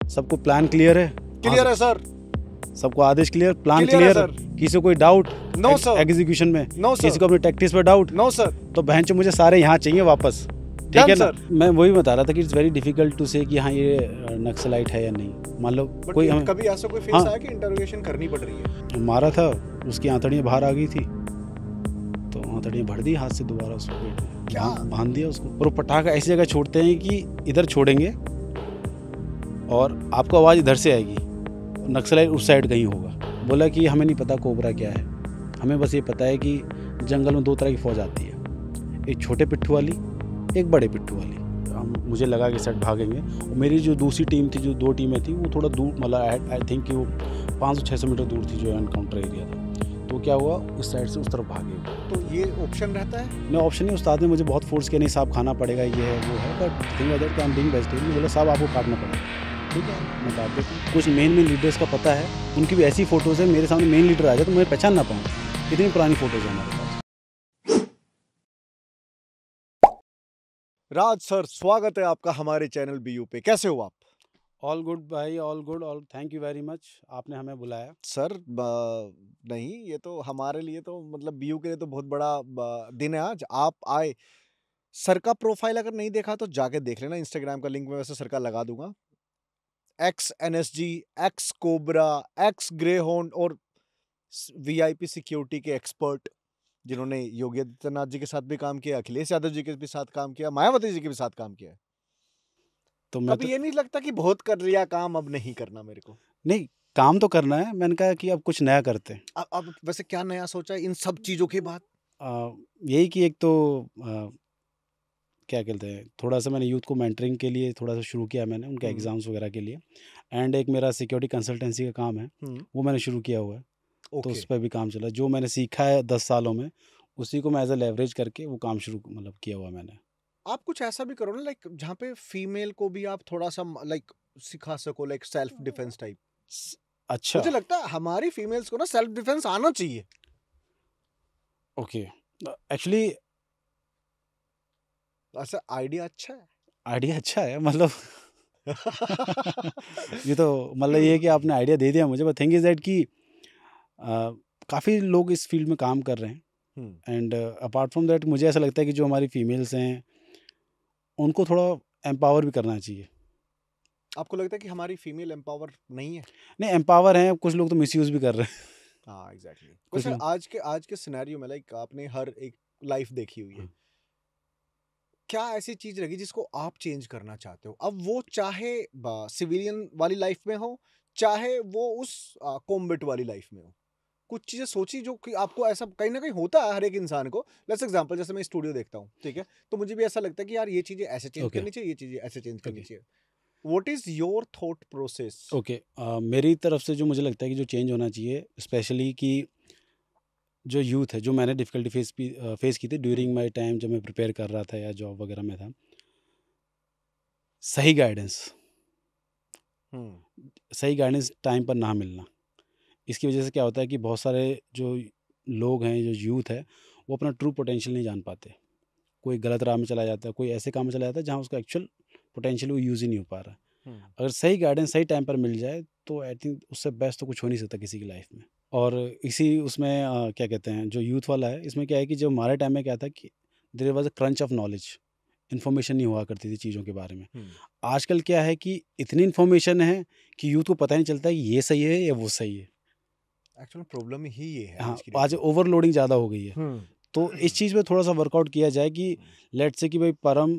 सबको plan clear है? Clear है सर। सबको आदेश क्लियर, प्लान क्लियर है क्लियर, सर। किसी को कोई डाउट? No sir. एग्जीक्यूशन में नो सर। किसी को अपने टैक्टिक्स पर डाउट? No sir. तो बहन मुझे सारे यहाँ चाहिए वापस, ठीक है ना? सर। मैं वही बता रहा था कि it's very difficult to say कि हाँ ये नक्सलाइट है या नहीं। मान लो कोई हमें कभी ऐसा कोई फेस हाँ, आया कि इंटरोगेशन करनी पड़ रही है? मारा था, उसकी आंतड़ियाँ बाहर आ गई थी, तो आंतड़ियाँ भर दी हाथ से दोबारा उसको पेट में, क्या? बांध दिया उसको। और वो पटाखा ऐसी जगह छोड़ते हैं कि इधर छोड़ेंगे और आपको आवाज़ इधर से आएगी, नक्सलाइट उस साइड कहीं होगा। बोला कि हमें नहीं पता कोबरा क्या है, हमें बस ये पता है कि जंगल में 2 तरह की फौज आती है, एक छोटे पिट्ठू वाली, एक बड़े पिट्ठू वाली। मुझे लगा कि सेट भागेंगे, और मेरी जो दूसरी टीम थी, जो 2 टीमें थी, वो थोड़ा दूर, मतलब आई थिंक कि वो 500-600 मीटर दूर थी जो एनकाउंटर एरिया था। तो क्या हुआ, उस साइड से उस तरफ भागे। तो ये ऑप्शन रहता है? नहीं, ऑप्शन नहीं। उस्ताद ने मुझे बहुत फोर्स किया, नहीं साहब खाना पड़ेगा, ये है वो है, बट थिंग अदर कि आई एम बीइंग वेजिटेरियन। बोला साहब आपको काटना पड़ेगा, ठीक है मैं काट देता हूँ। कुछ मेन लीडर्स का पता है, उनकी भी ऐसी फोटोज़ है, मेरे सामने मेन लीडर आ जाए तो मैं पहचान ना पाऊँ, इतनी पुरानी फोटोज़ है हमारे पास। राज सर, स्वागत है आपका हमारे चैनल बीयू पे। कैसे हो आप? ऑल गुड भाई, all good, all thank you very much, आपने हमें बुलाया। सर नहीं, ये तो हमारे लिए तो मतलब बीयू के लिए तो बहुत बड़ा दिन है आज। आप आए। सर का प्रोफाइल अगर नहीं देखा तो जाके देख लेना, इंस्टाग्राम का लिंक मैं वैसे सर का लगा दूंगा। X NSG, x cobra, x grey horn और वीआईपी सिक्योरिटी के एक्सपर्ट, जिन्होंने योगी आदित्यनाथ जी के साथ भी काम किया, अखिलेश यादव जी के भी साथ काम किया, मायावती जी के भी साथ काम किया है। तो मैं कभी ये नहीं लगता कि बहुत कर लिया काम, अब नहीं करना मेरे को? नहीं, काम तो करना है। मैंने कहा कि अब कुछ नया करते हैं। अब वैसे क्या नया सोचा है इन सब चीजों के बाद? यही कि एक तो क्या कहते हैं, थोड़ा सा मैंने यूथ को मेंटरिंग के लिए थोड़ा सा शुरू किया मैंने, उनके एग्ज़ाम्स वगैरह के लिए। एंड एक मेरा सिक्योरिटी कंसल्टेंसी का काम है, वो मैंने शुरू किया हुआ है। तो उस पर भी काम चला, जो मैंने सीखा है 10 सालों में, उसी को मैं एज अ लेवरेज करके वो काम शुरू मतलब किया हुआ मैंने। आप कुछ ऐसा भी करो ना, लाइक जहाँ पे फीमेल को भी आप थोड़ा सा लाइक सिखा सको, लाइक सेल्फ डिफेंस टाइप। अच्छा, मुझे लगता है हमारी फीमेल्स को ना सेल्फ डिफेंस आना चाहिए। ओके, एक्चुअली ऐसा आइडिया अच्छा है। आइडिया अच्छा है, मतलब ये तो मतलब ये है कि आपने आइडिया दे दिया मुझे, बट थिंग इज़ दैट कि काफ़ी लोग इस फील्ड में काम कर रहे हैं। एंड अपार्ट फ्रॉम दैट मुझे ऐसा लगता है कि जो हमारी फीमेल्स हैं उनको थोड़ा एम्पावर भी करना चाहिए। आपको लगता है कि हमारी फीमेल एम्पावर नहीं है? नहीं, एम्पावर हैं, कुछ लोग तो मिसयूज़ भी कर रहे हैं। हाँ एग्जैक्टली। कुछ वैसे लोग आज के सिनेरियो में लाइक आपने हर एक लाइफ देखी हुई है, क्या ऐसी चीज लगी जिसको आप चेंज करना चाहते हो? अब वो चाहे सिविलियन वाली लाइफ में हो, चाहे वो उस कॉम्बैट वाली लाइफ में हो। कुछ चीजें सोची जो कि आपको ऐसा कहीं ना कहीं होता है हर एक इंसान को। लेट्स एग्जांपल, जैसे मैं स्टूडियो देखता हूँ, ठीक है, तो मुझे भी ऐसा लगता है कि यार ये चीजें ऐसे चेंज ओके करनी चाहिए, ये चीजें ऐसे चेंज करनी ओके चाहिए। What is your thought process? Okay, मेरी तरफ से जो मुझे लगता है कि जो चेंज होना चाहिए, स्पेशली कि जो यूथ है, जो मैंने डिफ़िकल्टी फेस की थी ड्यूरिंग माय टाइम, जब मैं प्रिपेयर कर रहा था या जॉब वगैरह में था, सही गाइडेंस, सही गाइडेंस टाइम पर ना मिलना। इसकी वजह से क्या होता है कि बहुत सारे जो लोग हैं, जो यूथ है, वो अपना ट्रू पोटेंशियल नहीं जान पाते। कोई गलत राह में चला जाता है, कोई ऐसे काम में चला जाता है जहाँ उसका एक्चुअल पोटेंशियल वो यूज़ ही नहीं हो पा रहा। अगर सही गाइडेंस सही टाइम पर मिल जाए तो आई थिंक उससे बेस्ट तो कुछ हो नहीं सकता किसी की लाइफ में। और इसी उसमें क्या कहते हैं, जो यूथ वाला है, इसमें क्या है कि जो हमारे टाइम में क्या था कि there was a crunch of knowledge, information नहीं हुआ करती थी चीज़ों के बारे में। आजकल क्या है कि इतनी इन्फॉर्मेशन है कि यूथ को पता नहीं चलता है कि ये सही है या वो सही है। एक्चुअल प्रॉब्लम ही ये है हाँ, आज की डेट आज में। ओवरलोडिंग ज़्यादा हो गई है। तो इस चीज़ पे थोड़ा सा वर्कआउट किया जाए कि लेट्स से कि भाई परम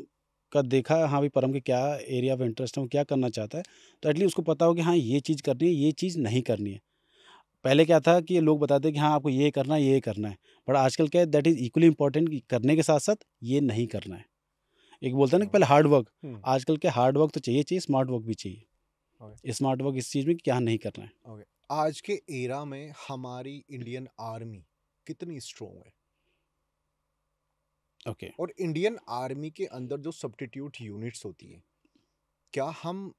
का देखा, हाँ भाई परम के क्या एरिया ऑफ इंटरेस्ट है, वो क्या करना चाहता है, तो एटलीस्ट उसको पता हो कि हाँ ये चीज़ करनी है, ये चीज़ नहीं करनी है। पहले क्या था कि लोग बताते हैं कि हाँ आपको ये करना है, ये करना है, बट आजकल क्या है, दैट इज़ इक्वली इंपॉर्टेंट कि करने के साथ साथ ये नहीं करना है। एक बोलता है ना कि पहले हार्ड वर्क, आजकल क्या हार्ड वर्क तो चाहिए, स्मार्ट वर्क भी चाहिए। स्मार्ट वर्क इस चीज़ में कि क्या नहीं करना है। आज के एरा में हमारी इंडियन आर्मी कितनी स्ट्रोंग है? ओके, और इंडियन आर्मी के अंदर जो सब्स्टिट्यूट यूनिट्स होती है, क्या हम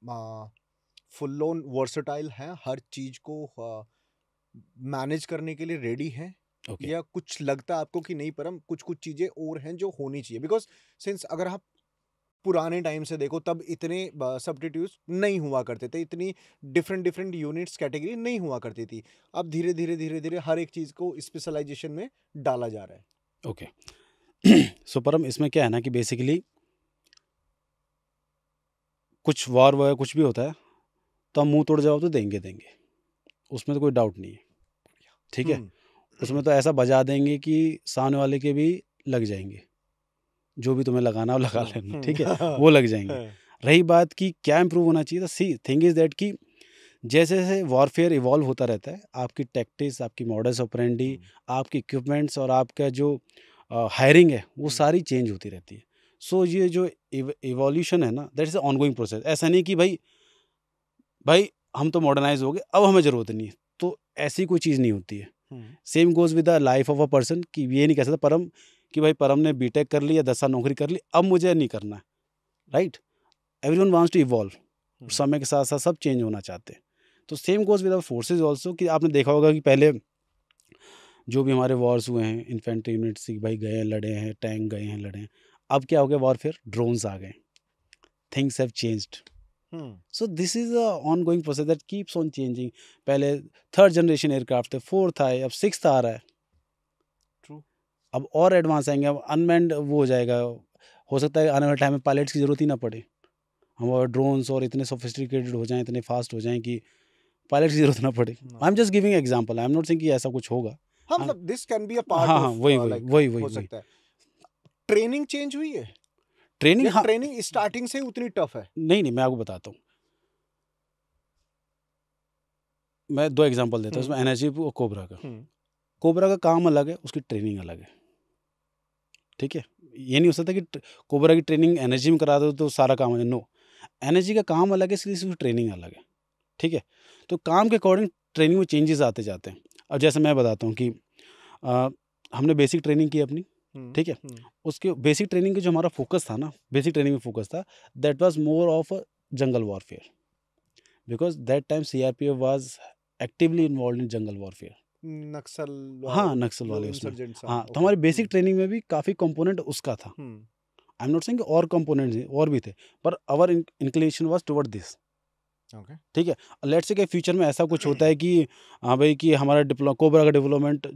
फुल ऑन वर्सटाइल हैं, हर चीज को मैनेज करने के लिए रेडी हैं? ओके, या कुछ लगता है आपको कि नहीं परम, कुछ कुछ चीजें और हैं जो होनी चाहिए? बिकॉज सिंस अगर आप पुराने टाइम से देखो तब इतने सब्स्टिट्यूट्स नहीं हुआ करते थे, इतनी डिफरेंट डिफरेंट यूनिट्स कैटेगरी नहीं हुआ करती थी। अब धीरे धीरे धीरे धीरे हर एक चीज को स्पेशलाइजेशन में डाला जा रहा है। ओके। सो परम इसमें क्या है ना कि बेसिकली कुछ वॉर वगैरह कुछ भी होता है तो हम मुंह तोड़ जवाब तो देंगे देंगे, उसमें तो कोई डाउट नहीं है, ठीक है। उसमें तो ऐसा बजा देंगे कि सामने वाले के भी लग जाएंगे, जो भी तुम्हें लगाना हो लगा लेना, ठीक है, वो लग जाएंगे। रही बात कि क्या इम्प्रूव होना चाहिए, तो सी थिंग इज दैट कि जैसे जैसे वॉरफेयर इवॉल्व होता रहता है, आपकी टैक्टिक्स, आपकी मॉडल्स ऑपरेंडी, आपकी इक्विपमेंट्स और आपका जो हायरिंग है वो सारी चेंज होती रहती है। सो ये जो इवोल्यूशन है ना, दैट इज ऑनगोइंग प्रोसेस। ऐसा नहीं कि भाई भाई हम तो मॉडर्नाइज हो गए अब हमें ज़रूरत नहीं है, तो ऐसी कोई चीज़ नहीं होती है। Same goes with the life of a person कि ये नहीं कह सकता परम कि भाई परम ने बीटेक कर ली या 10 साल नौकरी कर ली अब मुझे नहीं करना है, right. Everyone wants to evolve, समय के साथ साथ सब चेंज होना चाहते हैं। तो same goes with our forces also कि आपने देखा होगा कि पहले जो भी हमारे वॉर्स हुए हैं, इन्फेंट्री यूनिट्स भाई गए हैं लड़े हैं, टैंक गए हैं लड़े हैं, अब क्या हो गया वॉरफेयर, ड्रोन्स आ गए, things have changed. So this is a ongoing process that keeps on changing. पहले थर्ड जनरेशन एयरक्राफ्ट थे, फोर्थ आए, अब सिक्स्थ आ रहा है, ट्रू। अब और एडवांस आएंगे, अब अनमैन्ड वो हो जाएगा। हो सकता है आने वाले टाइम में पायलट्स की जरूरत ही ना पड़े, हम ड्रोन्स और इतने सोफिस्टिकेटेड हो जाएं, इतने फास्ट हो जाएं कि पायलट की जरूरत ना पड़े। I am just giving example, I am not saying कि ऐसा कुछ होगा। हाँ, मतलब दिस कैन बी अ हाँ पार्ट हाँ ऑफ वही वही लाइक वही वही हो वही सकता है। ट्रेनिंग चेंज हुई है ट्रेनिंग, या हाँ ट्रेनिंग स्टार्टिंग से ही उतनी टफ है? नहीं नहीं मैं आपको बताता हूँ, मैं 2 एग्जांपल देता हूँ उसमें, एनर्जी और कोबरा का। कोबरा का काम अलग है, उसकी ट्रेनिंग अलग है, ठीक है। ये नहीं हो सकता कि कोबरा की ट्रेनिंग एनर्जी में करा दो तो सारा काम हो जाए, नो। एनर्जी का काम अलग है इसलिए उसकी ट्रेनिंग अलग है, ठीक है। तो काम के अकॉर्डिंग ट्रेनिंग में चेंजेस आते जाते हैं। अब जैसे मैं बताता हूँ कि हमने बेसिक ट्रेनिंग की अपनी, ठीक है। उसके बेसिक ट्रेनिंग का जो हमारा फोकस था ना, बेसिक ट्रेनिंग में फोकस था, that was more of a jungle warfare, because that time CRPF was actively involve in jungle warfare. Naxal हाँ नक्सल जो वाले उसमें, इंसर्जेंट्स, हाँ तो ओके। हमारी बेसिक ट्रेनिंग में भी काफ़ी कंपोनेंट उसका था। आई एम नॉट सेइंग और कंपोनेंट्स और भी थे, per hour inclination was toward this, okay. ठीक है। लेट्स से कि फ्यूचर में ऐसा कुछ होता है कि हाँ भाई कि हमारा कोबरा का डेवलपमेंट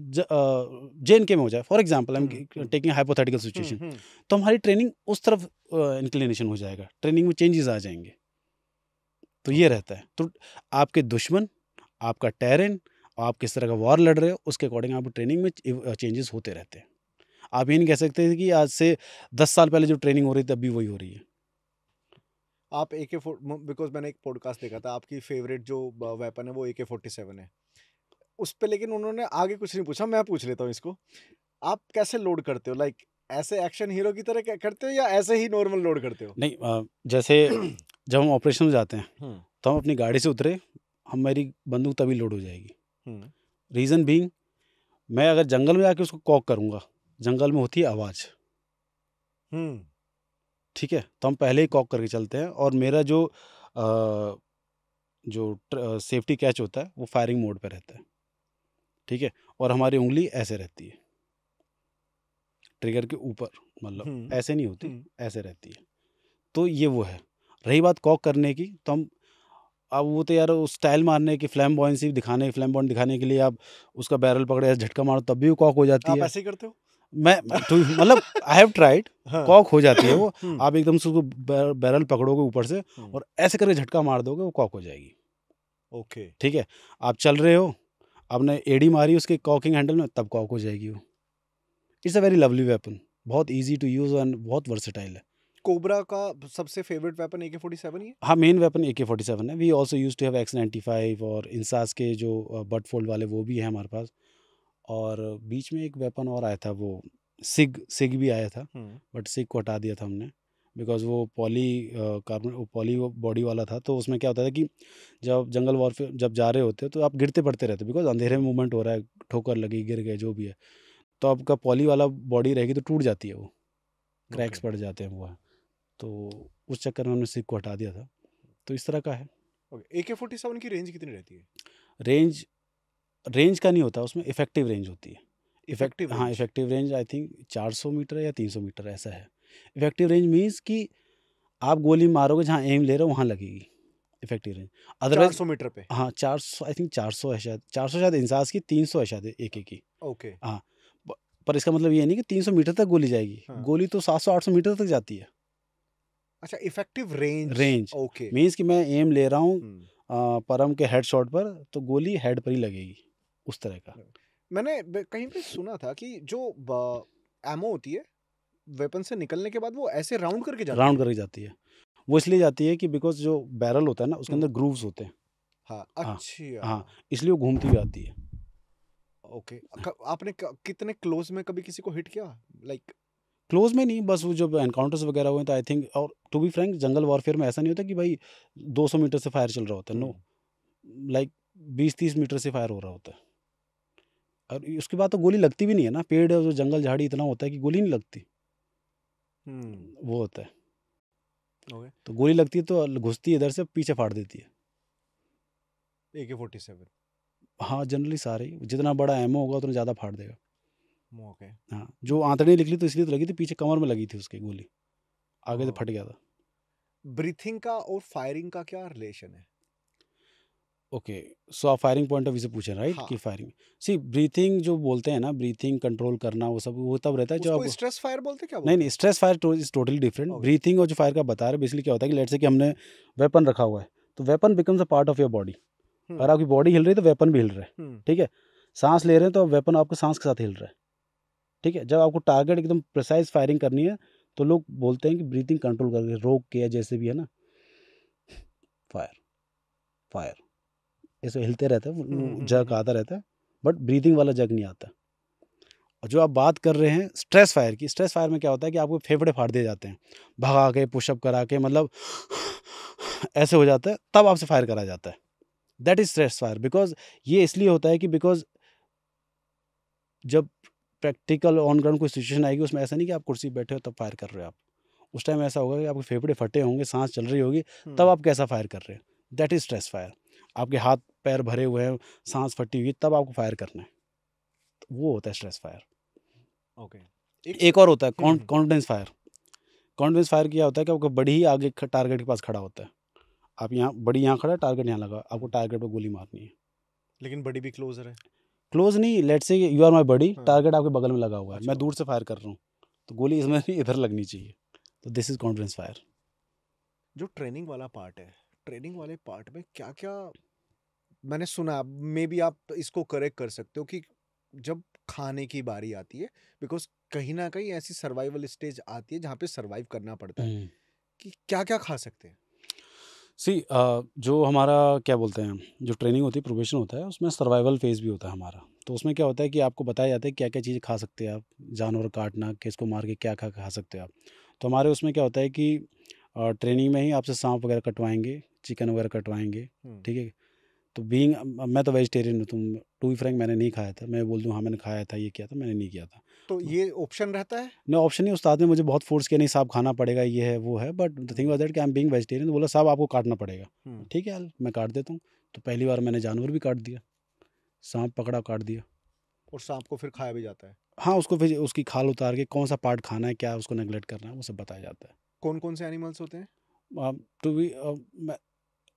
JNK में हो जाए, for example I am taking hypothetical situation, तो हमारी ट्रेनिंग उस तरफ इंक्लिनेशन हो जाएगा, ट्रेनिंग में चेंजेस आ जाएंगे। तो ये रहता है। तो आपके दुश्मन, आपका टेरेन, आप किस तरह का वॉर लड़ रहे हो, उसके अकॉर्डिंग आपकी ट्रेनिंग में चेंजेस होते रहते हैं। आप ये नहीं कह सकते कि आज से 10 साल पहले जो ट्रेनिंग हो रही थी अभी वही हो रही है। आप बिकॉज मैंने एक पॉडकास्ट देखा था, आपकी फेवरेट जो वेपन है वो AK-47 है उस पे, लेकिन उन्होंने आगे कुछ नहीं पूछा, मैं पूछ लेता हूँ इसको। आप कैसे लोड करते हो? लाइक ऐसे एक्शन हीरो की तरह करते हो या ऐसे ही नॉर्मल लोड करते हो? नहीं जैसे जब हम ऑपरेशन में जाते हैं तो हम अपनी गाड़ी से उतरे, हमारी बंदूक तभी लोड हो जाएगी। रीज़न बीइंग, मैं अगर जंगल में आके उसको कॉक करूँगा, जंगल में होती है आवाज़, ठीक है। तो हम पहले ही कॉक करके चलते हैं, और मेरा जो सेफ्टी कैच होता है वो फायरिंग मोड पे रहता है, ठीक है। और हमारी उंगली ऐसे रहती है ट्रिगर के ऊपर, मतलब ऐसे नहीं होती, ऐसे रहती है। तो ये वो है। रही बात कॉक करने की, तो हम अब वो तो यार उस स्टाइल मारने की, फ्लैम्बॉयंसी दिखाने, फ्लैम्बॉयंट दिखाने के लिए आप उसका बैरल पकड़े ऐसे झटका मारो तब भी वो कॉक हो जाती आप है। ऐसे ही करते हो? मैं तो मतलब आई हैव ट्राइड, हाँ। कॉक हो जाती है वो। आप एकदम से उसको बैरल पकड़ोगे ऊपर से और ऐसे करके झटका मार दोगे, वो कॉक हो जाएगी, ओके। ठीक है। आप चल रहे हो, आपने एडी मारी उसके कॉकिंग हैंडल में, तब कॉक हो जाएगी वो। It's a very lovely weapon, बहुत ईजी टू यूज़ एंड बहुत वर्सेटाइल है। कोबरा का सबसे फेवरेट वेपन AK-47 ही है? हाँ मेन वेपन AK-47 है। We also use to have X95 और इंसास के जो बट फोल्ड वाले वो भी है हमारे पास। और बीच में एक वेपन और आया था, वो सिग भी आया था, बट सिग को हटा दिया था हमने, बिकॉज वो पॉली बॉडी वाला था। तो उसमें क्या होता था कि जब जंगल वॉरफेयर जब जा रहे होते तो आप गिरते पड़ते रहते, बिकॉज अंधेरे में मूवमेंट हो रहा है, ठोकर लगी, गिर गए, जो भी है। तो आपका पॉली वाला बॉडी रहेगी तो टूट जाती है, वो क्रैक्स पड़ जाते हैं वो। तो उस चक्कर में हमने सिग को हटा दिया था। तो इस तरह का है। AK-47 की रेंज कितनी रहती है? रेंज का नहीं होता उसमें, इफेक्टिव रेंज होती है। इफेक्टिव हाँ range? Effective range I think 400 metre या 300 मीटर ऐसा है। इफेक्टिव रेंज मीन्स कि आप गोली मारोगे जहाँ एम ले रहे हो वहाँ लगेगी इफेक्टिव रेंज। अदरवाइज 400 मीटर पे। हाँ 400, आई थिंक 400 है शायद, 400 शायद इंसास की, 300 है शायद एक की। ओके। हाँ पर इसका मतलब ये नहीं कि 300 मीटर तक गोली जाएगी। हाँ। गोली तो 700-800 मीटर तक जाती है अच्छा, effective range. Range. Okay. Means कि मैं एम ले रहा हूँ परम के हेड शॉट पर, तो गोली हेड पर ही लगेगी, उस तरह का। मैंने कहीं पे सुना था कि जो एमो होती है वेपन से निकलने के बाद वो ऐसे राउंड करके जाती राउंड है। करके जाती है। वो इसलिए जाती है कि बिकॉज जो बैरल होता है ना उसके अंदर हम्म। ग्रूव्स होते हैं। हाँ, हाँ अच्छा। हाँ, इसलिए वो घूमती हुई आती है। ओके। आपने कितने क्लोज में कभी किसी को हिट किया, लाइक? क्लोज में नहीं, बस वो जब एनकाउंटर्स वगैरह हुए तो आई थिंक, और to be frank jungle warfare में ऐसा नहीं होता कि भाई 200 मीटर से फायर चल रहा होता है। नो, लाइक 20-30 मीटर से फायर हो रहा होता है। और उसके बाद तो गोली लगती भी नहीं है ना, पेड़ और जो जंगल झाड़ी इतना होता है कि गोली नहीं लगती। वो होता है। ओके। तो गोली लगती है तो घुसती है इधर से, पीछे फाड़ देती है। AK-47। हाँ जनरली सारे ही, जितना बड़ा एमओ होगा उतना ज़्यादा फाड़ देगा। ओके। हाँ, जो आंतड़ी निकली तो इसलिए तो लगी थी, पीछे कमर में लगी थी उसके गोली, आगे से फट गया था। ब्रीथिंग का और फायरिंग का क्या रिलेशन है? ओके, सो आप फायरिंग पॉइंट ऑफ व्यू से पूछे राइट हाँ। कि फायरिंग, सी ब्रीथिंग जो बोलते हैं ना, ब्रीथिंग कंट्रोल करना, वो सब वो तब रहता है जब उसको आप, स्ट्रेस फायर बोलते क्या नहीं बोलते नहीं, stress fire is totally different. Okay. Breathing और जो फायर का बता रहे बेसिकली क्या होता है कि लेट्स से कि हमने वेपन रखा हुआ है, तो weapon becomes a part of your body. अगर आपकी बॉडी हिल रही है तो वेपन भी हिल रहा है, ठीक है। सांस ले रहे हैं तो वेपन आपके सांस के साथ हिल रहा है, ठीक है। जब आपको टारगेट एकदम प्रिसाइज फायरिंग करनी है तो लोग बोलते हैं कि ब्रीथिंग कंट्रोल करके, रोक के, या जैसे भी है ना, फायर फायर ऐसे हिलते रहता है, जग आता रहता है, बट ब्रीथिंग वाला जग नहीं आता। और जो आप बात कर रहे हैं स्ट्रेस फायर की, स्ट्रेस फायर में क्या होता है कि आपको फेफड़े फाड़ दिए जाते हैं, भगा के, पुशअप करा के, मतलब ऐसे हो जाता है, तब आपसे फायर करा जाता है। That is stress fire. Because ये इसलिए होता है कि बिकॉज जब प्रैक्टिकल ऑन ग्राउंड कोई सिचुएशन आएगी, उसमें ऐसा नहीं कि आप कुर्सी पे बैठे हो तब फायर कर रहे हो आप, उस टाइम ऐसा होगा कि आपके फेफड़े फटे होंगे, सांस चल रही होगी, तब आप कैसा फायर कर रहे हैं, दैट इज स्ट्रेस फायर। आपके हाथ पैर भरे हुए हैं, सांस फटी हुई, तब आपको फायर करना है, तो वो होता है स्ट्रेस फायर। ओके। एक और होता है कॉन्फिडेंस फायर। कॉन्फिडेंस फायर क्या होता है कि आपको बड़ी ही आगे टारगेट के पास खड़ा होता है, आप यहाँ बड़ी यहाँ खड़ा है, टारगेट यहाँ लगा, आपको टारगेट पर गोली मारनी है। लेकिन बड़ी भी क्लोजर है। क्लोज नहीं, let's say you are my बडी, हाँ। टारगेट आपके बगल में लगा हुआ है, अच्छा। मैं दूर से फायर कर रहा हूँ, तो गोली इसमें नहीं, इधर लगनी चाहिए, तो दिस इज कॉन्फिडेंस फायर। जो ट्रेनिंग वाला पार्ट है, ट्रेनिंग वाले पार्ट में क्या क्या मैंने सुना, मे बी आप इसको करेक्ट कर सकते हो, कि जब खाने की बारी आती है, बिकॉज कहीं ना कहीं ऐसी सर्वाइवल स्टेज आती है जहाँ पे सर्वाइव करना पड़ता है, कि क्या क्या खा सकते हैं। सी जो हमारा क्या बोलते हैं, जो ट्रेनिंग होती है, प्रोबेशन होता है, उसमें सर्वाइवल फेज भी होता है हमारा। तो उसमें क्या होता है कि आपको बताया जाता है क्या क्या चीज़ें खा सकते हैं आप, जानवर काटना, किसको मार के क्या खा सकते हैं आप। तो हमारे उसमें क्या होता है कि ट्रेनिंग में ही आपसे सांप वगैरह कटवाएंगे, चिकन वगैरह कटवाएंगे, ठीक है। तो बीइंग, मैं तो वेजिटेरियन हूँ, तुम टू बी फ्रैंक मैंने नहीं खाया था, मैं बोल दूँ हाँ मैंने खाया था, ये किया था, मैंने नहीं किया था। तो ये ऑप्शन रहता है? नहीं ऑप्शन नहीं, उस्ताद ने मुझे बहुत फोर्स किया, नहीं साहब खाना पड़ेगा, ये है वो है, but the thing was that कि आई एम बीइंग वेजिटेरियन, तो बोला साहब आपको काटना पड़ेगा। ठीक है यार, मैं काट देता हूँ। तो पहली बार मैंने जानवर भी काट दिया, सांप पकड़ा, काट दिया। और सांप को फिर खाया भी जाता है? हाँ, उसको फिर उसकी खाल उतार के कौन सा पार्ट खाना है, क्या उसको नेगलेक्ट करना है, वो सब बताया जाता है। कौन कौन से एनिमल्स होते हैं? टू बी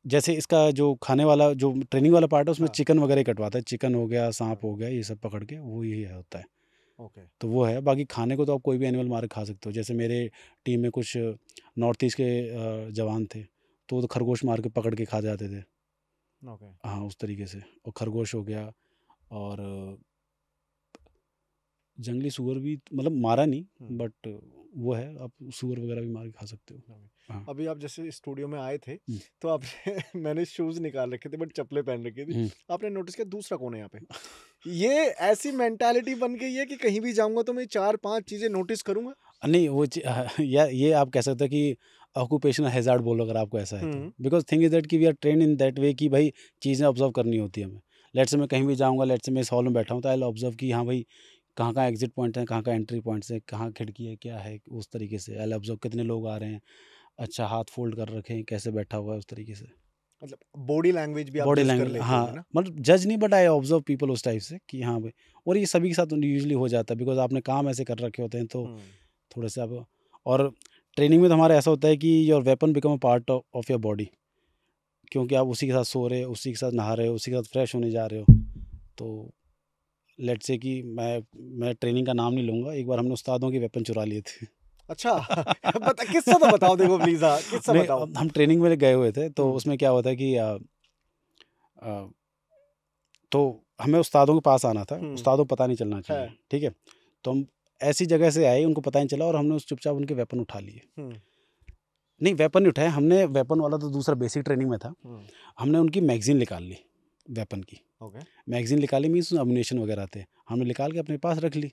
जैसे इसका जो खाने वाला, जो ट्रेनिंग वाला पार्ट है, उसमें हाँ। चिकन वगैरह ही कटवाता है, चिकन हो गया, सांप हो गया, ये सब पकड़ के वो यही होता है। ओके। तो वो है, बाकी खाने को तो आप कोई भी एनिमल मार के खा सकते हो। जैसे मेरे टीम में कुछ नॉर्थ ईस्ट के जवान थे, तो वो तो खरगोश मार के पकड़ के खा जाते थे। ओके। हाँ उस तरीके से, और खरगोश हो गया, और जंगली सूअर भी, मतलब मारा नहीं, बट वो है, आप सूअर वगैरह भी मार के खा सकते हो। हाँ। अभी आप जैसे स्टूडियो में आए थे तो आपने मैंने शूज निकाल रखे थे बट चप्पलें पहन रखी थी, आपने नोटिस किया दूसरा कौन है यहाँ पे? ये ऐसी मेंटालिटी बन गई है कि कहीं भी जाऊंगा तो मैं 4-5 चीजें नोटिस करूंगा। नहीं वो ये आप कह सकते हो कि ऑक्यूपेशनल हैजार्ड बोलो अगर आपको ऐसा है तो, बिकॉज थिंग इज दैट कि we are train in that way कि भाई चीज़ें ऑब्जर्व करनी होती है हमें। लेट्स से मैं कहीं भी जाऊँगा, लेट्स से मैं इस हॉल में बैठा हूँ, तो आई ऑब्जर्व कि हाँ भाई कहाँ कहाँ एग्जिट पॉइंट है, कहाँ कहाँ एंट्री पॉइंट्स है, कहाँ खिड़की है, क्या है, उस तरीके से आई ऑब्जर्व कितने लोग आ रहे हैं, अच्छा हाथ फोल्ड कर रखे हैं, कैसे बैठा हुआ है, उस तरीके से। मतलब बॉडी लैंग्वेज भी आप बॉडी जज कर लैंग्वेज, लेते हाँ, होगे ना? मतलब जज नहीं, बट आई ऑब्जर्व पीपल उस टाइप से कि हाँ भाई। और ये सभी के साथ यूजली हो जाता है, बिकॉज आपने काम ऐसे कर रखे होते हैं, तो थोड़े से आप, और ट्रेनिंग में तो हमारा ऐसा होता है कि your weapon become a part of your body, क्योंकि आप उसी के साथ सो रहे हो, उसी के साथ नहा रहे हो, उसी के साथ फ्रेश होने जा रहे हो। तो लेट्स से कि मैं ट्रेनिंग का नाम नहीं लूँगा, एक बार हमने उस्तादों के वेपन चुरा लिए थे। अच्छा बता, किस्सा तो बताओ, देखो प्लीज, किस्सा नहीं, बताओ। हम ट्रेनिंग में गए हुए थे, तो हम्म, उसमें क्या होता है कि तो हमें उस्तादों के पास आना था, उस्तादों को पता नहीं चलना चाहिए, है, ठीक है। तो हम ऐसी जगह से आए, उनको पता नहीं चला, और हमने उस चुपचाप उनके वेपन उठा लिए। नहीं, वेपन नहीं उठाए हमने, वेपन वाला तो दूसरा बेसिक ट्रेनिंग में था। हमने उनकी मैगजीन निकाल ली वेपन की। ओके, मैगजीन निकाली मीन्स अम्यूनेशन वगैरह थे, हमने निकाल के अपने पास रख ली।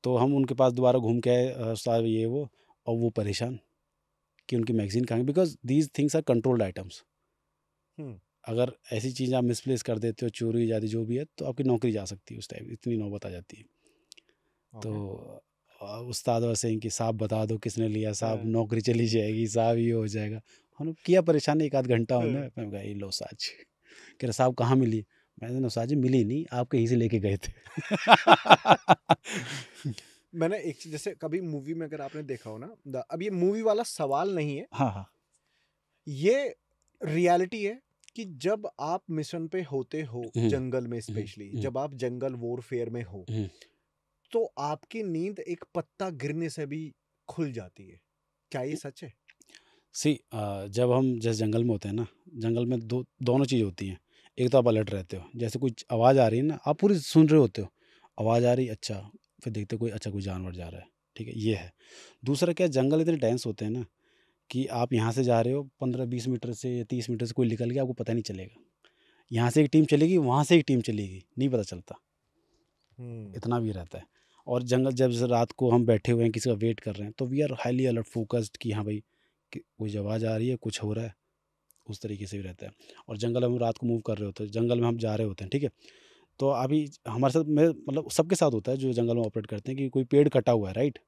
तो हम उनके पास दोबारा घूम के आए, साहब ये वो, और वो परेशान कि उनकी मैगजीन कहाँ, because these things are controlled items. अगर ऐसी चीज़ आप मिसप्लेस कर देते हो, चोरी जाती जो भी है, तो आपकी नौकरी जा सकती है उस टाइम, इतनी नौबत आ जाती है। तो उस्ताद वैसे कि साहब बता दो किसने लिया, साहब नौकरी चली जाएगी, साहब ये हो जाएगा। हमने किया परेशान, एक आध घंटा हमने, मैं कहा ये लो साज। कह रहे साहब कहाँ मिली? मैंने साहब जी मिली नहीं, आप कहीं से लेके गए थे। मैंने एक चीज, जैसे कभी मूवी में अगर आपने देखा हो ना, अब ये मूवी वाला सवाल नहीं है, हाँ हाँ, ये रियलिटी है कि जब आप मिशन पे होते हो जंगल में, स्पेशली जब आप जंगल वॉरफेयर में हो, तो आपकी नींद एक पत्ता गिरने से भी खुल जाती है। क्या ये सच है? सी जब हम जैसे जंगल में होते हैं ना, जंगल में दोनों चीज़ होती हैं। एक तो आप अलर्ट रहते हो, जैसे कोई आवाज़ आ रही है ना, आप पूरी सुन रहे होते हो, आवाज़ आ रही, अच्छा, फिर देखते हो कोई, अच्छा कोई जानवर जा रहा है, ठीक है, ये है। दूसरा क्या, जंगल इतने डेंस होते हैं ना कि आप यहाँ से जा रहे हो 15-20 मीटर से या 30 मीटर से कोई निकल गया, आपको पता नहीं चलेगा। यहाँ से एक टीम चलेगी, वहाँ से एक टीम चलेगी, नहीं पता चलता, इतना भी रहता है। और जंगल जब से रात को हम बैठे हुए हैं, किसी का वेट कर रहे हैं, तो we are highly alert focused कि हाँ भाई कि कोई आवाज़ आ रही है, कुछ हो रहा है, उस तरीके से भी रहता है। और जंगल में हम रात को मूव कर रहे होते हैं, जंगल में हम जा रहे होते हैं, ठीक है। तो अभी हमारे साथ में, मतलब सबके साथ होता है जो जंगल में ऑपरेट करते हैं, कि कोई पेड़ कटा हुआ है, राइट,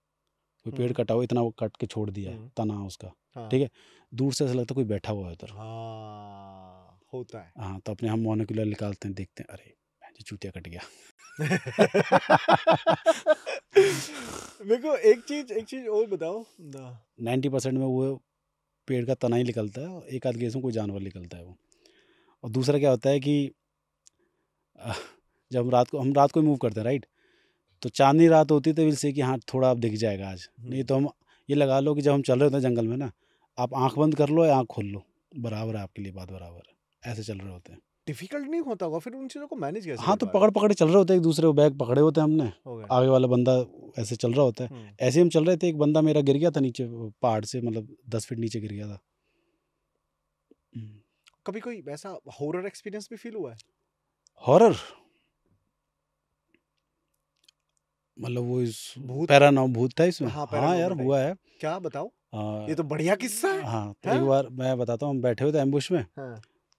कोई पेड़ कटा हुआ, इतना वो कट के छोड़ दिया है तना उसका, ठीक है। दूर से ऐसा लगता है कोई बैठा हुआ है उधर, होता है। हाँ, तो अपने हम मोनोक्यूलर निकालते हैं, देखते हैं, अरे जो चूतिया कट गया। मेरे को एक चीज और बताओ। 90% में वो पेड़ का तना ही निकलता है, और एक आध केस में कोई जानवर निकलता है वो। और दूसरा क्या होता है कि जब हम रात को ही मूव करते हैं, राइट, तो चांदनी रात होती है, तो विल से कि हाँ थोड़ा अब दिख जाएगा आज। नहीं तो हम ये लगा लो कि जब हम चल रहे होते हैं जंगल में ना, आप आंख बंद कर लो या आंख खोल लो, बराबर है आपके लिए, बात बराबर है, ऐसे चल रहे होते हैं। डिफिकल्ट नहीं होता होगा फिर उन चीजों को मैनेज कैसे? हाँ, तो पकड़ पकड़ चल रहे होते हैं, एक दूसरे को बैग पकड़े होते हैं हमने, आगे वाला बंदा ऐसे चल रहा होता है। ऐसे हम चल रहे थे, एक बंदा मेरा गिर गया था नीचे पहाड़ से, मतलब 10 फीट नीचे गिर गया था। कभी कोई वैसा हॉरर एक्सपीरियंस भी फील हुआ है? हॉरर मतलब वो इस भूत? भूत था इसमें? हाँ, हाँ यार, हुआ है। क्या बताओ? ये तो बढ़िया किस्सा है। हाँ, तो एक बार मैं बताता हूँ, हम बैठे हुए थे एम्बुश में,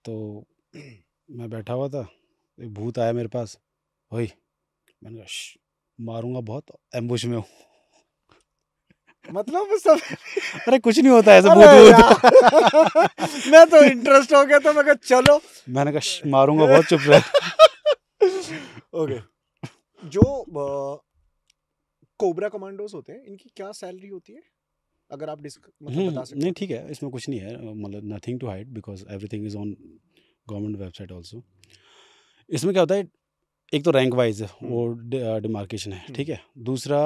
तो मैं बैठा हुआ था, एक भूत आया मेरे पास, वही, मैंने कहा मारूंगा बहुत, एम्बुश में हूँ। मतलब सब अरे कुछ नहीं होता ऐसे भूत। मैं तो इंटरेस्ट हो गया, तो मैं कहा चलो, मैंने कहा मारूंगा बहुत, चुप रह। ओके। जो कोबरा कमांडोज होते हैं, इनकी क्या सैलरी होती है, अगर आप मतलब बता सकते? नहीं ठीक है, इसमें कुछ नहीं है, मतलब nothing to hide, because everything is on government website also. इसमें क्या होता है, एक तो रैंक वाइज है वो डिमार्केशन है, ठीक है। दूसरा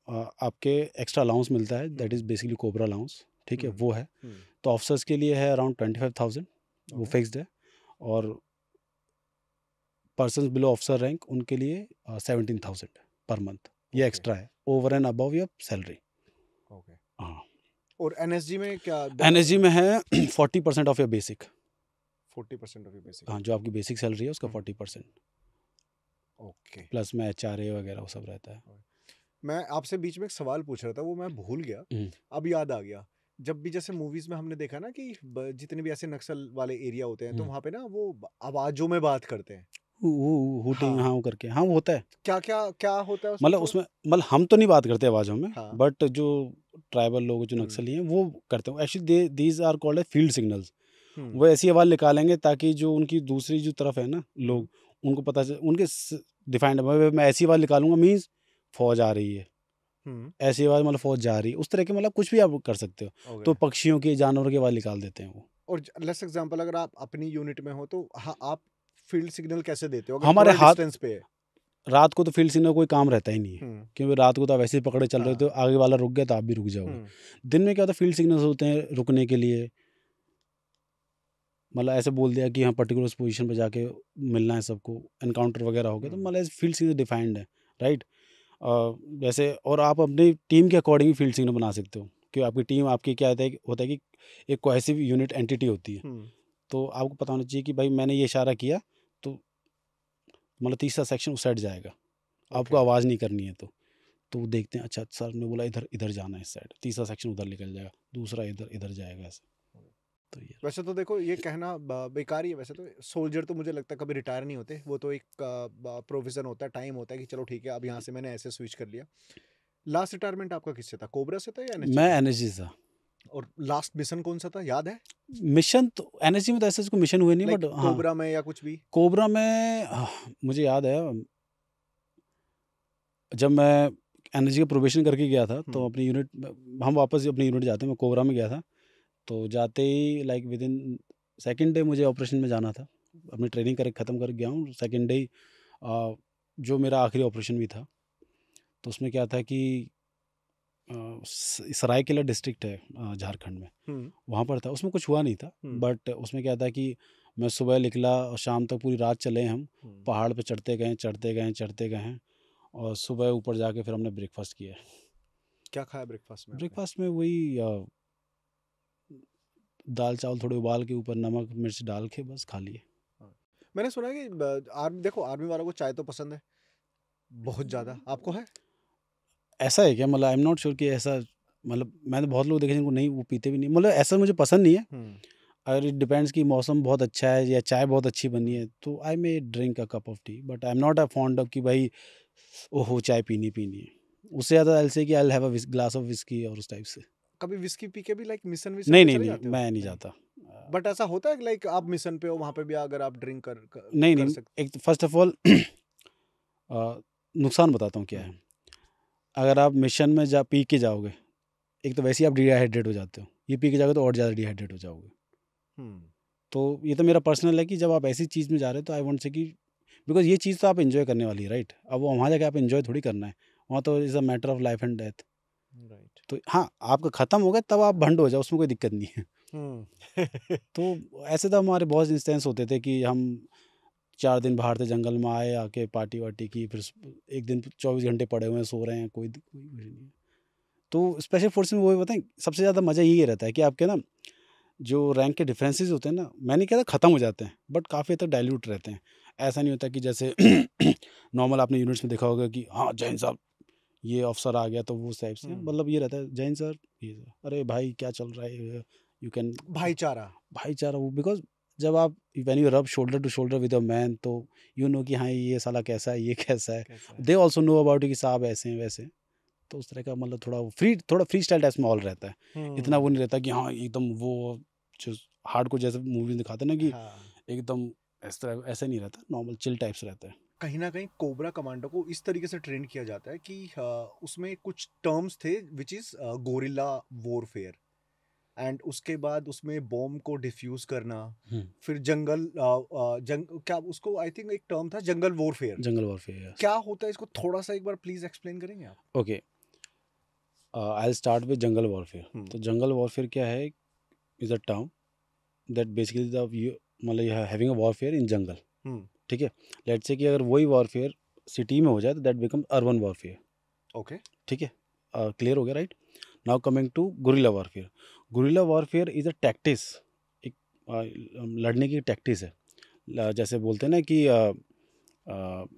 आपके एक्स्ट्रा अलाउंस मिलता है, that is basically cobra allowance, ठीक है, वो है। तो ऑफिसर्स के लिए है अराउंड 25,000, वो फिक्स्ड है। और पर्सन्स बिलो ऑफिसर रैंक, उनके लिए 17,000 पर मंथ, ये एक्स्ट्रा है, over and above your salary. हाँ। और एनएसजी में क्या? एनएसजी में है 40% of your basic. 40% of your basic? हाँ, जो आपकी बेसिक सैलरी है उसका 40%। ओके। प्लस में एचआरए वगैरह वो सब रहता है। मैं आपसे बीच में एक सवाल पूछ रहा था, वो मैं भूल गया, अब याद आ गया। जब भी जैसे मूवीज में हमने देखा ना कि जितने भी ऐसे नक्सल वाले एरिया होते हैं, तो वहाँ पे ना वो आवाजों में बात करते हैं, हूटिंग, हाँ, वो करके, हाँ, वो होता है। क्या क्या क्या होता है मतलब उसमें, मतलब हम तो नहीं बात करते आवाज़ों में, हाँ। बट जो ट्राइबल लोग, जो नक्सली हैं, वो करते हैं। Actually these are called as field signals. वो ऐसी आवाज़ निकालेंगे ताकि जो उनकी दूसरी जो तरफ है ना लोग, उनको पता चले, उनके डिफाइंड, मैं ऐसी आवाज़ निकालूंगा मीन्स फौज आ रही है, ऐसी आवाज़ मतलब फौज जा रही है, उस तरह के मतलब कुछ भी आप कर सकते हो। तो ओके। पक्षियों की, जानवरों की आवाज़ निकाल देते हैं वो। और लेट्स एग्जांपल, अगर आप अपनी यूनिट में हो तो आप फील्ड सिग्नल कैसे देते हो अगर हमारे थोड़ा हाथ डिस्टेंस पे है? रात को तो फील्ड सिग्नल कोई काम रहता ही नहीं है, हम्म। क्योंकि रात को तो आप वैसे ही पकड़े चल रहे हो, तो हाँ। आगे वाला रुक गया तो आप भी रुक जाओगे। हम्म। दिन में क्या होता है, फील्ड सिग्नल्स होते हैं रुकने के लिए, मतलब ऐसे बोल दिया कि हाँ पर्टिकुलर पोजीशन पे जाके मिलना है सबको, एनकाउंटर वगैरह हो गया, तो मतलब फील्ड सिग्नल डिफाइंड है, राइट। जैसे और आप अपनी टीम के अकॉर्डिंग भी फील्ड सिग्नल बना सकते हो, कि आपकी टीम आपकी क्या होता है कि एक कोहेसिव यूनिट एंटिटी होती है, तो आपको पता होना चाहिए कि भाई मैंने ये इशारा किया तो मतलब तीसरा सेक्शन उस साइड जाएगा, आपको आवाज़ नहीं करनी है तो वो देखते हैं, अच्छा सर ने बोला इधर इधर जाना है इस साइड, तीसरा सेक्शन उधर निकल जाएगा, दूसरा इधर इधर जाएगा, ऐसे। तो ये वैसे तो देखो ये कहना बेकार ही है, वैसे तो सोल्जर तो मुझे लगता है कभी रिटायर नहीं होते, वो तो एक प्रोविजन होता है, टाइम होता है कि चलो ठीक है अब यहाँ से मैंने ऐसे स्विच कर लिया। लास्ट रिटायरमेंट आपका किससे था, कोबरा से था या एनएसजी मैं से? एनर्जी था। और लास्ट मिशन कौन सा था, याद है? मिशन तो एनर्जी में तो ऐसे कोई मिशन हुए नहीं, लाइक बट हाँ कोबरा में या कुछ भी? कोबरा में मुझे याद है, जब मैं एनर्जी का प्रोबेशन करके गया था तो अपनी यूनिट, हम वापस अपनी यूनिट जाते, मैं कोबरा में गया था, तो जाते ही like within second day मुझे ऑपरेशन में जाना था, अपनी ट्रेनिंग कर ख़त्म कर गया हूँ सेकेंड डे ही, जो मेरा आखिरी ऑपरेशन भी था, तो उसमें क्या था कि सरायकेला डिस्ट्रिक्ट है झारखंड में, वहाँ पर था, उसमें कुछ हुआ नहीं था, बट उसमें क्या था कि मैं सुबह निकला और शाम तक पूरी रात चले हम, पहाड़ पे चढ़ते गए चढ़ते गए चढ़ते गए हैं, और सुबह ऊपर जाके फिर हमने ब्रेकफास्ट किया। क्या खाया ब्रेकफास्ट में आपने? ब्रेकफास्ट में वही दाल चावल थोड़े उबाल के ऊपर नमक मिर्च डाल के बस खा लिए। मैंने सुना है कि आर्मी, देखो आर्मी वालों को चाय तो पसंद है बहुत ज़्यादा, आपको है? ऐसा है क्या, मतलब आई एम नॉट श्योर कि ऐसा, मतलब मैंने बहुत लोग देखे जिनको नहीं, वो पीते भी नहीं, मतलब ऐसा मुझे पसंद नहीं है। अगर इट डिपेंड्स कि मौसम बहुत अच्छा है या चाय बहुत अच्छी बनी है तो I may drink a cup of tea, but I am not a fond of कि भाई ओहो चाय पीनी पीनी है, उससे ज़्यादा आई से कि I have a glass of whisky और उस टाइप से। कभी विस्की पी के भी लाइक मिशन विशन नहीं पे नहीं चले नहीं, जाते हो? मैं नहीं जाता। बट ऐसा होता है लाइक आप मिशन पे हो, वहाँ पे भी अगर आप ड्रिंक नहीं कर नहीं, सकते? एक तो फर्स्ट ऑफ ऑल नुकसान बताता हूँ क्या है। अगर आप मिशन में पी के जाओगे, एक तो वैसे ही आप डिहाइड्रेट हो जाते हो, ये पी के जाओगे तो और ज़्यादा डिहाइड्रेट हो जाओगे। तो ये तो मेरा पर्सनल है कि जब आप ऐसी चीज़ में जा रहे हो तो आई वांट से कि बिकॉज ये चीज़ तो आप एंजॉय करने वाली है, राइट। अब वो वहाँ जाके आप एंजॉय थोड़ी करना है, वहाँ तो is a matter of life and death. Right. तो हाँ, आपका ख़त्म हो गया तब आप भंड हो जाओ, उसमें कोई दिक्कत नहीं है। तो ऐसे तो हमारे बहुत इंस्टेंस होते थे कि हम 4 दिन बाहर थे, जंगल में आए, आके पार्टी वार्टी की, फिर एक दिन 24 घंटे पड़े हुए हैं, सो रहे हैं, कोई नहीं है। तो स्पेशल फोर्स में वही बताएं, सबसे ज़्यादा मज़ा यही रहता है कि आपके ना जो रैंक के डिफरेंसेस होते हैं ना, मैं नहीं कहता ख़त्म हो जाते हैं, बट काफ़ी हद तक डाइल्यूट रहते हैं। ऐसा नहीं होता कि जैसे नॉर्मल आपने यूनिट्स में देखा होगा कि हाँ जैन साहब ये ऑफिसर आ गया तो वो टाइप से, मतलब ये रहता है जैन सर ये सर, अरे भाई क्या चल रहा है, यू कैन भाईचारा। भाईचारा, वो बिकॉज जब आप when you rub shoulder to shoulder with a man, तो यू नो कि हाँ ये साला कैसा है, ये कैसा है, दे ऑल्सो नो अबाउट कि साहब ऐसे हैं वैसे, तो उस तरह का मतलब थोड़ा फ्री स्टाइल टाइप माहौल रहता है। इतना वो नहीं रहता कि हाँ एकदम वो जो हार्ड को जैसे मूवी दिखाते हैं ना कि एकदम इस तरह, ऐसे नहीं रहता, नॉर्मल चिल टाइप्स रहता है। कहीं ना कहीं कोबरा कमांडो को इस तरीके से ट्रेन किया जाता है कि उसमें कुछ टर्म्स थे which is guerrilla warfare, and उसके बाद उसमें बॉम्ब को डिफ्यूज करना, फिर क्या उसको आई थिंक एक टर्म था जंगल वॉरफेयर। जंगल वॉरफेयर क्या होता है, इसको थोड़ा सा एक बार प्लीज एक्सप्लेन करेंगे आप? Okay, I will start with jungle warfare. तो जंगल वॉरफेयर क्या है, is a term that basically the मतलब हैविंग अ वॉरफेयर इन जंगल, ठीक है। लेट्स से कि अगर वही वॉरफेयर सिटी में हो जाए तो that become urban warfare. Okay, ठीक है, क्लियर हो गया, right. Now coming to guerrilla warfare. Guerrilla warfare is a tactics, एक लड़ने की टैक्टिस है। जैसे बोलते हैं ना कि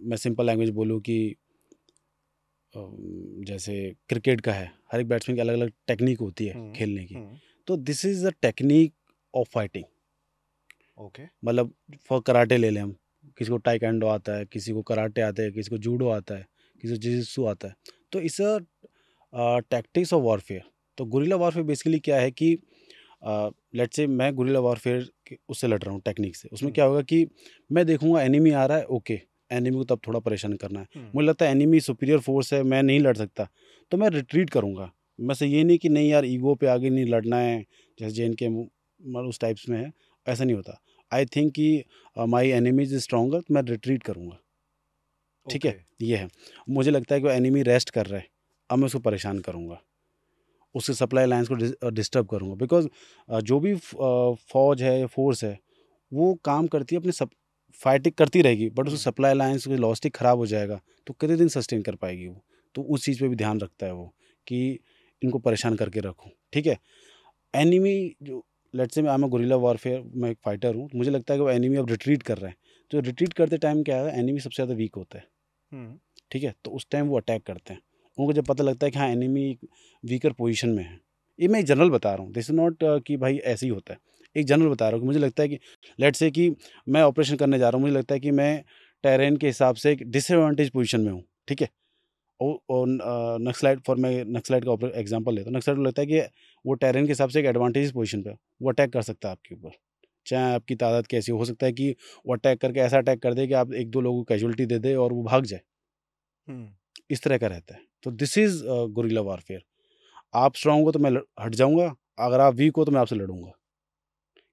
मैं सिंपल लैंग्वेज बोलूँ कि जैसे क्रिकेट का है, हर एक बैट्समैन की अलग अलग टेक्निक होती है खेलने की, तो this is the technique of fighting. Okay, मतलब फॉर कराटे ले लें हम, किसी को टाइकेंडो आता है, किसी को कराटे आता है, किसी को जूडो आता है, किसी को जिजित्सु आता है, तो इस टैक्टिक्स ऑफ वॉरफेयर। तो गुरिल्ला वॉरफेयर बेसिकली क्या है कि लेट्स से मैं गुरिल्ला वॉरफेयर उससे लड़ रहा हूँ टेक्निक से, उसमें क्या होगा कि मैं देखूंगा एनिमी आ रहा है, ओके एनिमी को तब थोड़ा परेशान करना है, मुझे लगता है एनिमी सुपीरियर फोर्स है, मैं नहीं लड़ सकता, तो मैं रिट्रीट करूँगा। मैं से ये नहीं कि नहीं यार ईगो पे आगे नहीं लड़ना है, जैसे जे-एन-के मतलब उस टाइप्स में है, ऐसा नहीं होता। आई थिंक कि माई एनिमी इज़ स्ट्रॉन्गर, तो मैं रिट्रीट करूँगा, ठीक है? ओके। ये है। मुझे लगता है कि वो एनिमी रेस्ट कर रहा है, अब मैं उसको परेशान करूँगा। उसके सप्लाई लाइन्स को डिस्टर्ब करूँगा, बिकॉज़ जो भी फ़ौज है या फ़ोर्स है, वो काम करती है अपने सब फाइटिंग करती रहेगी, बट उसकी सप्लाई लाइन्स की लॉजिस्टिक ख़राब हो जाएगा, तो कितने दिन सस्टेन कर पाएगी वो? तो उस चीज़ पे भी ध्यान रखता है वो, कि इनको परेशान करके रखूँ, ठीक है? एनिमी जो let's say I am a guerrilla warfare, मैं एक फाइटर हूँ, मुझे लगता है कि वो एनिमी अब रिट्रीट कर रहा है, तो रिट्रीट करते टाइम क्या है, एनिमी सबसे ज़्यादा वीक होता है, हुँ, ठीक है? तो उस टाइम वो अटैक करते हैं। उनको जब पता लगता है कि हाँ, एनिमी वीकर पोज़ीशन में है। ये मैं एक जनरल बता रहा हूँ, दिस इज़ नॉट कि भाई ऐसे ही होता है। एक जनरल बता रहा हूँ कि मुझे लगता है कि लेट्स से कि मैं ऑपरेशन करने जा रहा हूँ, मुझे लगता है कि मैं टेरेन के हिसाब से एक डिसएडवांटेज पोज़ीशन में हूँ, ठीक है? नक्सलाइट फॉर मैं नक्सलाइट का एग्ज़ाम्पल लेता हूँ। नक्सलाइट को लगता है कि वो टेरेन के हिसाब से एक एडवांटेजेस पोज़ीशन पे है, वो अटैक कर सकता है आपके ऊपर। चाहे आपकी तादाद कैसी हो सकता है कि वो अटैक करके ऐसा अटैक कर दे कि आप 1-2 लोगों को कैजुअल्टी दे दे और वो भाग जाए। हुँ, इस तरह का रहता है। तो दिस इज़ गुरिल्ला वॉरफेयर। आप स्ट्रॉन्ग हो तो मैं हट जाऊँगा, अगर आप वीक हो तो मैं आपसे लड़ूँगा।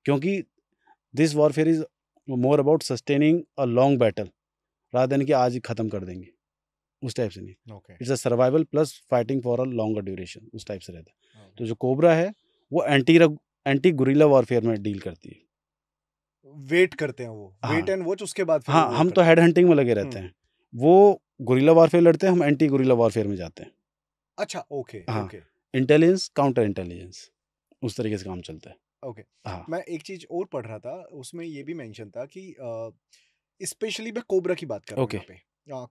क्योंकि this warfare is more about sustaining a long battle rather than कि आज ही खत्म कर देंगे, उस टाइप से नहीं। Okay, it's a survival plus fighting for a longer duration, उस टाइप से रहता है। ओके। तो जो कोबरा है वो एंटी गुरिल्ला वॉरफेयर में डील करती है। वेट करते हैं वो, वेट हाँ, एंड वॉच उसके बाद फिर हाँ, वो हम तो करते हेड हैं। हंटिंग में लगे रहते हुँ, हैं। वो गुरिल्ला वॉरफेयर लड़ते हैं, हम एंटी गुरिल्ला वॉरफेयर में जाते हैं। अच्छा ओके, हाँ, ओके, इंटेलिजेंस, काउंटर इंटेलिजेंस, उस तरीके से काम चलता है। ओके। हाँ, मैं एक चीज़ और पढ़ रहा था, उसमें ये भी मेंशन था कि स्पेशली मैं कोबरा की बात कर रहा हूँ ओके। यहाँ पे।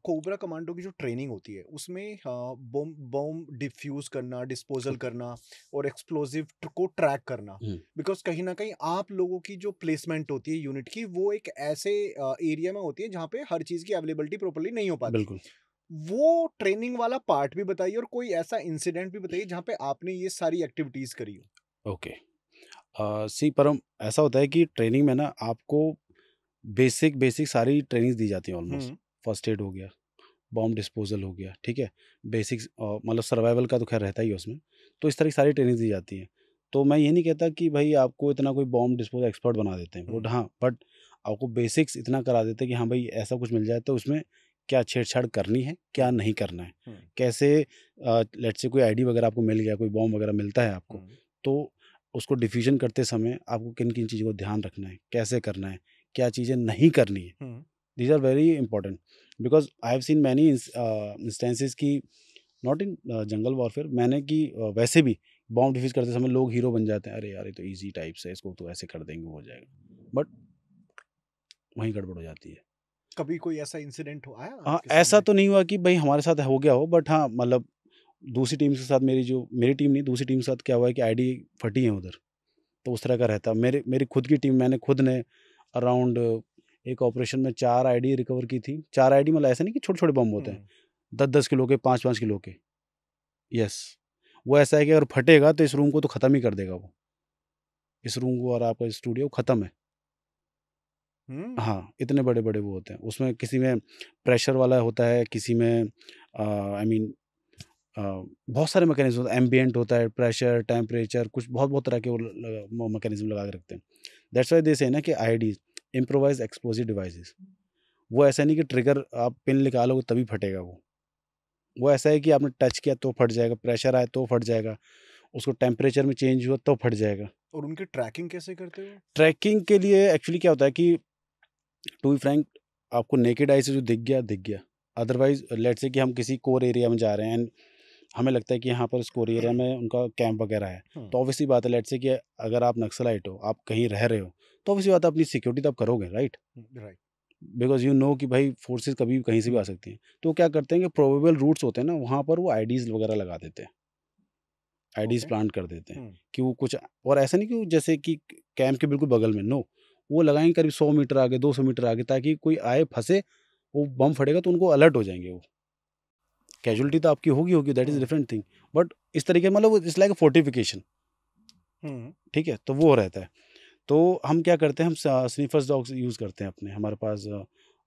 कोबरा कमांडो की जो ट्रेनिंग होती है उसमें बम बम डिफ्यूज करना, डिस्पोजल ओके। करना और एक्सप्लोजिव को ट्रैक करना, हुँ, बिकॉज कहीं ना कहीं आप लोगों की जो प्लेसमेंट होती है यूनिट की, वो एक ऐसे एरिया में होती है जहाँ पे हर चीज़ की अवेलेबिलिटी प्रॉपर्ली नहीं हो पाती। बिल्कुल। वो ट्रेनिंग वाला पार्ट भी बताइए और कोई ऐसा इंसिडेंट भी बताइए जहाँ पे आपने ये सारी एक्टिविटीज करी हो। ओके। सी परम ऐसा होता है कि ट्रेनिंग में ना आपको बेसिक सारी ट्रेनिंग्स दी जाती हैं ऑलमोस्ट। हम्म। फर्स्ट एड हो गया, बॉम्ब डिस्पोज़ल हो गया, ठीक है? बेसिक्स मतलब सर्वाइवल का तो ख़ैर रहता ही है उसमें। तो इस तरह की सारी ट्रेनिंग्स दी जाती हैं। तो मैं ये नहीं कहता कि भई आपको इतना कोई बॉम्ब डिस्पोज़ल एक्सपर्ट बना देते हैं। हम्म। बट आपको बेसिक्स इतना करा देते हैं कि हाँ भई ऐसा कुछ मिल जाए तो उसमें क्या छेड़-छाड़ करनी है, क्या हम्म। नहीं करना है। हम्म। कैसे लेट्स से कोई आईडी वग़ैरह आपको मिल गया, कोई बॉम्ब वग़ैरह मिलता है आपको, हम्म। तो उसको डिफ्यूज़न करते समय आपको किन-किन चीज़ों को ध्यान रखना है, कैसे करना है, क्या चीज़ें नहीं करनी है। हम्म। These are very important because I have seen many instances कि नॉट इन जंगल वॉरफेयर, मैंने कि वैसे भी बॉम्ब डिफ्यूज़ करते समय लोग हीरो बन जाते हैं। अरे यार! ये तो ईज़ी टाइप्स है, इसको तो ऐसे कर देंगे, वो हो जाएगा। बट वहीं गड़बड़ हो जाती है। कभी कोई ऐसा इंसिडेंट हो आया हाँ, आपके ऐसा सामने? तो नहीं हुआ कि भई हमारे साथ हो गया हो, बट हाँ, मतलब दूसरी टीम के साथ मेरी टीम नहीं, दूसरी टीम के साथ क्या हुआ है कि आईडी फटी है उधर, तो उस तरह का रहता है। मेरी खुद की टीम, मैंने खुद ने अराउंड एक ऑपरेशन में 4 आईडी रिकवर की थी। 4 आईडी मतलब ऐसा नहीं कि छोटे-छोटे बम होते हैं। हम्म। 10-10 किलो के, 5-5 किलो के। यस। वो ऐसा है कि अगर फटेगा तो इस रूम को तो ख़त्म ही कर देगा वो। इस रूम को और आपका स्टूडियो ख़त्म है। हम्म। हाँ, इतने बड़े-बड़े वो होते हैं। उसमें किसी में प्रेशर वाला होता है, किसी में आई मीन अ, बहुत सारे मैकेनिज़्म होते हैं। एम्बिएंट होता है, प्रेशर, टेम्परेचर, कुछ बहुत-बहुत तरह के वो मैकेनिज़्म लगा के रखते हैं। दैट्स व्हाई दे से ना कि आईडीज़ इम्प्रोवाइज़्ड एक्सप्लोसिव डिवाइसेज़। वो ऐसा नहीं कि ट्रिगर आप पिन निकालोगे तभी फटेगा वो। वो ऐसा है कि आपने टच किया तो फट जाएगा, प्रेशर आया तो फट जाएगा, उसको टेम्परेचर में चेंज हुआ तो फट जाएगा। और उनकी ट्रैकिंग कैसे करते हो? ट्रैकिंग के लिए एक्चुअली क्या होता है कि टू बी फ्रैंक, आपको नेकेड आई से जो दिख गया, दिख गया। अदरवाइज़ लेट्स से कि हम किसी कोर एरिया में जा रहे हैं एंड हमें लगता है कि यहाँ पर इस कोर एरिया में उनका कैंप वगैरह है। हम्म। तो ऑब्वियस सी बात है, लेट्स से कि अगर आप नक्सलाइट हो, आप कहीं रह रहे हो, तो ऑब्वियस सी बात है अपनी सिक्योरिटी तो आप करोगे, right? Right. Because you know कि भाई फोर्सेज़ कभी भी कहीं से भी आ हम्म। सकती हैं। तो वो क्या करते हैं कि प्रोबेबल रूट्स होते हैं ना, वहाँ पर वो आईडीज़ वगैरह लगा देते हैं। IDs okay. प्लांट कर देते हैं हम्म। कि वो कुछ, और ऐसा नहीं कि वो जैसे कि कैंप के बिल्कुल बगल में, नो, वो लगाएँगे करीब 100 मीटर आगे, 200 मीटर आगे, ताकि कोई आए, फँसे, वो बम फटेगा तो उनको अलर्ट हो जाएँगे वो। कैजुअल्टी तो आपकी होगी, that is hmm. Different thing. But इस तरीके मतलब इट्स लाइक अ फोर्टिफिकेशन, हम्म। ठीक है? तो वो रहता है। तो हम क्या करते हैं, हम स्नीफर्स डॉग्स यूज़ करते हैं अपने, हमारे पास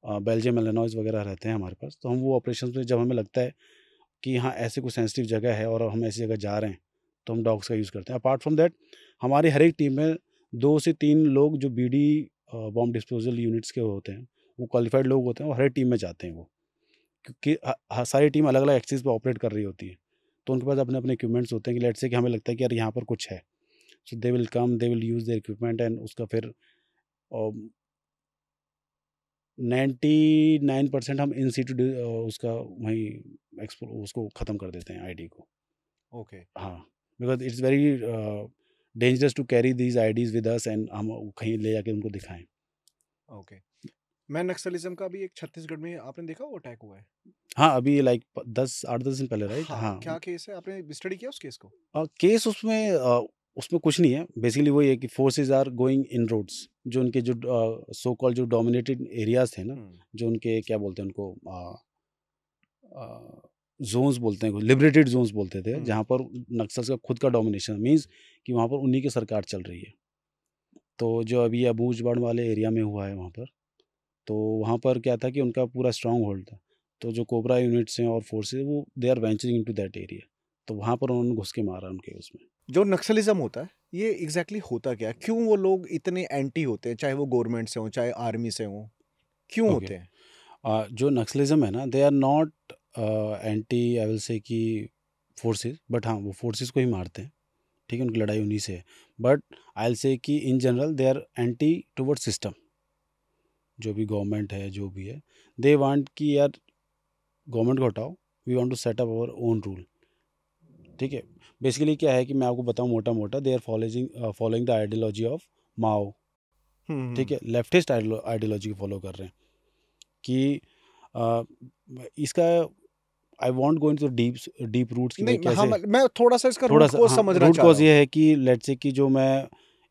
बेल्जियम एलेनॉइज़ वगैरह रहते हैं हमारे पास। तो हम वो ऑपरेशंस में जब हमें लगता है कि हाँ ऐसे कोई सेंसिटिव जगह है और हम ऐसी जगह जा रहे हैं तो हम डॉग्स का यूज़ करते हैं। अपार्ट फ्रॉम दैट हमारी हर एक टीम में 2 से 3 लोग जो बीडी बॉम्ब डिस्पोजल यूनिट्स के होते हैं, वो क्वालिफाइड लोग होते हैं और हर एक टीम में जाते हैं वो। क्योंकि सारी टीम अलग-अलग एक्सिस पे ऑपरेट कर रही होती है। तो उनके पास अपने-अपने इक्विपमेंट्स होते हैं कि लेट्स से कि हमें लगता है कि यार यहाँ पर कुछ है। So they will come, they will use their equipment and उसका फिर अ, 99% हम इन सीटू उसका वहीं उसको ख़त्म कर देते हैं आईडी को। ओके। हाँ, because it's very dangerous to carry these IDs with us and हम कहीं ले जाके उनको दिखाएँ। ओके। मैं नक्सलिज्म का भी एक छत्तीसगढ़ में आपने देखा वो अटैक हुआ है? हाँ, अभी लाइक 10 8-10 दिन पहले राइट? हाँ, हाँ। क्या केस है? आपने स्टडी किया उस केस को? केस उसमें कुछ नहीं है। बेसिकली वही है कि forces are going in roads, जो उनके जो सो कॉल्ड जो डोमिनेटेड एरियाज़ थे ना, हुँ, जो उनके क्या बोलते हैं उनको ज़ोन्स बोलते हैं, लिबरेटेड ज़ोन्स बोलते थे, हुँ, जहाँ पर नक्सल्स का खुद का डोमिनेशन मीन्स कि वहाँ पर उन्हीं की सरकार चल रही है। तो जो अभी अबूझमाड़ वाले एरिया में हुआ है वहाँ पर, तो वहाँ पर क्या था कि उनका पूरा स्ट्रॉन्ग होल्ड था। तो जो कोबरा यूनिट्स हैं और फोर्सेस वो they are venturing into that area. तो वहाँ पर उन्होंने घुस के मारा उनके उसमें। जो नक्सलिज्म होता है, ये एग्ज़ैक्टली होता क्या है? क्यों वो लोग इतने एंटी होते हैं, चाहे वो गवर्नमेंट से हों, चाहे आर्मी से हों? क्यों ओके। होते हैं? जो नक्सलिज्म है ना, they are not anti I will say कि फोर्सेस, बट हाँ वो फोर्सेस को ही मारते हैं। ठीक है, उनकी लड़ाई उन्हीं से है। बट आई विल से कि in general they are anti toward system. जो भी गवर्नमेंट है जो भी है, दे वांट कि यार गवर्नमेंट को हटाओ, we want to set up our own rule. ठीक है, बेसिकली क्या है कि मैं आपको बताऊं मोटा मोटा, they are following the ideology of Mao. हुँ, ठीक हुँ। है, लेफ्टिस्ट आइडियोलॉजी को फॉलो कर रहे हैं कि अ, इसका I won't go into deep deep roots कि भाई नहीं, हाँ, कैसे। मैं थोड़ा-सा इसका रूट थोड़ा-सा कॉज़ हाँ, समझना रूट चाह रहा कॉज़ हूँ। ये है कि लेट्स से कि जो मैं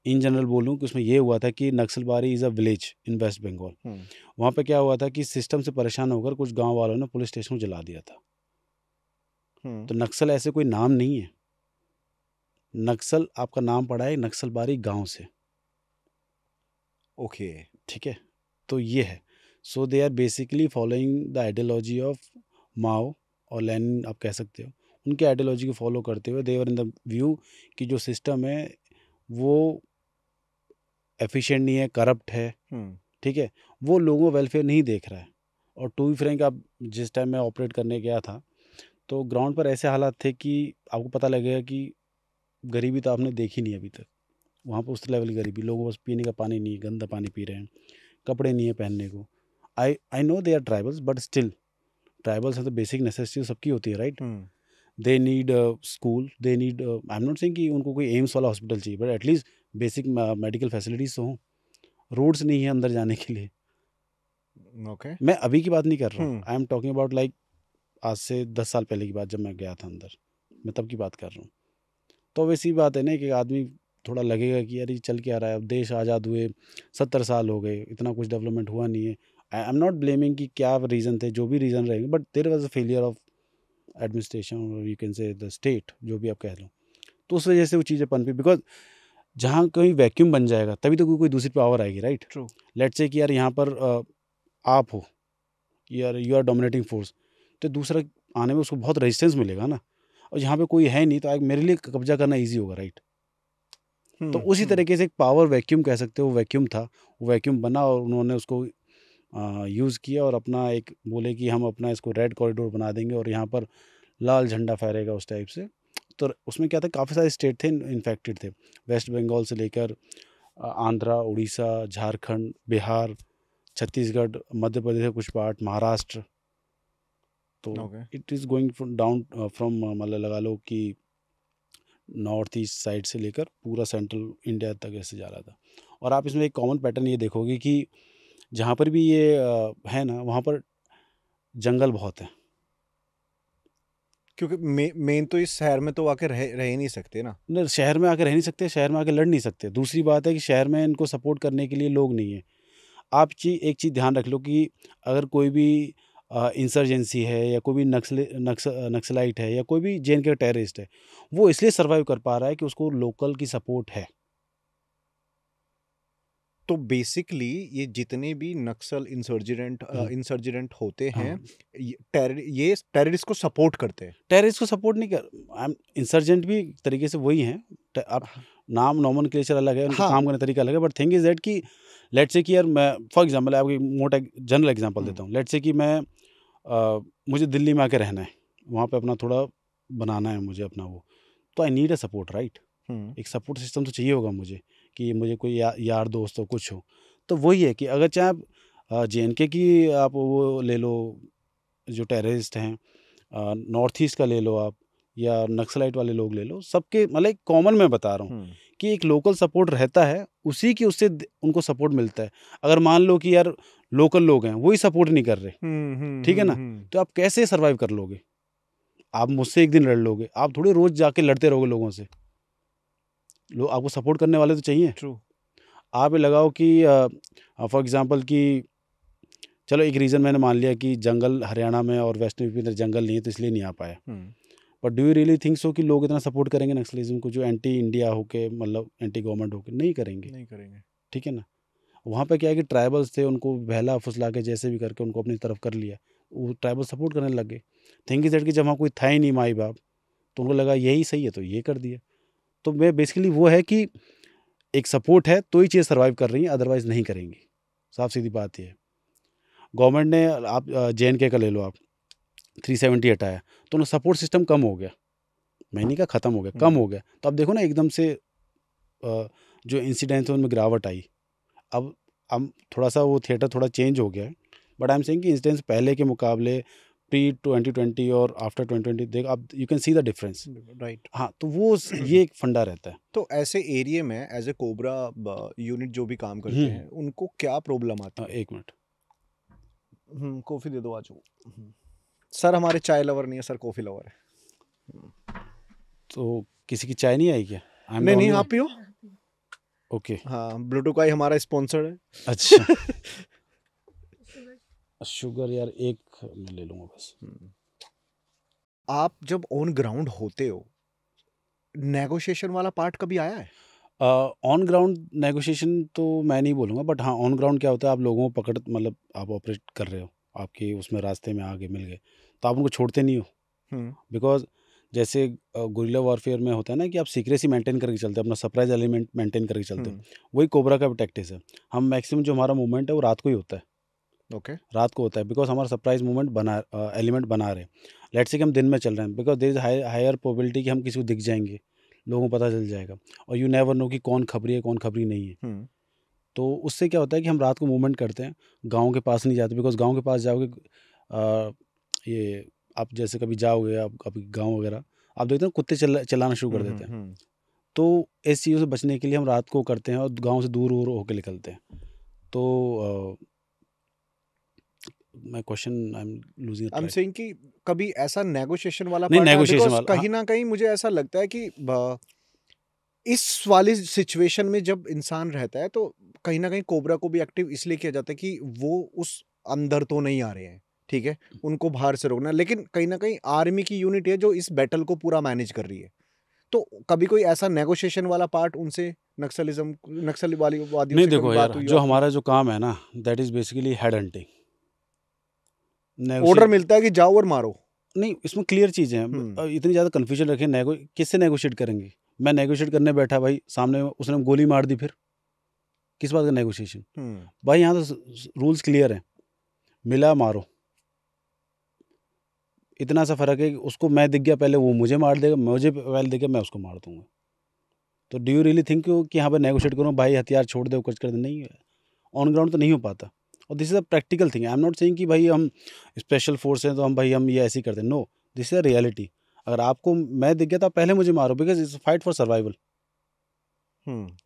इन जनरल बोलूँ कि उसमें ये हुआ था कि Naxalbari is a village in west Bengal. हुँ, वहाँ पे क्या हुआ था कि सिस्टम से परेशान होकर कुछ गाँव वालों ने पुलिस स्टेशन को जला दिया था। हुँ, तो नक्सल ऐसे कोई नाम नहीं है। नक्सल आपका नाम पड़ा है नक्सलबारी गाँव से। ओके। ठीक है? तो ये है। So they are basically following the ideology of Mao और लेनिन आप कह सकते हो। उनकी आइडियोलॉजी को फॉलो करते हुए दे वर इन द व्यू कि जो सिस्टम है वो एफिशिएंट नहीं है, करप्ट है। हुँ, ठीक है? वो लोगों का वेलफेयर नहीं देख रहा है। और टू बी फ्रैंक, आप जिस टाइम मैं ऑपरेट करने गया था, तो ग्राउंड पर ऐसे हालात थे कि आपको पता लगेगा कि गरीबी तो आपने देखी नहीं अभी तक। वहाँ पे उस लेवल की गरीबी, लोगों को बस पीने का पानी नहीं है, गंदा पानी पी रहे हैं, कपड़े नहीं है पहनने को। I know they are tribals, but still tribals हैं तो बेसिक नेसेसिटी सबकी होती है, राइट? हुँ, they need school, they need I am not saying कि उनको कोई एम्स वाला हॉस्पिटल चाहिए, but at least basic medical facilities तो हों। रोड्स नहीं है अंदर जाने के लिए। ओके। मैं अभी की बात नहीं कर रहा हूँ, हुँ, I am talking about like आज से 10 साल पहले की बात, जब मैं गया था अंदर, मैं तब की बात कर रहा हूँ। तो वैसी बात है ना कि आदमी थोड़ा लगेगा कि यार ये चल क्या रहा है, अब देश आज़ाद हुए 70 साल हो गए, इतना कुछ डेवलपमेंट हुआ नहीं है। आई एम नॉट ब्लेमिंग कि क्या रीज़न थे, जो भी रीज़न रहेंगे, but there was a failure of administration और you can say the state, जो भी आप कह लो। तो उस वजह से वो चीज़ें पनपी, बिकॉज़ जहाँ कहीं वैक्यूम बन जाएगा तभी तो कोई दूसरी पावर आएगी, राइट? ट्रू। लेट्स से कि यार यहाँ पर आप हो, यार यू आर डोमिनेटिंग फोर्स, तो दूसरा आने में उसको बहुत रेजिस्टेंस मिलेगा ना। और यहाँ पे कोई है नहीं तो मेरे लिए कब्जा करना ईज़ी होगा, राइट? तो हुँ, उसी हुँ, तरीके से एक पावर वैक्यूम कह सकते हो, वो वैक्यूम था। वो वैक्यूम बना और उन्होंने उसको यूज़ किया और अपना एक बोले कि हम अपना इसको रेड कॉरिडोर बना देंगे और यहाँ पर लाल झंडा फहरेगा उस टाइप से। तो उसमें क्या था, काफ़ी सारे स्टेट थे इन्फेक्टेड थे। वेस्ट बंगाल से लेकर आंध्रा, उड़ीसा, झारखंड, बिहार, छत्तीसगढ़, मध्य प्रदेश का कुछ पार्ट, महाराष्ट्र। तो okay. It is going down from मतलब लगा लो कि नॉर्थ ईस्ट साइड से लेकर पूरा सेंट्रल इंडिया तक ऐसे जा रहा था। और आप इसमें एक कॉमन पैटर्न ये देखोगे कि जहाँ पर भी ये है ना, वहाँ पर जंगल बहुत है। क्योंकि मेन तो इस शहर में तो आके रह ही नहीं सकते ना। न शहर में आके रह नहीं सकते, शहर में आके लड़ नहीं सकते। दूसरी बात है कि शहर में इनको सपोर्ट करने के लिए लोग नहीं है। आप एक चीज़ ध्यान रख लो कि अगर कोई भी इंसर्जेंसी है या कोई भी नक्सलाइट है या कोई भी जेएनके का टेररिस्ट है, वो इसलिए सर्वाइव कर पा रहा है कि उसको लोकल की सपोर्ट है। तो बेसिकली ये जितने भी नक्सल इंसर्जेंट होते हैं, हाँ, ये टेररिस्ट को सपोर्ट करते हैं। टेररिस्ट को सपोर्ट नहीं कर, इंसर्जेंट भी एक तरीके से वही हैं। आप हाँ, नाम नॉमेनक्लेचर अलग है, उनका हाँ। काम करने का तरीका अलग है, बट थिंग इज दैट कि लेट्स से कि यार मैं फॉर एग्जांपल आपको मोटा जनरल एग्जांपल देता हूँ। लेट्स से कि मैं मुझे दिल्ली में आके रहना है, वहाँ पे अपना थोड़ा बनाना है मुझे अपना वो, तो I need a support, right? एक सपोर्ट सिस्टम तो चाहिए होगा मुझे, कि मुझे कोई यार दोस्त हो, कुछ हो। तो वही है कि अगर चाहे आप JNK की आप वो ले लो, जो टेररिस्ट हैं, नॉर्थ ईस्ट का ले लो आप, या नक्सलाइट वाले लोग ले लो, सबके मतलब एक कॉमन मैं बता रहा हूँ कि एक लोकल सपोर्ट रहता है, उसी की उससे उनको सपोर्ट मिलता है। अगर मान लो कि यार लोकल लोग हैं वही सपोर्ट नहीं कर रहे, ठीक है ना, तो आप कैसे सर्वाइव कर लोगे? आप मुझसे एक दिन लड़ लोगे, आप थोड़ी रोज जाके लड़ते रहोगे लोगों से। लोग आपको सपोर्ट करने वाले तो चाहिए। ट्रू। आप ये लगाओ कि फॉर एग्जांपल कि चलो एक रीज़न मैंने मान लिया कि जंगल हरियाणा में और वेस्ट यूपी में जंगल नहीं है, तो इसलिए नहीं आ पाया। But do you really think so कि लोग इतना सपोर्ट करेंगे नक्सलिज्म को, जो एंटी इंडिया होके, मतलब एंटी गवर्नमेंट होके? नहीं करेंगे। नहीं करेंगे। ठीक है ना। वहाँ पे क्या है कि ट्राइबल्स थे, उनको बहला फुसला के जैसे भी करके उनको अपनी तरफ कर लिया, वो ट्राइबल सपोर्ट करने लग गए। थिंक इज दैट कि जब वहाँ कोई था ही नहीं माई बाप, तो उनको लगा यही सही है, तो ये कर दिया। तो मैं बेसिकली वो है कि एक सपोर्ट है तो ही चीज़ सर्वाइव कर रही है, अदरवाइज नहीं करेंगी। साफ सीधी बात ये है। गवर्नमेंट ने, आप JNK का ले लो, आप 370 हटाया, तो उन्हें सपोर्ट सिस्टम कम हो गया। मैं नहीं कहा ख़त्म हो गया, कम हो गया। तो अब देखो ना, एकदम से जो इंसिडेंट्स है उनमें गिरावट आई। अब थोड़ा सा वो थिएटर थोड़ा चेंज हो गया है, बट आई एम सेइंग कि इंसिडेंट्स पहले के मुकाबले प्री 2020 और आफ्टर 2020 देख, आप you can see the difference. Right. हाँ, तो वो ये एक फंडा रहता है। तो ऐसे एरिया में एज ए कोबरा यूनिट जो भी काम करते हैं, उनको क्या प्रॉब्लम आती है? 1 मिनट। कॉफी दे दो आज। सर हमारे चाय लवर नहीं है सर, कॉफी लवर है। तो किसी की चाय नहीं आई क्या? आई एम द नहीं नहीं, ओनली आप वन? पियो। ओके, हाँ, ब्लूटूथ का ही हमारा स्पॉन्सर है। अच्छा। शुगर यार एक मैं ले लूँगा बस। आप जब ऑन ग्राउंड होते हो, नेगोशिएशन वाला पार्ट कभी आया है? ऑन ग्राउंड नेगोशिएशन तो मैं नहीं बोलूँगा, बट हाँ, ऑन ग्राउंड क्या होता है, आप लोगों को पकड़, मतलब आप ऑपरेट कर रहे हो, आपके उसमें रास्ते में आगे मिल गए, तो आप उनको छोड़ते नहीं हो। बिकॉज जैसे गुरिल्ला वॉरफेयर में होता है ना कि आप सीक्रेसी मेंटेन करके चलते हो, अपना सरप्राइज एलिमेंट मेंटेन करके चलते हो। वही कोबरा का भी टैक्टिस है। हम मैक्सिमम जो हमारा मूवमेंट है वो रात को ही होता है। ओके। रात को होता है बिकॉज हमारा सरप्राइज मूवमेंट बना एलिमेंट बना रहे हैं। लेट्स से कि हम दिन में चल रहे हैं, because there is higher probability कि हम किसी को दिख जाएंगे, लोगों को पता चल जाएगा, और यू नेवर नो कि कौन खबरी है कौन खबरी नहीं है। तो उससे क्या होता है कि हम रात को मूवमेंट करते हैं, गाँव के पास नहीं जाते, बिकॉज गाँव के पास जाओगे, ये आप जैसे कभी जाओगे, आप कभी गाँव वगैरह, आप देखते हो कुत्ते चलाना शुरू कर देते हैं। तो इस चीज़ों से बचने के लिए हम रात को करते हैं और गांव से दूर दूर होकर निकलते हैं। तो my question, I am losing I am track. Saying कि कभी ऐसा नेगोशिएशन वाला नहीं, पार्ट आया? नेगोशिएशन बिकॉज वाला, हाँ। कहीं ना कहीं मुझे ऐसा लगता है कि इस वाली सिचुएशन में जब इंसान रहता है, तो कहीं ना कहीं कोबरा को भी एक्टिव इसलिए किया जाता है कि वो उस अंदर तो नहीं आ रहे हैं, ठीक है, उनको बाहर से रोकना। लेकिन कहीं ना कहीं आर्मी की यूनिट है जो इस बैटल को पूरा मैनेज कर रही है। तो कभी कोई ऐसा नेगोशिएशन वाला पार्ट उनसे, नक्सली वादियों नहीं से कभी देखो यार, बात हुई हो जो आपकी? हमारा जो काम है ना, that is basically head hunting. Order negotiate मिलता है कि जाओ और मारो। नहीं, इसमें क्लियर चीज़ें हैं। इतनी ज़्यादा कन्फ्यूजन रखें, किससे नेगोशिएट करेंगे? मैं नेगोशिएट करने बैठा भाई, सामने उसने गोली मार दी, फिर किस बात का नेगोशिएशन? भाई यहाँ तो रूल्स क्लियर हैं, मिला मारो। इतना सा फ़र्क है कि उसको मैं दिख गया पहले, वो मुझे मार देगा, मुझे पहले दिख गया, मैं उसको मार दूंगा। तो डू यू रियली थिंक कि यहाँ पर नेगोशिएट करूँ भाई, हथियार छोड़ दे, कुछ कर दे? नहीं है, ऑन ग्राउंड तो नहीं हो पाता। और this is a practical thing. I am not saying कि भाई हम स्पेशल फोर्स हैं तो हम ये ऐसे ही करते हैं। No, this is a reality. अगर आपको मैं दिख गया तो आप पहले मुझे मारो, because it's fight for survival.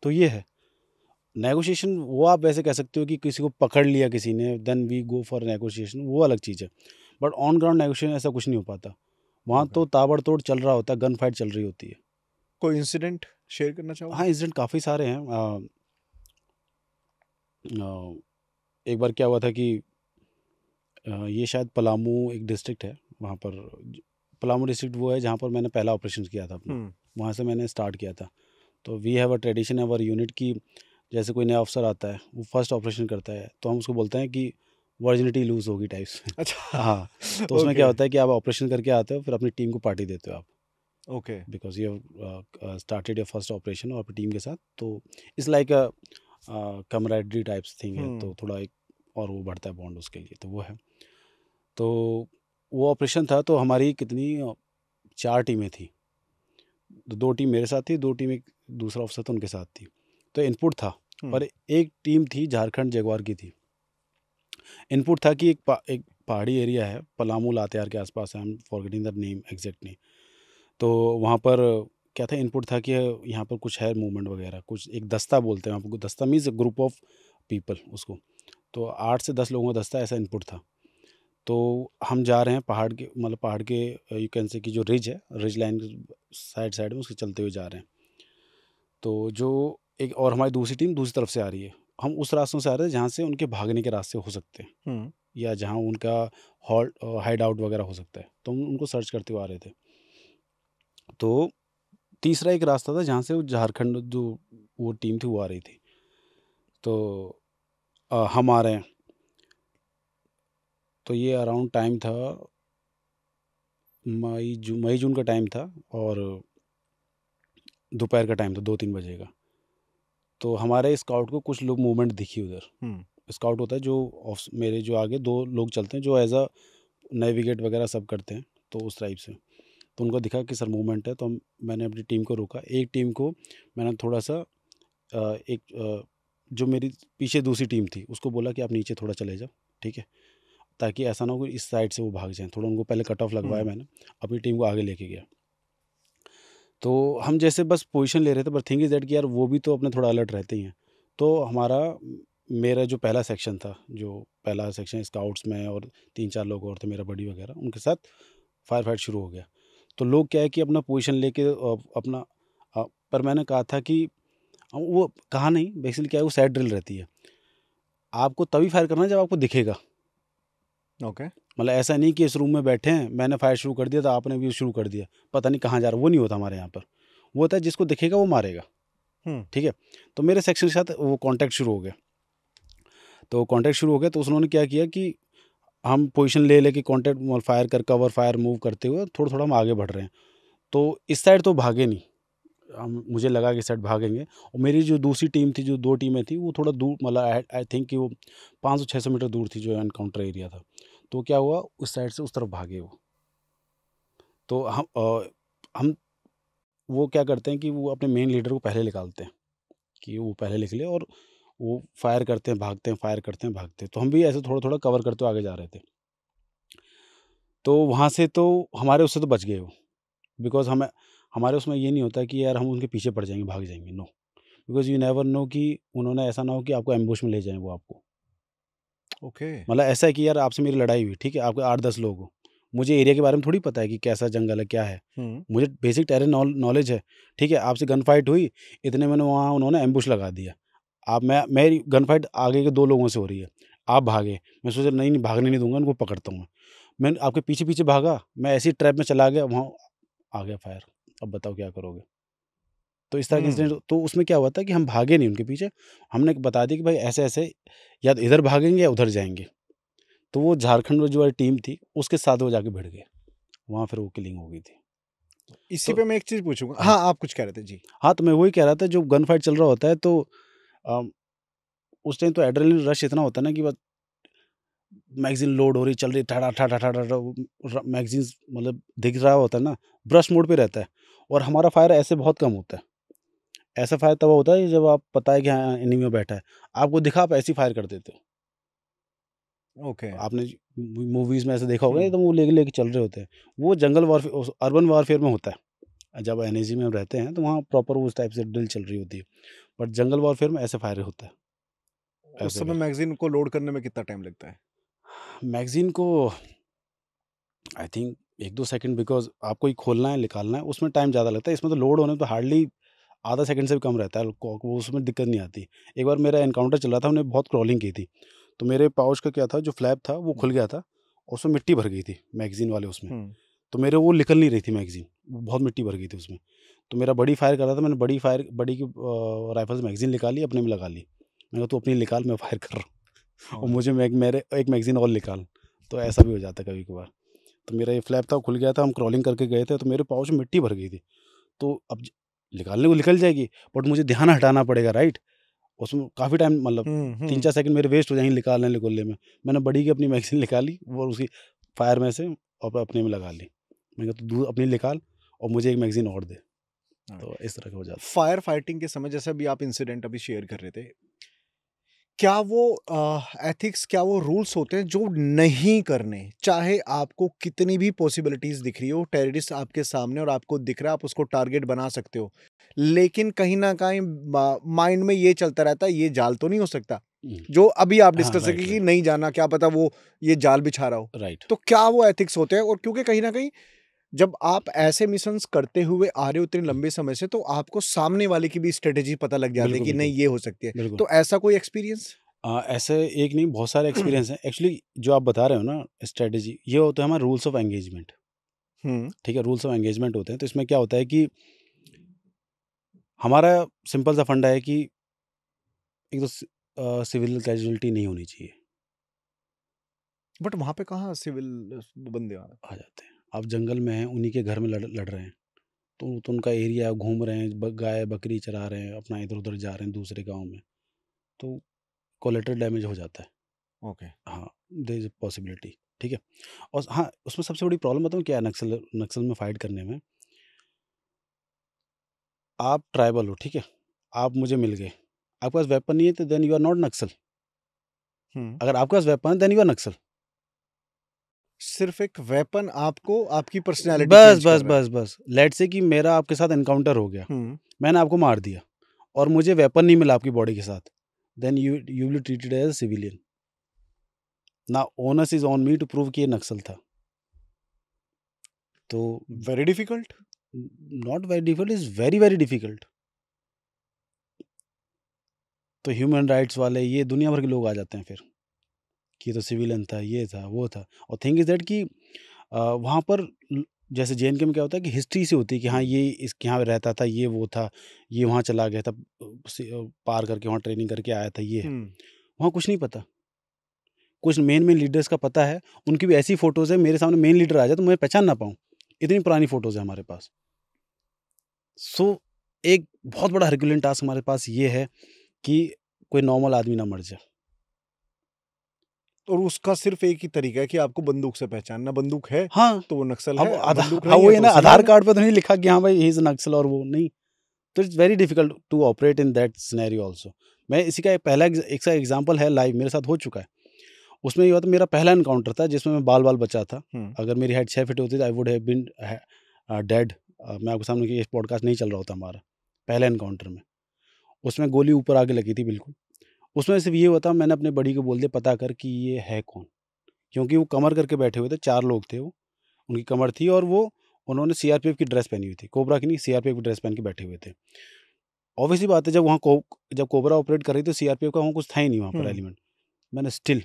तो ये है नेगोशिएशन। वो आप वैसे कह सकते हो कि किसी को पकड़ लिया किसी ने, then we go for negotiation, वो अलग चीज़ है। बट ऑन ग्राउंड नेगोशिएशन ऐसा कुछ नहीं हो पाता। वहाँ तो ताबड़तोड़ चल रहा होता है, गन फाइट चल रही होती है। कोई इंसिडेंट शेयर करना हाँ, चाहोगे? इंसिडेंट काफ़ी सारे हैं। एक बार क्या हुआ था कि ये शायद पलामू एक डिस्ट्रिक्ट है, वहाँ पर पलामू डिस्ट्रिक्ट वो है जहाँ पर मैंने पहला ऑपरेशन किया था अपना। वहाँ से मैंने स्टार्ट किया था। तो we have a tradition our unit की जैसे कोई नया अफसर आता है, वो फर्स्ट ऑपरेशन करता है, तो हम उसको बोलते हैं कि वर्जिनिटी लूज़ होगी टाइप्स में। अच्छा। हाँ, तो उसमें क्या ओके, होता है कि आप ऑपरेशन करके आते हो, फिर अपनी टीम को पार्टी देते हो आप, okay. Because you have started your first operation और अपनी टीम के साथ, तो it's like a camaraderie types thing है, हुँ, तो थोड़ा एक और वो बढ़ता है बॉन्ड उसके लिए, तो वो है। तो वो ऑपरेशन था, तो हमारी कितनी 4 टीमें थी। तो 2 टीम मेरे साथ थी, 2 टीम एक दूसरा ऑफिसर था उनके साथ थी। तो इनपुट था, हुँ, और एक टीम थी झारखंड जगुआर की थी। इनपुट था कि एक पहाड़ी एरिया है, पलामू लातेहार के आस-पास है, I am forgetting the name exactly. तो वहाँ पर क्या था, इनपुट था कि यहाँ पर कुछ है मूवमेंट वगैरह, कुछ एक दस्ता बोलते हैं वहाँ पे, दस्ता मीन्स ग्रुप ऑफ पीपल उसको। तो 8 से 10 लोगों का दस्ता, ऐसा इनपुट था। तो हम जा रहे हैं पहाड़ के, मतलब पहाड़ के यू कैन से कि जो रिज है, रिज लाइन साइड में उसके चलते हुए जा रहे हैं। तो जो एक और हमारी दूसरी टीम दूसरी तरफ से आ रही है। हम उस रास्तों से आ रहे हैं जहाँ से उनके भागने के रास्ते हो सकते हैं, हुँ, या जहाँ उनका हॉल्ट हाइड आउट वगैरह हो सकता है, तो हम उनको सर्च करते हुए आ रहे थे। तो तीसरा एक रास्ता था जहाँ से वो झारखंड जो वो टीम थी वो आ रही थी। तो हम आ रहे हैं, तो ये अराउंड टाइम था मई जून का टाइम था, और दोपहर का टाइम था, 2-3 बजे का। तो हमारे स्काउट को कुछ लोग मूवमेंट दिखी उधर। हुँ, स्काउट होता है जो मेरे जो आगे 2 लोग चलते हैं, जो एज़ अ नेविगेट वगैरह सब करते हैं, तो उस टाइप से। तो उनको दिखा कि सर मूवमेंट है, तो मैंने अपनी टीम को रोका। एक टीम को मैंने थोड़ा-सा जो मेरी पीछे दूसरी टीम थी, उसको बोला कि आप नीचे थोड़ा चले जाओ, ठीक है? ताकि ऐसा ना हो कि इस साइड से वो भाग जाएँ। थोड़ा उनको पहले कट ऑफ लगवाया हुँ, मैंने, अपनी टीम को आगे लेके गया। तो हम जैसे बस पोज़ीशन ले रहे थे, बट थिंग इज़ दैट कि यार वो भी तो अपने थोड़ा अलर्ट रहते ही हैं। तो मेरा जो पहला सेक्शन था, जो पहला सेक्शन स्काउट्स में और 3-4 लोग और थे, मेरा बडी वगैरह, उनके साथ फायर फाइट शुरू हो गया। तो लोग क्या है कि अपना पोज़ीशन लेके अपना पर मैंने कहा था कि वो कहा नहीं, बेसिकली क्या है, वो साइड ड्रिल रहती है। आपको तभी फायर करना है जब आपको दिखेगा। ओके। मतलब ऐसा नहीं कि इस रूम में बैठे हैं, मैंने फायर शुरू कर दिया तो आपने भी शुरू कर दिया, पता नहीं कहाँ जा रहा है, वो नहीं होता हमारे यहाँ पर। वो होता है जिसको दिखेगा वो मारेगा, हुँ, ठीक है? तो मेरे सेक्शन के साथ वो कॉन्टैक्ट शुरू हो गया। तो कॉन्टैक्ट शुरू हो गया, तो उन्होंने क्या किया कि हम पोज़ीशन ले लेके कॉन्टैक्ट फायर कर कवर फायर मूव करते हुए थोड़ा-थोड़ा हम आगे बढ़ रहे हैं। तो इस साइड तो भागे नहीं। मुझे लगा कि इस साइड भागेंगे, और मेरी जो दूसरी टीम थी, जो 2 टीमें थी, वो थोड़ा दूर, मतलब आई थिंक कि वो 500-600 मीटर दूर थी, जो एनकाउंटर एरिया था। तो क्या हुआ, उस साइड से उस तरफ भागे वो। तो हम वो क्या करते हैं कि वो अपने मेन लीडर को पहले निकालते हैं, कि वो पहले निकले, और वो फायर करते हैं, भागते हैं, फायर करते हैं, भागते हैं। तो हम भी ऐसे थोड़ा-थोड़ा कवर करते हुए आगे जा रहे थे। तो वहाँ से तो हमारे उससे तो बच गए वो, बिकॉज़ हमारे उसमें ये नहीं होता कि यार हम उनके पीछे पड़ जाएँगे, भाग जाएँगे, no. Because you never know कि उन्होंने ऐसा ना हो कि आपको एम्बुश में ले जाएँ वो आपको। ओके। मतलब ऐसा है कि यार आपसे मेरी लड़ाई हुई, ठीक है? आपके 8-10 लोग हो। मुझे एरिया के बारे में थोड़ी पता है कि कैसा जंगल है, क्या है। हुँ, मुझे बेसिक टेरेन नॉलेज है, ठीक है? आपसे गन फाइट हुई, इतने में वहाँ उन्होंने एम्बुश लगा दिया। आप मेरी गन फाइट आगे के 2 लोगों से हो रही है। आप भागे, मैं सोचा नहीं, नहीं भागने नहीं दूँगा, इनको पकड़ता हूँ मैं। मैंने आपके पीछे-पीछे भागा, मैं ऐसी ट्रैप में चला गया, वहाँ आ गया फायर। अब बताओ क्या करोगे? तो इस तरह के हुँ। इंसिडेंट, तो उसमें क्या हुआ था कि हम भागे नहीं उनके पीछे, हमने बता दिया कि भाई ऐसे-ऐसे, या तो इधर भागेंगे या उधर जाएँगे। तो वो झारखंड में जो वाली टीम थी, उसके साथ वो जाके भिड़ गए। वहाँ फिर वो किलिंग हो गई थी। इसी तो पे मैं एक चीज़ पूछूँगा, हाँ, हाँ, आप कुछ कह रहे थे? जी। हाँ, तो मैं वही कह रहा था, जो गन फाइट चल रहा होता है, तो अ, उस टाइम तो एड्रेनलिन रश इतना होता है ना कि बस मैगज़ीन लोड हो रही, चल रही, ठा ठा ठा ठा ठा ठा मैगज़ीन्स, मतलब दिख रहा होता है ना, ब्रस्ट मोड पे रहता है, और हमारा फायर ऐसे बहुत कम होता है। ऐसा फायर तब होता है जब आप पता है कि हाँ, एनिमी बैठा है। आपको दिखा, आप ऐसे ही फायर कर देते हो। ओके। आपने मूवीज़ में ऐसे देखा होगा, हुँ, एकदम वो लेके लेके चल रहे होते हैं। वो जंगल वॉरफेयर, अर्बन वॉरफेयर में होता है। जब एनएसी में हम रहते हैं, तो वहाँ प्रॉपर उस टाइप से ड्रिल चल रही होती है। बट जंगल वॉरफेयर में ऐसे फायर होता है, उस ऐसे समय करके। मैगज़ीन को लोड करने में कितना टाइम लगता है? मैगज़ीन को आई थिंक 1-2 सेकंड, बिकॉज़ आपको ही खोलना है, निकालना है, उसमें टाइम ज़्यादा लगता है। इसमें तो लोड होने में तो हार्डली आधा सेकंड से भी कम रहता है, को उसमें दिक्कत नहीं आती। एक बार मेरा एनकाउंटर चल रहा था, हमने बहुत क्रॉलिंग की थी। तो मेरे पाउच का क्या था, जो फ्लैप था वो खुल हुँ, गया था, और उसमें मिट्टी भर गई थी मैगज़ीन वाले उसमें। हुँ, तो मेरे वो निकल नहीं रही थी मैगज़ीन, बहुत मिट्टी भर गई थी उसमें। तो मेरा बड़ी फायर कर रहा था, मैंने बड़ी की राइफल से मैगजीन निकाली, अपने में लगा ली। मैंने कहा तू अपनी निकाल, मैं फायर कर रहा हूँ, और हाँ। मुझे मेरे एक मैगजीन और निकाल। तो ऐसा भी हो जाता है कभी कभार। तो मेरा ये फ्लैप था, खुल गया था, हम क्रॉलिंग करके गए थे, तो मेरे पाउच में मिट्टी भर गई थी। तो अब निकालने को निकल जाएगी, बट मुझे ध्यान हटाना पड़ेगा, राइट। उसमें काफ़ी टाइम, मतलब 3-4 सेकंड मेरे वेस्ट हो जाएंगे निकालने निकलने में। मैंने बड़ी की अपनी मैगजीन निकाली और उसी फायर में से और अपने में लगा ली। मैंने कहा तू अपनी निकाल और मुझे एक मैगजीन और दे। तो इस तरह का हो जाता फायर फाइटिंग के समय जैसे अभी आप इंसिडेंट अभी शेयर कर रहे थे, क्या वो एथिक्स, क्या वो रूल्स होते हैं जो नहीं करने, चाहे आपको कितनी भी पॉसिबिलिटीज दिख रही हो, टेररिस्ट आपके सामने और आपको दिख रहा है, आप उसको टारगेट बना सकते हो, लेकिन कहीं ना कहीं माइंड में ये चलता रहता है, ये जाल तो नहीं हो सकता, है। जो अभी आप हाँ, डिस्कस राइट, की राइट, नहीं जाना, क्या पता वो ये जाल बिछा रहा हो। राइट। तो क्या वो एथिक्स होते हैं? और क्योंकि कहीं ना कहीं जब आप ऐसे मिशंस करते हुए आ रहे हो इतने लंबे समय से, तो आपको सामने वाले की भी स्ट्रेटेजी पता लग जाती है बिल्कुल, कि नहीं बिल्कुल, ये हो सकती है। बिल्कुल। तो ऐसा कोई एक्सपीरियंस? ऐसे एक नहीं, बहुत सारे एक्सपीरियंस हैं। एक्चुअली जो आप बता रहे हो ना स्ट्रैटेजी, ये होता है हमारे रूल्स ऑफ एंगेजमेंट। हुँ, ठीक है, रूल्स ऑफ एंगेजमेंट होते हैं। तो इसमें क्या होता है कि हमारा सिंपल सा फंडा है कि एक तो सिविल कैजुअलिटी नहीं होनी चाहिए। बट वहाँ पे कहाँ सिविल बंदे आ रहे आ जाते हैं, आप जंगल में हैं, उन्हीं के घर में लड़ रहे हैं, तो उनका एरिया है, घूम रहे हैं, गाय बकरी चरा रहे हैं, अपना इधर उधर जा रहे हैं दूसरे गांव में, तो कोलेटरल डैमेज हो जाता है। हैं? ओके। हाँ, देयर इज अ पॉसिबिलिटी। ठीक है। और हाँ, उसमें सबसे बड़ी प्रॉब्लम बताऊँ क्या है, नक्सल नक्सल में फाइट करने में। आप ट्राइबल हो, ठीक है, आप मुझे मिल गए, आपके पास वेपन नहीं है, तो देन यू आर नॉट नक्सल। हुँ। अगर आपके पास वेपन है, देन यू आर नक्सल। सिर्फ़ एक वेपन आपको आपकी पर्सनैलिटी बस चेंज कर बस रहा है। बस बस लेट्स से कि मेरा आपके साथ एनकाउंटर हो गया, हुँ। मैंने आपको मार दिया और मुझे वेपन नहीं मिला आपकी बॉडी के साथ, then you will treated as a civilian. ना onus is on me to prove कि ये नक्सल था। तो very difficult. Not very difficult, is very very difficult. तो ह्यूमन राइट्स वाले ये दुनिया भर के लोग आ जाते हैं फिर, कि ये तो सिविलियन था, ये था, वो था। और थिंग इज दैट कि वहाँ पर जैसे JNK में क्या होता है कि हिस्ट्री से होती है कि हाँ ये इसके यहाँ रहता था, ये वो था, ये वहाँ चला गया था, पार करके वहाँ ट्रेनिंग करके आया था, ये है। हुँ। वहाँ कुछ नहीं पता। कुछ मेन मेन लीडर्स का पता है, उनकी भी ऐसी फोटोज़ है, मेरे सामने मेन लीडर आ जाए तो मैं पहचान ना पाऊँ, इतनी पुरानी फोटोज़ है हमारे पास। सो एक बहुत बड़ा हरक्यूलियन टास्क हमारे पास ये है कि कोई नॉर्मल आदमी ना मर जाए। और उसका सिर्फ़ एक ही तरीका है कि आपको बंदूक से पहचानना, बंदूक है, हाँ, तो वो नक्सल अब है, बंदूक हाँ नहीं है वही तो ना, वो आधार सिविलियन है। कार्ड पे तो नहीं लिखा कि हाँ भाई ही इज़ नक्सल और वो नहीं। तो it's very difficult to operate in that scenario also. मैं इसी का एक पहला एक सा एग्जांपल है, लाइव मेरे साथ हो चुका है। उसमें ये हुआ था, मेरा पहला एनकाउंटर था जिसमें मैं बाल-बाल बचा था। हुँ। अगर मेरी हाइट 6 फीट होती तो I would have been dead. मैं आपके सामने, कि ये पॉडकास्ट नहीं चल रहा होता हमारा, पहले एनकाउंटर में। उसमें गोली ऊपर आके लगी थी बिल्कुल। उसमें सिर्फ़ ये हुआ था, मैंने अपने बड़ी को बोल दिया पता कर कि ये है कौन? क्योंकि वो कमर करके बैठे हुए थे, 4 लोग थे वो, उनकी कमर थी और वो उन्होंने सीआरपीएफ की ड्रेस पहनी हुई थी। कोबरा की नहीं, सीआरपीएफ की ड्रेस पहन के बैठे हुए थे। ऑब्वियस सी बात है, जब कोबरा ऑपरेट कर रही थी तो सीआरपीएफ का वहाँ कुछ था ही नहीं वहाँ पर हुँ। एलिमेंट। मैंने स्टिल,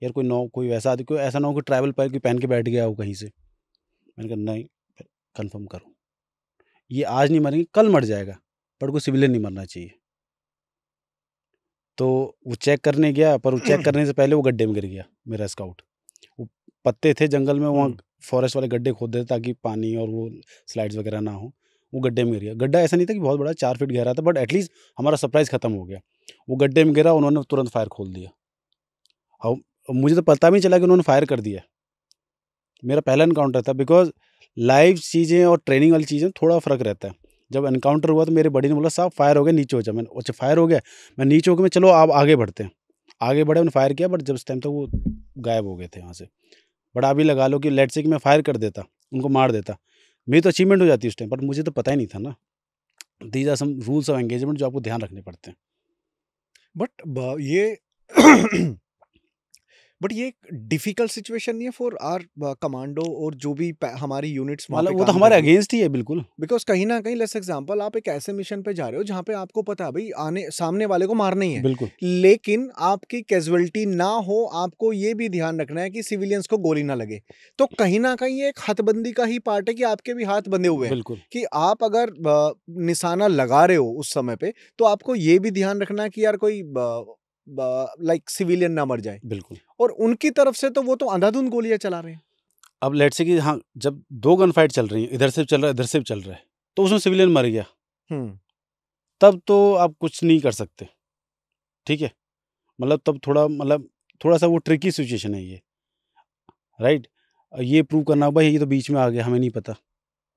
यार कोई वैसा आदमी, कोई ऐसा ना हो कि ट्रैवल पैक भी पहन के बैठ गया हो कहीं से। मैंने कहा नहीं, कन्फर्म करो, ये आज नहीं मरेंगे, कल मर जाएगा, पर कोई सिविलियन नहीं मरना चाहिए। तो वो चेक करने गया, पर वो चेक करने से पहले वो गड्ढे में गिर गया मेरा स्काउट। वो पत्ते थे जंगल में, वहाँ हुँ। फॉरेस्ट वाले गड्ढे खोद देते ताकि पानी और वो स्लाइड्स वगैरह ना हो। वो गड्ढे में गिर गया। गड्ढा ऐसा नहीं था कि बहुत बड़ा, 4 फीट गहरा था, बट एटलीस्ट हमारा सरप्राइज़ खत्म हो गया। वो गड्ढे में गिरा, उन्होंने तुरंत फायर खोल दिया। और मुझे तो पता भी नहीं चला कि उन्होंने फायर कर दिया। मेरा पहला एनकाउंटर था, बिकॉज़ लाइव चीज़ें और ट्रेनिंग वाली चीज़ें थोड़ा फ़र्क रहता है। जब एनकाउंटर हुआ तो मेरे बड़ी ने बोला साहब फायर हो गया, नीचे हो जा। मैंने अच्छा फायर हो गया, मैं नीचे हो के मैं चलो आप आगे बढ़ते हैं। आगे बढ़े, उन्होंने फायर किया, बट जब उस टाइम तक वो गायब हो गए थे वहाँ से। बट आप ये लगा लो कि लेट्स से कि मैं फायर कर देता, उनको मार देता, मेरी तो अचीवमेंट हो जाती उस टाइम, बट मुझे तो पता ही नहीं था ना। These are some rules of engagement जो आपको ध्यान रखने पड़ते हैं। बट ब ये बट ये एक डिफिकल्ट सिचुएशन नहीं है फॉर आवर कमांडो और जो भी हमारी यूनिट्स वहाँ पे मतलब वो तो काम कर हमारे रही है? अगेंस्ट ही है बिल्कुल। बिकॉज कहीं ना कहीं लेट्स एग्जांपल आप एक ऐसे मिशन पे जा रहे हो जहाँ पे आपको पता है भाई आने सामने वाले को मारना ही है, बिल्कुल, लेकिन आपकी कैजुअलिटी ना हो, आपको ये भी ध्यान रखना है कि सिविलियंस को गोली ना लगे। तो कहीं ना कहीं ये एक हथबंदी का ही पार्ट है कि आपके भी हाथ बंधे हुए हैं बिल्कुल, कि आप अगर निशाना लगा रहे हो उस समय पे, तो आपको ये भी ध्यान रखना है कि यार कोई लाइक सिविलियन ना मर जाए। बिल्कुल। और उनकी तरफ से तो वो तो अंधाधुंध गोलियां चला रहे हैं। अब लेट्स से कि हाँ, जब 2 गन फाइट चल रही है, इधर से भी चल रहा है, इधर से भी चल रहा है, तो उसमें सिविलियन मर गया, हम्म तब तो आप कुछ नहीं कर सकते, ठीक है? मतलब तब थोड़ा-सा वो ट्रिकी सिचुएशन है ये, राइट? ये प्रूव करना भाई ये तो बीच में आ गया, हमें नहीं पता,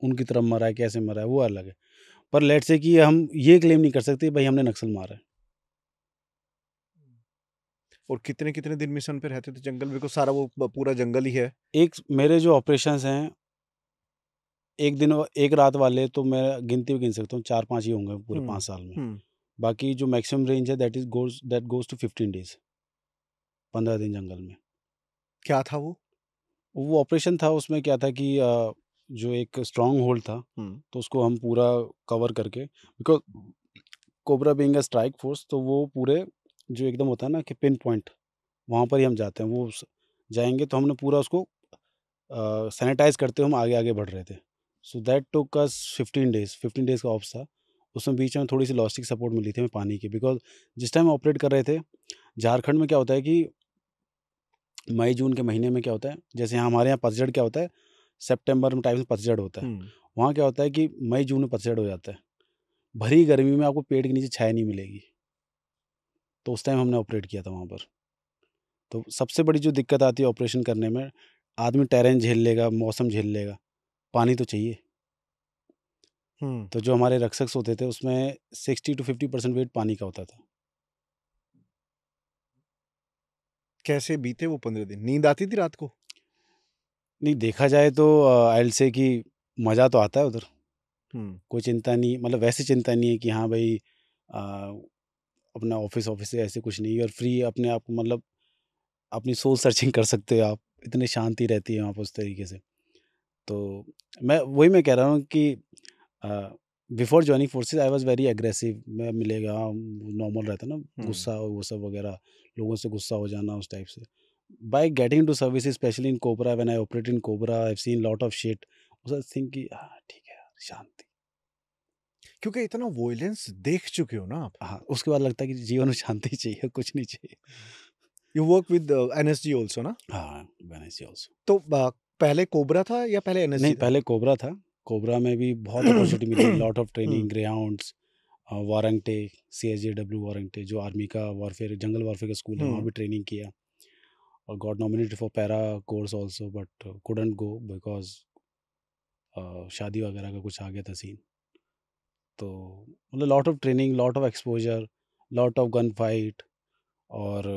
उनकी तरफ मरा है, कैसे मरा है, वो अलग है। पर लेट्स से कि हम ये क्लेम नहीं कर सकते भाई हमने नक्सल मारा है। और कितने कितने दिन मिशन पे रहते थे जंगल में, को सारा वो पूरा जंगल ही है। एक मेरे जो ऑपरेशंस हैं, एक रात वाले तो मैं गिनती भी गिन सकता हूँ, 4-5 ही होंगे पूरे 5 साल में। हम्म बाकी जो मैक्सिमम रेंज है दैट गोज़ टू 15 डेज़, 15 दिन जंगल में। क्या था वो? वो ऑपरेशन था, उसमें क्या था कि जो एक स्ट्रॉन्ग होल्ड था, हम्म तो उसको हम पूरा कवर करके, because cobra being a strike force, तो वो पूरे जो एकदम होता है ना कि पिन पॉइंट, वहाँ पर ही हम जाते हैं। वो जाएँगे तो हमने पूरा उसको सैनिटाइज़ करते हुए हम आगे-आगे बढ़ रहे थे। सो दैट टूक अस 15 डेज़, 15 डेज़ का ऑप्स था। उसमें बीच में थोड़ी-सी लॉजिस्टिक सपोर्ट मिली थी हमें पानी की, बिकॉज़ जिस टाइम ऑपरेट कर रहे थे, झारखंड में क्या होता है कि मई-जून के महीने में क्या होता है, जैसे यहाँ हमारे यहाँ पतझड़ क्या होता है, सितंबर में टाइम से पतझड़ होता है। हम्म वहाँ क्या होता है कि मई-जून में पतझड़ हो जाता है। भरी गर्मी में आपको पेड़ के नीचे छाया नहीं मिलेगी। तो उस टाइम हमने ऑपरेट किया था वहाँ पर। तो सबसे बड़ी जो दिक्कत आती है ऑपरेशन करने में, आदमी टेरेन झेल लेगा, मौसम झेल लेगा, पानी तो चाहिए। हम्म तो जो हमारे रक्षक होते थे उसमें 60 टू 50% वेट पानी का होता था। कैसे बीते वो 15 दिन? नींद आती थी रात को? नहीं, देखा जाए तो आई विल से कि मज़ा तो आता है उधर। हम्म कोई चिंता नहीं, मतलब वैसी चिंता नहीं है कि हाँ भाई अपना ऑफ़िस से ऐसे कुछ नहीं है, और फ्री अपने आप को मतलब अपनी सोल सर्चिंग कर सकते हो आप। इतनी शांति रहती है वहाँ पे उस तरीके से। तो मैं कह रहा हूँ कि अ, before joining forces I was very aggressive. मैं मिलेगा नॉर्मल रहता है ना, हम्म गुस्सा वो सब वगैरह, लोगों से गुस्सा हो जाना उस टाइप से। By getting to service specially in Cobra, when I operate in Cobra I have seen lot of shit. I think कि ठीक है यार, शांति। क्योंकि इतना वॉयलेंस देख चुके हो ना आप। हाँ, उसके बाद लगता है कि जीवन में शांति चाहिए, कुछ नहीं चाहिए। You work with NSG also ना? हाँ, व्हेन आई सी ऑल्सो। तो पहले कोबरा था या पहले नहीं, एनएसजी था? पहले कोबरा था। कोबरा में भी बहुत अपॉर्चुनिटी मिली, lot of training, Greyhounds, Vairengte, CSJW Vairengte, जो आर्मी का वॉरफेयर, जंगल वॉरफेयर का स्कूल है, वहाँ भी ट्रेनिंग किया, और got nominated for para course also, but couldn't go because शादी वगैरह का कुछ आ गया था सीन। तो मतलब lot of training, lot of exposure, lot of gun fight, और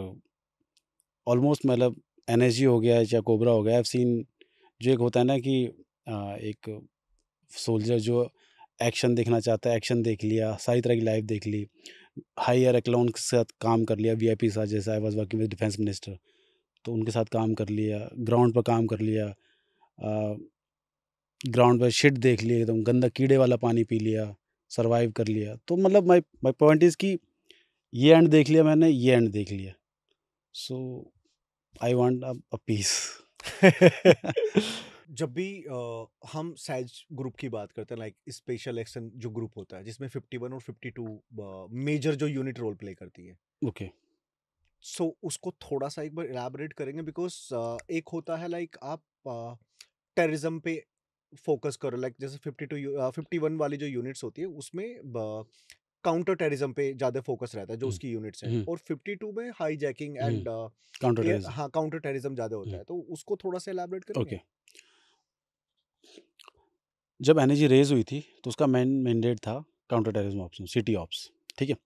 ऑलमोस्ट मतलब एनएसजी हो गया या कोबरा हो गया, आई हैव सीन। जो एक होता है ना कि एक सोल्जर जो एक्शन देखना चाहता है, एक्शन देख लिया, सारी तरह की लाइफ देख ली, हायर एक्लॉन के साथ काम कर लिया, वीआईपी के साथ, जैसे I was working with defence minister, तो उनके साथ काम कर लिया, ग्राउंड पर काम कर लिया, ग्राउंड पर शिट देख ली, एकदम गंदा कीड़े वाला पानी पी लिया, सर्वाइव कर लिया। तो मतलब माय माय पॉइंट इज़ कि ये एंड देख लिया मैंने, ये एंड देख लिया। सो आई वांट अ पीस। जब भी हम सैज ग्रुप की बात करते हैं, लाइक स्पेशल एक्शन जो ग्रुप होता है जिसमें 51 और 52 मेजर जो यूनिट रोल प्ले करती है, ओके। सो उसको थोड़ा सा एक बार इलाबोरेट करेंगे? बिकॉज एक होता है लाइक आप टेररिज्म पे फोकस करो, लाइक जैसे 51 वाली जो यूनिट्स होती है उसमें काउंटर टेररिज्म पे ज्यादा फोकस रहता है जो हुँ, उसकी यूनिट्स हैं, हुँ, और 52 में hijacking hmm, and counter air, terrorism. हाँ, काउंटर टेररिज्म ज्यादा होता हुँ, है, तो उसको थोड़ा सा इलाबोरेट करेंगे? ओके। जब एनर्जी रेज़ हुई थी, तो उसका मैंडेट था counter terrorism option, city ops, ठीक है?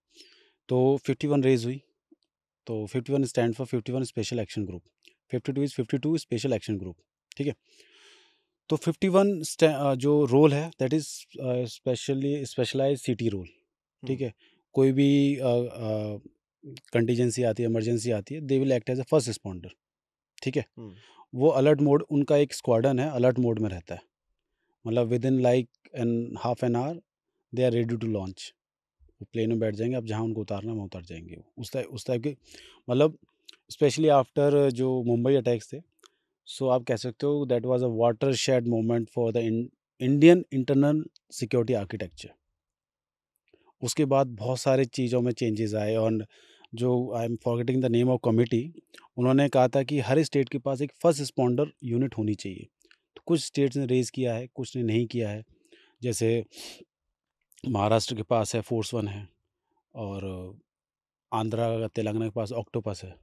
तो 51 रेज़ हुई, तो 51 stand for 51 special action group, 52 is 52 special action group, ठीक है? तो 51 जो रोल है that is specialised city role, ठीक हम्म है? कोई भी कंटीजेंसी आती है, इमरजेंसी आती है, दे will act as a first responder, ठीक है। हुँ, वो अलर्ट मोड, उनका एक स्क्वाड्रन है, अलर्ट मोड में रहता है। मतलब within like an half an hour they are ready to launch. वो प्लेन में बैठ जाएंगे, अब जहाँ उनको उतारना है वहाँ उतर जाएंगे। वो उस टाइप के, मतलब स्पेशली आफ्टर जो मुंबई अटैक्स थे, सो आप कह सकते हो that was a water shade moment for the Indian internal security architecture. उसके बाद बहुत सारी चीज़ों में चेंजेस आए, और जो I am forgetting the name of committee, उन्होंने कहा था कि हर स्टेट के पास एक फर्स्ट रिस्पॉन्डर यूनिट होनी चाहिए। तो कुछ स्टेट्स ने रेज़ किया है, कुछ ने नहीं किया है। जैसे महाराष्ट्र के पास है, फोर्स वन है, और आंध्रा तेलंगाना के पास ऑक्टोपस है।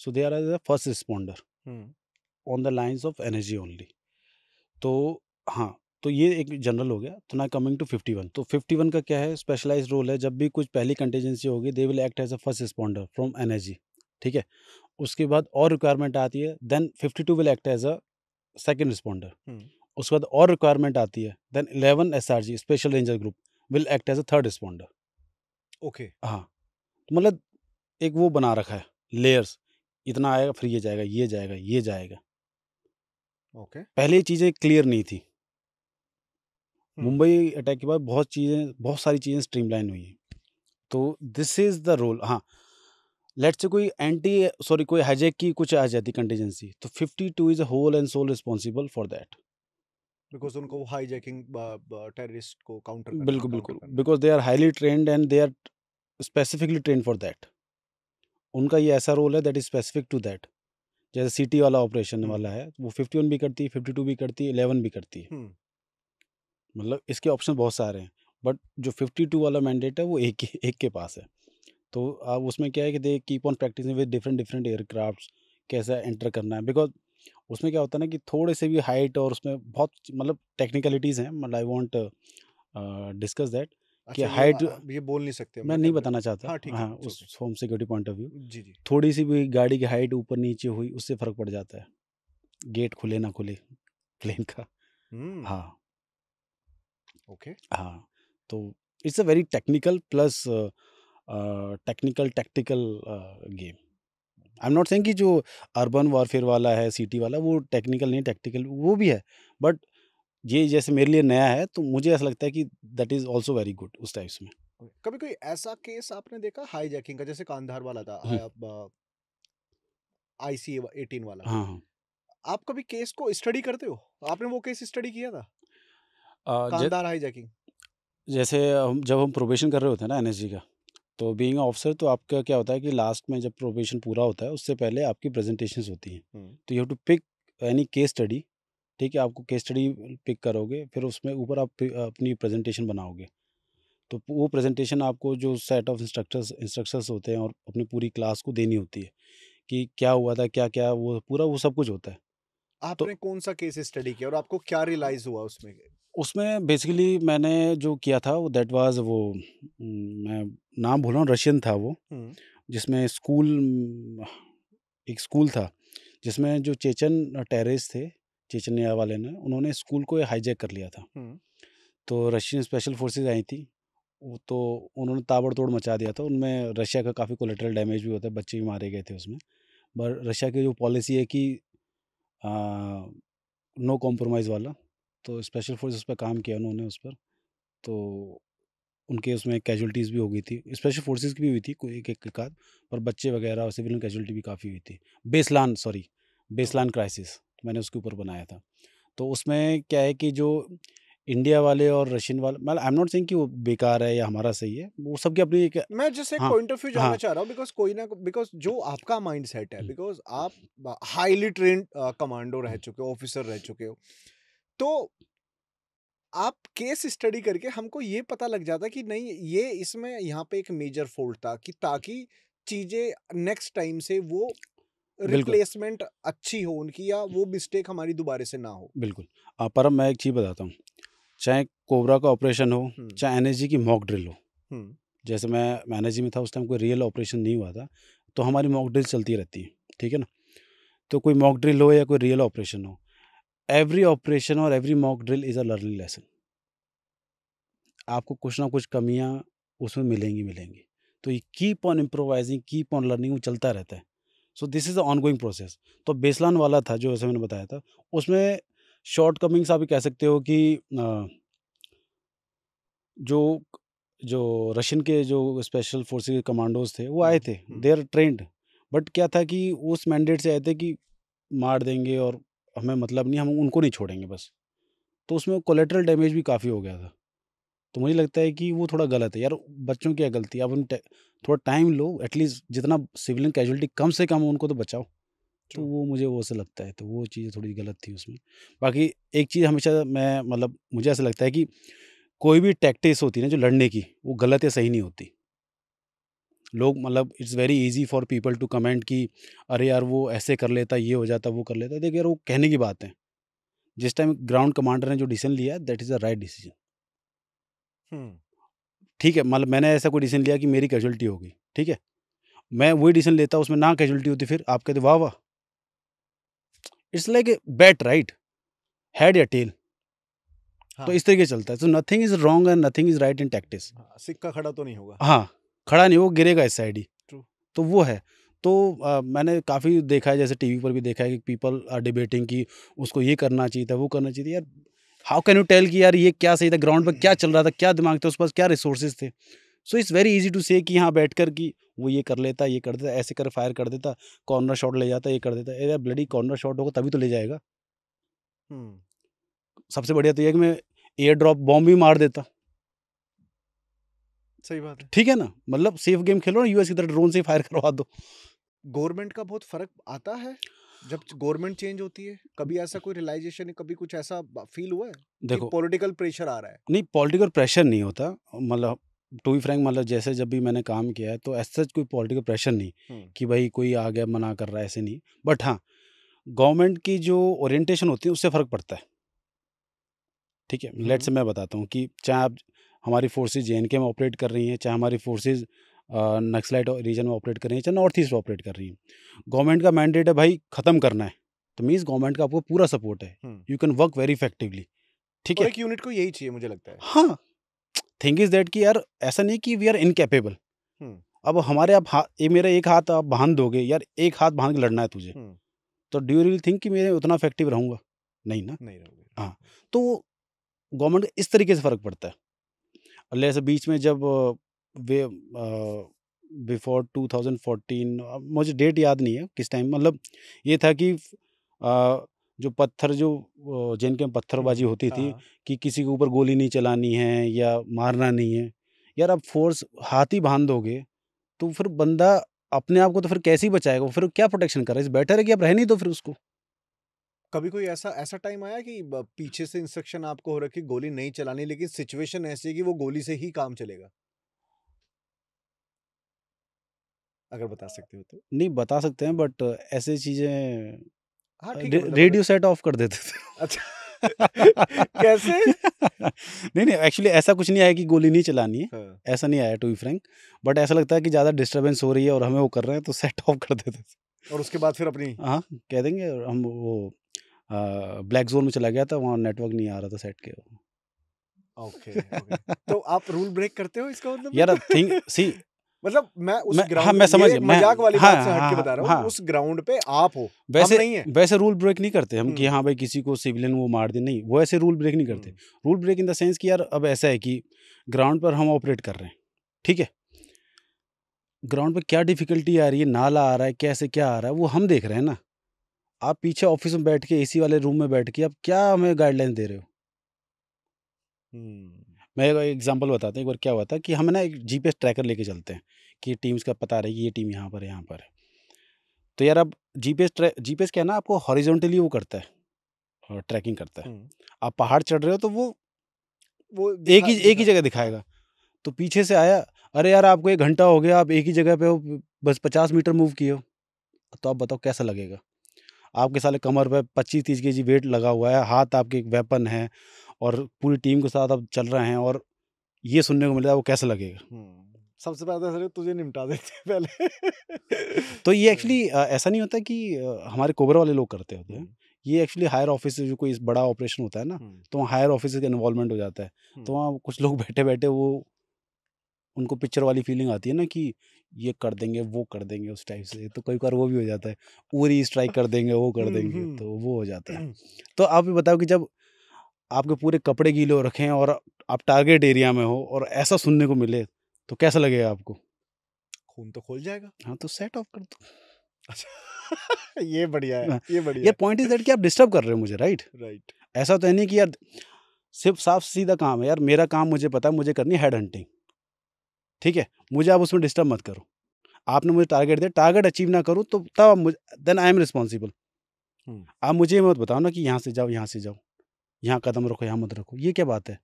So they are as the first responder हुँ, on the lines of energy only. तो हाँ, तो ये एक जनरल हो गया। तो नाउ कमिंग टू 51, तो 51 का क्या है, स्पेशलाइज्ड रोल है। जब भी कुछ पहली कंटीजेंसी होगी, they will act as a first responder from energy, ठीक है। उसके बाद और रिक्वायरमेंट आती है, then 52 will act as a second responder. हुँ, उसके बाद और रिक्वायरमेंट आती है, then 11 SRG special ranger group will act as a third responder. Okay, हाँ, तो मतलब एक वो बना रखा है, लेयर्स, इतना आएगा फिर ये जाएगा, ये जाएगा, ये जाएगा। ओके, पहले ये चीज़ें क्लियर नहीं थी। हुँ, मुंबई अटैक के बाद बहुत सारी चीज़ें स्ट्रीमलाइन हुई हैं। तो दिस इज़ द रोल। हाँ, लेट्स से कोई कोई हाईजैक की कुछ आ जाती कंटीजेंसी, तो 52 is a whole and sole responsible for that. Because उनको हाईजैकिंग टेररिस्ट को बिल्कुल, काउंटर बिल्कुल, करना है। Because they are highly trained and they are specifically trained for that. उनका ये ऐसा रोल है that is specific to that. जैसे सिटी वाला ऑपरेशन हुँ, वाला है, वो 51 भी करती है, 52 भी करती है, 11 भी करती है। हुँ, मतलब इसके ऑप्शन बहुत सारे हैं, बट जो 52 वाला मैंडेट है वो एक के पास है। तो उसमें क्या है कि they keep on practising with different different aircrafts, कैसा एंटर करना है। बिकॉज़ उसमें क्या होता है ना कि थोड़े से भी हाइट, और उसमें बहुत मतलब टेक्निकलिटीज़ हैं, मतलब आई वांट डिस्कस दैट कि अच्छा हाइट ये बोल नहीं सकते मैं हमने नहीं टेम्परेचर। बताना चाहता। हाँ, ठीक है, हाँ, इट्स ओके। उस home security point of view, जी, जी। थोड़ी सी भी गाड़ी की हाइट ऊपर-नीचे हुई, उससे फ़र्क पड़ जाता है, गेट खुले ना खुले प्लेन का। हुँ, हाँ, ओके, हाँ, तो it's a very technical plus technical tactical game. I am not saying कि जो अर्बन वॉरफेयर वाला है, सिटी वाला, वो टेक्निकल नहीं, टैक्टिकल वो भी है। बट ये जैसे मेरे लिए नया है, तो मुझे ऐसा लगता है कि that is also very good उस टाइप्स में। ओके। कभी कोई ऐसा केस आपने देखा हाईजैकिंग का, जैसे कांधार वाला था, हुँ, आईसी 18 वाला? हाँ, हाँ। आप कभी केस को स्टडी करते हो? आपने वो केस स्टडी किया था? अ, ज कांधार हाईजैकिंग? जैसे जब हम प्रोबेशन कर रहे होते हैं ना एनएसजी का, तो बीइंग अ ऑफिसर, तो आपका क्या होता है कि लास्ट में जब प्रोबेशन पूरा होता है, उससे पहले आपकी प्रेज़ेंटेशंस होती हैं। हुँ, तो you have to pick any case study, ठीक है? आपको केस स्टडी पिक करोगे, फिर उसमें ऊपर आप अपनी प्रेज़ेंटेशन बनाओगे। तो वो प्रेज़ेंटेशन आपको जो सेट ऑफ इंस्ट्रक्शंस होते हैं, और अपनी पूरी क्लास को देनी होती है कि क्या हुआ था, क्या-क्या, वो पूरा वो सब कुछ होता है। तो आपने कौन-सा केस स्टडी किया और आपको क्या रियलाइज़ हुआ उसमें? उसमें बेसिकली मैंने जो किया था वो दैट वाज़ वो मैं नाम भूल रहा हूँ, रशियन था वो, हुँ, जिसमें एक स्कूल था, जिसमें जो चेचन टेररिस्ट थे, चेचन्या वाले ने, उन्होंने स्कूल को हाईजैक कर लिया था। हुँ, तो रशियन स्पेशल फोर्सेस आई थी, वो तो उन्होंने ताबड़तोड़ मचा दिया था। उनमें रशिया का काफ़ी कोलेटरल डैमेज भी होता है, बच्चे भी मारे गए थे उसमें। पर रशिया की जो पॉलिसी है कि अ, नो कॉम्प्रोमाइज़ वाला, तो स्पेशल फोर्सेस पे काम किया उन्होंने उस पर। तो उनके उसमें कैजुअल्टीज़ भी हो गई थी। स्पेशल फोर्सेस की भी हुई थी कोई एक एक आध, पर बच्चे वगैरह और सिविलियन कैजुअल्टी भी काफ़ी हुई थी। ओके। बेसलान क्राइसिस मैंने उसके ऊपर बनाया था। तो उसमें क्या है कि जो इंडिया वाले और रशियन वाले, मतलब आई एम नॉट सेइंग कि वो बेकार है या हमारा सही है, वो सबकी अपनी एक। मैं जस्ट एक हाँ, पॉइंट ऑफ व्यू जानना हाँ। चाह रहा हूँ, बिकॉज़ कोई ना बिकॉज़ जो आपका माइंडसेट है, बिकॉज़ आप हाइली ट्रेन्ड कमांडो रह चुके हो, ऑफिसर रह चुके हो। तो आप केस स्टडी करके हमको ये पता लग जाता कि नहीं, ये इसमें यहाँ पे एक मेजर फॉल्ट था, कि ताकि चीज़ें नेक्स्ट टाइम से वो बिल्कुल, रिप्लेसमेंट अच्छी हो उनकी, या वो मिस्टेक हमारी दोबारा से ना हो। बिल्कुल। पर अब मैं एक चीज़ बताता हूँ, चाहे कोबरा का ऑपरेशन हो, हुँ, चाहे एनएसजी की मॉक ड्रिल हो। हुँ, जैसे मैं एनएसजी में था, उस टाइम कोई रियल ऑपरेशन नहीं हुआ था, तो हमारी मॉक ड्रिल चलती रहती है, ठीक है ना? तो कोई मॉक ड्रिल हो या कोई रियल ऑपरेशन हो, एवरी ऑपरेशन और every mock drill is a learning lesson. आपको कुछ ना कुछ कमियाँ उसमें मिलेंगी। तो ये keep on improvising, keep on learning, वो चलता रहता है। So this is a ongoing process. तो बेसलान वाला था जो, जैसे मैंने बताया था, उसमें शॉर्ट कमिंग्स आप ये कह सकते हो कि जो जो रशियन के जो स्पेशल फोर्सेस के कमांडोज थे वो आए थे, दे आर ट्रेंड। बट क्या था कि उस मैंडेट से आए थे कि मार देंगे और हमें मतलब नहीं, हम उनको नहीं छोड़ेंगे बस। तो उसमें कोलेटरल डैमेज भी काफ़ी हो गया था। तो मुझे लगता है कि वो थोड़ा गलत है यार। बच्चों की क्या गलती है, अब थोड़ा टाइम लो, एटलीस्ट जितना सिविलियन कैजुअलिटी कम से कम हो, उनको तो बचाओ। तो ट्रू। वो मुझे वो ऐसा लगता है, तो वो चीज़ थोड़ी गलत थी उसमें। बाकी एक चीज़ हमेशा मैं मतलब मुझे ऐसा लगता है कि कोई भी टैक्टिक्स होती है ना जो लड़ने की, वो गलत या सही नहीं होती। लोग मतलब it's very easy for people to comment कि अरे यार वो ऐसे कर लेता, ये हो जाता, वो कर लेता। देखिए यार, वो कहने की बात है। जिस टाइम ग्राउंड कमांडर ने जो डिसीजन लिया है, that is the right decision. हम्म। ठीक है, मतलब मैंने ऐसा कोई डिसीजन लिया कि मेरी कैजुअलिटी होगी, ठीक है? मैं वही डिसीजन लेता, उसमें ना कैजुअलिटी होती, फिर आप कहते वाह, वाह! It's like a bat, right? Head या टेल। तो हाँ। इस तरीके से चलता है। So nothing is wrong and nothing is right in tactics. हाँ, सिक्का खड़ा तो नहीं होगा। हाँ, खड़ा नहीं, वो गिरेगा इस साइड ही। ट्रू। तो वो है। तो मैंने काफ़ी देखा है, जैसे टीवी पर भी देखा है कि पीपल आर डिबेटिंग कि उसको ये करना चाहिए था, वो करना चाहिए था। यार, हाउ कैन यू टेल कि यार ये क्या सही था, ग्राउंड पे क्या चल रहा था, क्या दिमाग था, उसके पास क्या रिसोर्सेज़ थे? So it's very easy to say कि यहाँ बैठकर कि वो ये कर लेता, ये कर देता, ऐसे कर फायर कर देता, कॉर्नर शॉट ले जाता, ये कर देता। अरे यार ब्लडी कॉर्नर शॉट होगा तभी तो ले जाएगा। हम्म। सबसे बढ़िया तो ये है कि मैं एयर ड्रॉप बॉम्ब भी मार देता। सही बात है। ठीक है ना? मतलब सेफ गेम खेलो ना, यूएस की तरह ड्रोन से ही फायर करवा दो। गवर्नमेंट का बहुत फर्क आता है जब गवर्नमेंट चेंज होती है। कभी ऐसा कोई रियलाइजेशन, कभी कुछ ऐसा फील हुआ है कि देखो, पॉलिटिकल प्रेशर आ रहा है? नहीं पॉलिटिकल प्रेशर नहीं होता, मतलब टू बी फ्रैंक, मतलब जैसे जब भी मैंने काम किया है तो एज सच कोई पॉलिटिकल प्रेशर नहीं हम्म। कि भाई कोई आ गया मना कर रहा है, ऐसे नहीं। बट हाँ, गवर्नमेंट की जो ओरिएंटेशन होती है उससे फ़र्क पड़ता है। ठीक है, लेट्स हम्म। से मैं बताता हूँ कि चाहे आप हमारी फोर्सेज जेएनके में ऑपरेट कर रही हैं, चाहे हमारी फोर्सेज नक्सलाइट रीजन में ऑपरेट कर रही हैं, चाहे नॉर्थ ईस्ट में ऑपरेट कर रही हैं, गवर्नमेंट का मैंडेट है भाई ख़त्म करना है। तो मीन्स गवर्नमेंट का आपको पूरा सपोर्ट है, हम्म। You can work very effectively. ठीक और है। एक यूनिट को यही चाहिए मुझे लगता है। हाँ, थिंग इज दैट कि यार ऐसा नहीं कि वी आर इनकेपेबल। हम्म। अब हमारे आप ये मेरा एक हाथ आप बांध दोगे यार, एक हाथ बांध के लड़ना है तुझे, हम्म। तो डू यू रियली थिंक कि मैं उतना इफेक्टिव रहूंगा? नहीं ना। नहीं रहोगे। हाँ, तो गवर्नमेंट का इस तरीके से फ़र्क पड़ता है। और जैसे बीच में जब वे बिफोर 2014, मुझे डेट याद नहीं है किस टाइम, मतलब ये था कि जो पत्थर जो जिनके में पत्थरबाजी होती हाँ, थी हाँ। कि किसी के ऊपर गोली नहीं चलानी है या मारना नहीं है। यार अब फोर्स हाथ ही बांध दोगे तो फिर बंदा अपने आप को तो फिर कैसे ही बचाएगा? वो फिर क्या प्रोटेक्शन कर रहा है? इस बेटर है कि आप रह नहीं दो फिर उसको। कभी कोई ऐसा ऐसा टाइम आया कि पीछे से इंस्ट्रक्शन आपको हो रखी गोली नहीं चलानी, लेकिन सिचुएशन ऐसी है कि वो गोली से ही काम चलेगा? अगर बता सकते हो तो। नहीं बता सकते हैं, बट ऐसी चीज़ें हाँ, ठीक है, मतलब अगर। रेडियो सेट ऑफ कर देते थे। अच्छा। कैसे? नहीं, नहीं, एक्चुअली ऐसा कुछ नहीं आया कि गोली नहीं चलानी है, हाँ। ऐसा नहीं आया टू बी फ्रैंक। बट ऐसा लगता है कि ज़्यादा डिस्टर्बेंस हो रही है और हमें वो कर रहे हैं तो सेट ऑफ कर देते थे। और उसके बाद फिर अपनी। हाँ, कह देंगे हम वो ब्लैक ज़ोन में चला गया था, वहाँ नेटवर्क नहीं आ रहा था सेट के। Okay, okay. तो आप रूल ब्रेक करते हो, इसका मतलब यार मेरे थिंग को? सी मतलब मैं उस मैं हाँ, ग्राउंड, मैं ये समझ एक गया। मैं मजाक वाली हाँ, बात से हट हाँ, के हाँ, बता रहा हूँ, हाँ। उस ग्राउंड पे आप हो, हम वैसे नहीं है। वैसे रूल ब्रेक नहीं करते हम कि हम्म। हाँ भाई किसी को सिविलियन वो मार दे, नहीं, वो ऐसे रूल ब्रेक नहीं करते। हम्म। Rule break in the sense कि यार अब ऐसा है कि ग्राउंड पर हम ऑपरेट कर रहे हैं, ठीक है? ग्राउंड पे क्या डिफ़िकल्टी आ रही है, नाला आ रहा है, कैसे क्या आ रहा है, वो हम देख रहे हैं ना। आप पीछे ऑफ़िस में बैठ के एसी वाले रूम में बैठ के आप क्या हमें गाइडलाइन दे रहे हो? हम्म। मैं एक एग्ज़ाम्पल बताता हूँ, एक बार क्या हुआ था कि हम ना एक जीपीएस ट्रैकर लेके चलते हैं कि टीम्स का पता रहे कि ये टीम यहाँ पर है, यहाँ पर है। तो यार अब जीपीएस क्या है ना, आपको हॉरिज़ॉन्टली वो करता है, ट्रैकिंग करता है। हम्म। आप पहाड़ चढ़ रहे हो तो वो वो एक ही जगह हाँ। दिखाएगा। तो पीछे से आया, "अरे यार आपको 1 घंटा हो गया, आप एक ही जगह पे हो, बस 50 मीटर मूव किए हो।" तो आप बताओ कैसा लगेगा? आपके साले कमर पे 25-30 केजी वेट लगा हुआ है, हाथ आपके एक वेपन है और पूरी टीम के साथ आप चल रहे हैं और ये सुनने को मिल रहा है, वो कैसा लगेगा? सबसे पहले सर तुझे निपटा देते हैं पहले। तो ये एक्चुअली ऐसा नहीं होता कि हमारे कोबरा वाले लोग करते होते हैं। हम्म। ये एक्चुअली हायर ऑफिस से जो कोई बड़ा ऑपरेशन होता है ना, हम्म। तो वहाँ हायर ऑफिसर्स का इन्वॉल्वमेंट हो जाता है। तो हम्म। वहाँ कुछ लोग बैठे-बैठे वो उनको पिक्चर वाली फीलिंग आती है ना कि ये कर देंगे, वो कर देंगे उस टाइप से। तो कई बार वो भी हो जाता है, उरी स्ट्राइक कर देंगे, वो कर देंगे, तो वो हो जाता है। तो आप ये बताओ कि जब आपके पूरे कपड़े गीले हो रखे हैं और आप टारगेट एरिया में हो और ऐसा सुनने को मिले, तो कैसा लगेगा आपको? खून तो खोल जाएगा। हाँ, तो सेट ऑफ कर दो। अच्छा ये बढ़िया है, हाँ, ये ये बढ़िया पॉइंट इज़ दैट कि आप डिस्टर्ब कर रहे हो मुझे, राइट? है। राइट। ऐसा तो है नहीं कि यार सिर्फ़ साफ-सीधा काम है यार, मेरा काम मुझे पता है, मुझे करनी है हेड हंटिंग, ठीक है? मुझे आप उसमें डिस्टर्ब मत करो। आपने मुझे टारगेट दिया, टारगेट अचीव ना करूँ तो तब आप मुझे देन आई एम रिस्पांसिबल। हुँ। आप मुझे ये मत बताओ ना कि यहाँ से जाओ, यहाँ से जाओ, यहाँ कदम रखो, यहाँ मत रखो, ये क्या बात है?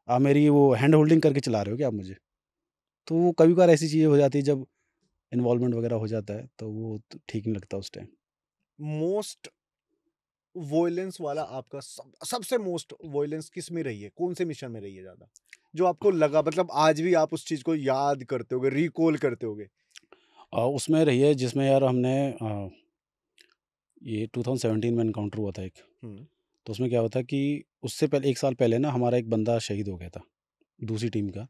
आप मेरी वो हैंड होल्डिंग करके चला रहे हो क्या आप मुझे? तो वो कभी-कभार ऐसी चीज़ें हो जाती है जब इन्वॉल्वमेंट वगैरह हो जाता है, तो वो तो ठीक नहीं लगता उस टाइम। मोस्ट वॉयलेंस वाला आपका सबसे मोस्ट वॉयलेंस किस में रही है? कौन से मिशन में रही है ज़्यादा? जो आपको लगा मतलब आज भी आप उस चीज़ को याद करते होगे, रिकॉल करते होगे? उसमें रही है जिसमें यार हमने ये 2017 में एनकाउंटर हुआ था एक। हुँ। तो उसमें क्या हुआ था कि उससे पहले 1 साल पहले ना हमारा एक बंदा शहीद हो गया था, दूसरी टीम का।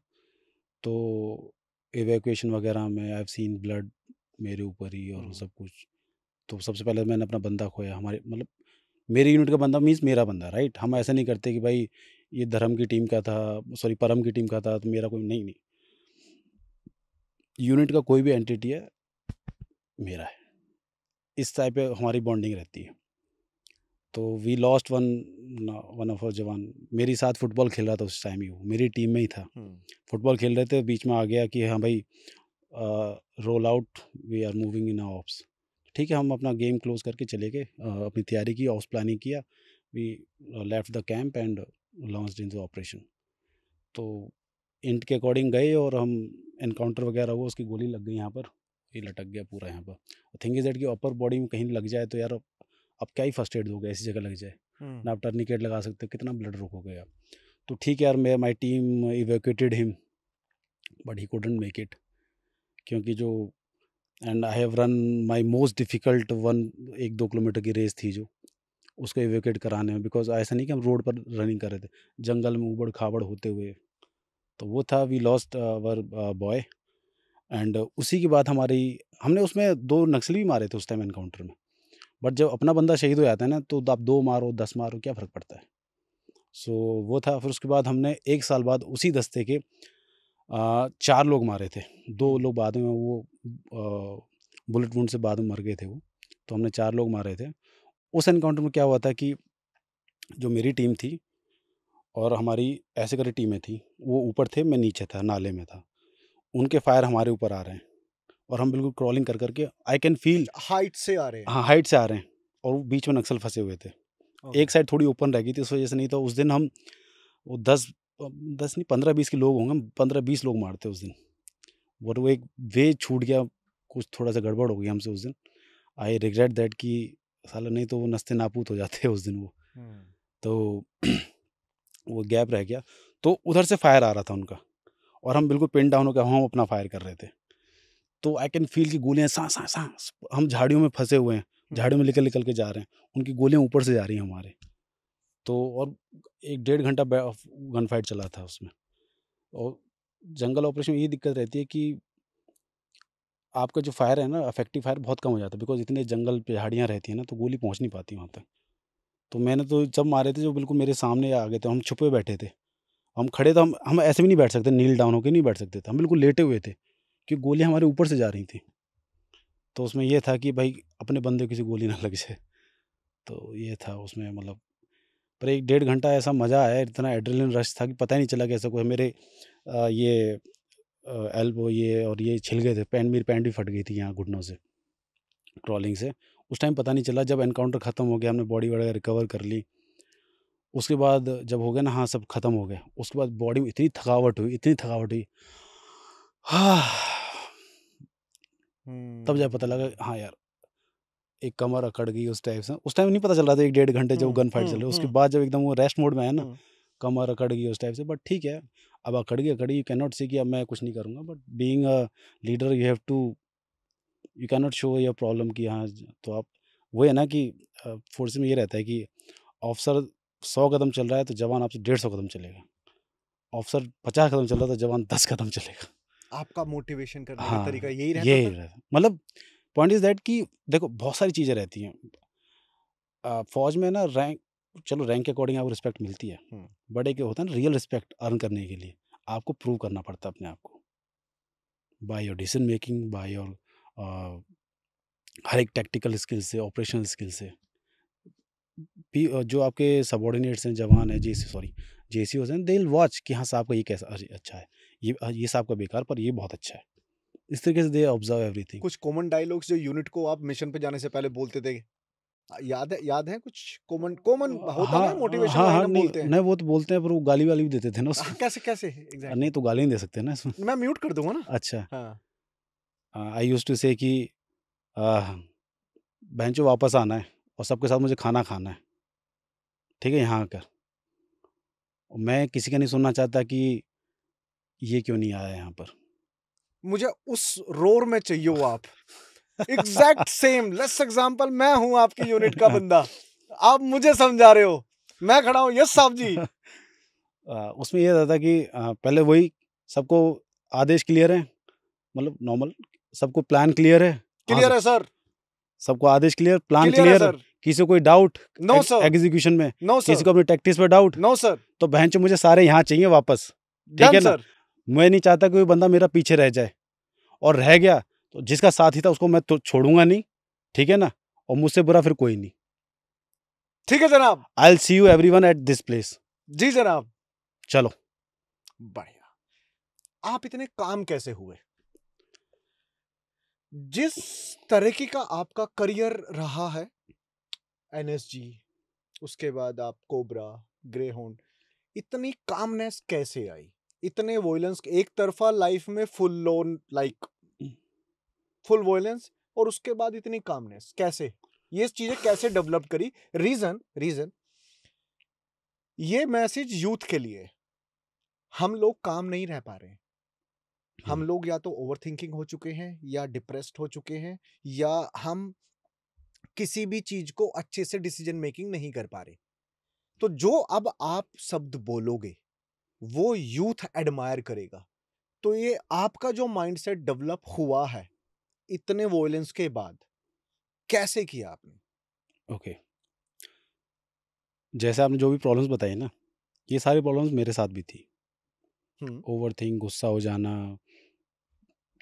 तो इवैक्यूएशन वगैरह में आई हैव सीन ब्लड मेरे ऊपर ही और हुँ। सब कुछ। तो सबसे पहले मैंने अपना बंदा खोया, हमारे मतलब मेरी यूनिट का बंदा मीन्स मेरा बंदा, राइट? हम ऐसा राइट। नहीं करते कि भाई ये धर्म की टीम का था, सॉरी परम की टीम का था तो मेरा कोई नहीं, नहीं। यूनिट का कोई भी एंटिटी है, मेरा है। इस टाइप पे हमारी बॉन्डिंग रहती है। तो we lost one of our jawan. मेरे साथ फुटबॉल खेल रहा था उस टाइम ही वो, मेरी टीम में ही था। हुँ। फुटबॉल खेल रहे थे, बीच में आ गया कि हाँ भाई roll out, we are moving in ops. ठीक है, हम अपना गेम क्लोज करके चले गए, अपनी तैयारी की, ऑप्स प्लानिंग किया। We left the camp and launched in the operation. तो इंट के अकॉर्डिंग गए और हम एनकाउंटर वगैरह हुआ, उसकी गोली लग गई यहाँ पर, ये लटक गया पूरा यहाँ पर। थिंग इज दैट कि अपर बॉडी में कहीं लग जाए तो यार अब क्या ही फर्स्ट एड दोगे, ऐसी जगह लग जाए हुँ। ना, आप टर्निकेट लगा सकते हो, कितना ब्लड रोकोगे आप? तो ठीक है यार, मैं my team evacuated him but he couldn't make it, क्योंकि जो and I have run my most difficult one, 1-2 kilometre की रेस थी जो, उसको इवैक्यूएट कराने में, बिकॉज़ ऐसा नहीं कि हम रोड पर रनिंग कर रहे थे, जंगल में ऊबड़-खाबड़ होते हुए। तो वो था, we lost our boy and उसी के बाद हमारी हमने उसमें 2 नक्सली भी मारे थे उस टाइम एनकाउंटर में। बट जब अपना बंदा शहीद हो जाता है ना, तो आप 2 मारो, 10 मारो, क्या फ़र्क पड़ता है? सो वो था। फिर उसके बाद हमने 1 साल बाद उसी दस्ते के 4 लोग मारे थे। 2 हुँ। लोग बाद में वो बुलेट वुंड से बाद में मर गए थे वो। तो हमने 4 लोग मारे थे। उस एनकाउंटर में क्या हुआ था कि जो मेरी टीम थी और हमारी ऐसे करके टीमें थी, वो ऊपर थे, मैं नीचे था, नाले में था। उनके फायर हमारे ऊपर आ रहे हैं और हम बिल्कुल क्रॉलिंग कर के आई कैन फ़ील, अच्छा हाइट से आ रहे हैं। हाँ, हाइट से आ रहे हैं और वो बीच में नक्सल फँसे हुए थे। ओके। एक साइड थोड़ी ओपन रह गई थी इस वज़ह से, नहीं तो उस दिन हम वो 10 नहीं 15-20 के लोग होंगे, हम 15-20 लोग मारते उस दिन। और वो एक वे छूट गया, कुछ थोड़ा-सा गड़बड़ हो गई हमसे उस दिन। आई रिग्रेट दैट कि साला नहीं तो वो नस्ते-नाबूद हो जाते उस दिन वो। हुँ। तो वो गैप रह गया। तो उधर से फायर आ रहा था उनका और हम बिल्कुल पिन डाउन होके हम अपना फायर कर रहे थे। तो आई कैन फ़ील कि गोलियाँ सा सा सा, हम झाड़ियों में फँसे हुए हैं, हुँ। झाड़ियों में निकल-निकल के जा रहे हैं। उनकी गोलियाँ ऊपर से जा रही हैं हमारे। तो और 1 डेढ़ घंटा गन फाइट चला था उसमें। और जंगल ऑपरेशन में ये दिक्कत रहती है कि आपका जो फायर है ना, इफेक्टिव फायर बहुत कम हो जाता है, बिकॉज़ इतने जंगल पे झाड़ियाँ रहती हैं ना, तो गोली पहुँच नहीं पाती वहाँ तक। तो मैंने तो जब मारे थे जो बिल्कुल मेरे सामने आ गए थे, हम छुपे बैठे थे। हम खड़े तो हम ऐसे भी नहीं बैठ सकते, नील डाउन होके नहीं बैठ सकते थे। हम बिल्कुल लेटे हुए थे, क्योंकि गोलियाँ हमारे ऊपर से जा रही थी। तो उसमें ये था कि भाई अपने बंदे को किसी गोली ना लग जाए। तो ये था उसमें मतलब। पर 1 डेढ़ घंटा ऐसा मज़ा आया, इतना एड्रेनलिन रश था कि पता ही नहीं चला कैसे कोई मेरे ये एल्बो ये और ये छिल गए थे। मेरी पैंट भी फट गई थी यहाँ घुटनों से, ट्रॉलिंग से। उस टाइम पता नहीं चला, जब एनकाउंटर ख़त्म हो गया, हमने बॉडी वगैरह रिकवर कर ली। उसके बाद जब हो गया ना, हाँ, सब ख़त्म हो गया। उसके बाद बॉडी में इतनी थकावट हुई। हाँ, तब जाके पता लगा, हुँ। हाँ यार, एक कमर अकड़ गई उस टाइप से। उस टाइम नहीं पता चल रहा था 1 डेढ़ घंटे जब हुँ। गन फाइट चल हुँ। रही है। उसके हुँ। बाद जब एकदम वो रेस्ट मोड में आया ना, हुँ। कमर अकड़ गई उस टाइप से। बट ठीक है, अब अकड़ गई, यू कैन नॉट से कि अब मैं कुछ नहीं करूँगा। But being a leader you can not show your problem कि हाँ, तो आप वो है ना कि फ़ोर्स में ये रहता है कि ऑफ़िसर 100 कदम चल रहा है तो जवान आपसे 150 कदम चलेगा। ऑफ़िसर 50 कदम चल रहा है तो जवान 10 कदम चलेगा। आपका मोटिवेशन करने का हाँ, तरीका यही रहता ये था? मतलब पॉइंट इज़ दैट कि देखो बहुत सारी चीज़ें रहती हैं। फ़ौज में ना रैंक, चलो रैंक के अकॉर्डिंग आपको रिस्पेक्ट मिलती है। हुँ। बट एक होता है ना रियल रिस्पेक्ट अर्न करने के लिए, आपको प्रूव करना पड़ता है अपने आप को। By your decision making, by your हर एक टैक्टिकल स्किल से, ऑपरेशनल स्किल से। जो आपके सबॉर्डिनेट्स हैं, जवान हैं, जेसीओज़ हैं, दे विल वॉच कि हाँ, साहब का ये कैसा अरे अच्छा है, ये साहब का बेकार पर ये बहुत अच्छा है। इस तरीके से दे ऑब्जर्व एवरीथिंग। कुछ कॉमन डायलॉग्स जो यूनिट को आप मिशन पे जाने से पहले बोलते थे? याद है कुछ कॉमन कॉमन होता है हाँ, ना, मोटिवेशन हाँ, लाइन हाँ, हम नहीं, बोलते हैं। नहीं वो तो बोलते हैं पर वो गाली-वाली भी देते थे ना हाँ, उसमें। कैसे नहीं एग्ज़ैक्टली? तो गाली नहीं दे सकते ना इसमें। मैं म्यूट कर दूँगा ना। अच्छा, हाँ। आई यूज्ड टू से कि भैंचो वापस आना है और सबके साथ मुझे खाना खाना है, ठीक है, यहाँ आकर। और मैं किसी का नहीं सुनना चाहता कि ये क्यों नहीं आया यहाँ पर। मुझे उस रोर में चाहिए हो आप। एग्ज़ैक्ट सेम लेट्स एग्ज़ाम्पल मैं हूँ आपकी यूनिट का बंदा। आप मुझे समझा रहे हो। मैं खड़ा हूँ, यस साहब जी। उसमें ये रहता कि पहले वही सबको आदेश क्लियर है, मतलब नॉर्मल सबको प्लान क्लियर है। हाँ क्लियर सर, है सर, सबको आदेश क्लियर, प्लान क्लियर है क्लियर, सर। किसी को कोई डाउट नो सर, एग्जीक्यूशन में, नो किसी सर, को अपनी टैक्टिस पे डाउट, नो सर। तो बहनचोद मुझे सारे यहाँ चाहिए वापस, ठीक डन है ना। सर। मैं नहीं चाहता कोई बंदा मेरा पीछे रह जाए, और रह गया तो जिसका साथ ही था उसको मैं तो छोड़ूंगा नहीं, ठीक है ना, और मुझसे बुरा फिर कोई नहीं। ठीक है जनाब। I will see you everyone at this place. जी जनाब। चलो। बढ़िया। आप इतने काम कैसे हुए? जिस तरीके का आपका करियर रहा है, एनएसजी, उसके बाद आप कोबरा, ग्रे होंड, इतनी कामनेस कैसे आई? इतने वॉयलेंस, एक तरफा लाइफ में full loan like full violence, और उसके बाद इतनी कामनेस कैसे? ये चीजें कैसे डेवलप करी? रीजन ये मैसेज यूथ के लिए। हम लोग काम नहीं रह पा रहे हैं। हम लोग या तो ओवर थिंकिंग हो चुके हैं, या डिप्रेस्ड हो चुके हैं, या हम किसी भी चीज को अच्छे से डिसीजन मेकिंग नहीं कर पा रहे। तो जो अब आप शब्द बोलोगे वो यूथ एडमायर करेगा। तो ये आपका जो माइंडसेट डेवलप हुआ है इतने वॉयलेंस के बाद, कैसे किया आपने? ओके, जैसे आपने जो भी प्रॉब्लम्स बताई ना, ये सारी प्रॉब्लम्स मेरे साथ भी थी। हम्म। ओवरथिंक, गुस्सा हो जाना,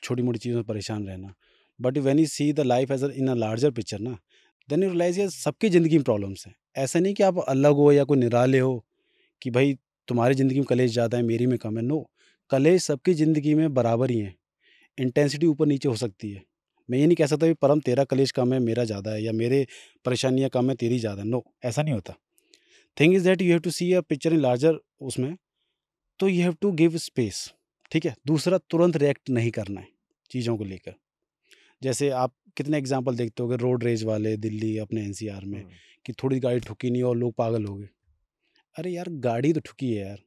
छोटी-मोटी चीज़ों में परेशान रहना। But when you see the life as in a larger picture ना, देन यू रियलाइज़ ये सबकी ज़िंदगी में प्रॉब्लम्स हैं। ऐसा नहीं कि आप अलग हो या कोई निराले हो कि भाई तुम्हारी ज़िंदगी में कलेश ज़्यादा है, मेरी में कम है। नो, कलेश सबकी ज़िंदगी में बराबर ही है। इंटेंसिटी ऊपर-नीचे हो सकती है। मैं ये नहीं कह सकता कि परम तेरा कलेश कम है, मेरा ज़्यादा है, या मेरे परेशानियाँ कम है, तेरी ज़्यादा है। नो, ऐसा नहीं होता। Thing is that you have to see a picture in larger उसमें, तो you have to give space, ठीक है? दूसरा, तुरंत रिएक्ट नहीं करना है चीज़ों को लेकर। जैसे आप कितने एग्जाम्पल देखते होगे रोड रेज वाले दिल्ली अपने एनसीआर में, कि थोड़ी गाड़ी ठुकी नहीं और लोग पागल हो गए। अरे यार, गाड़ी तो ठुकी है यार,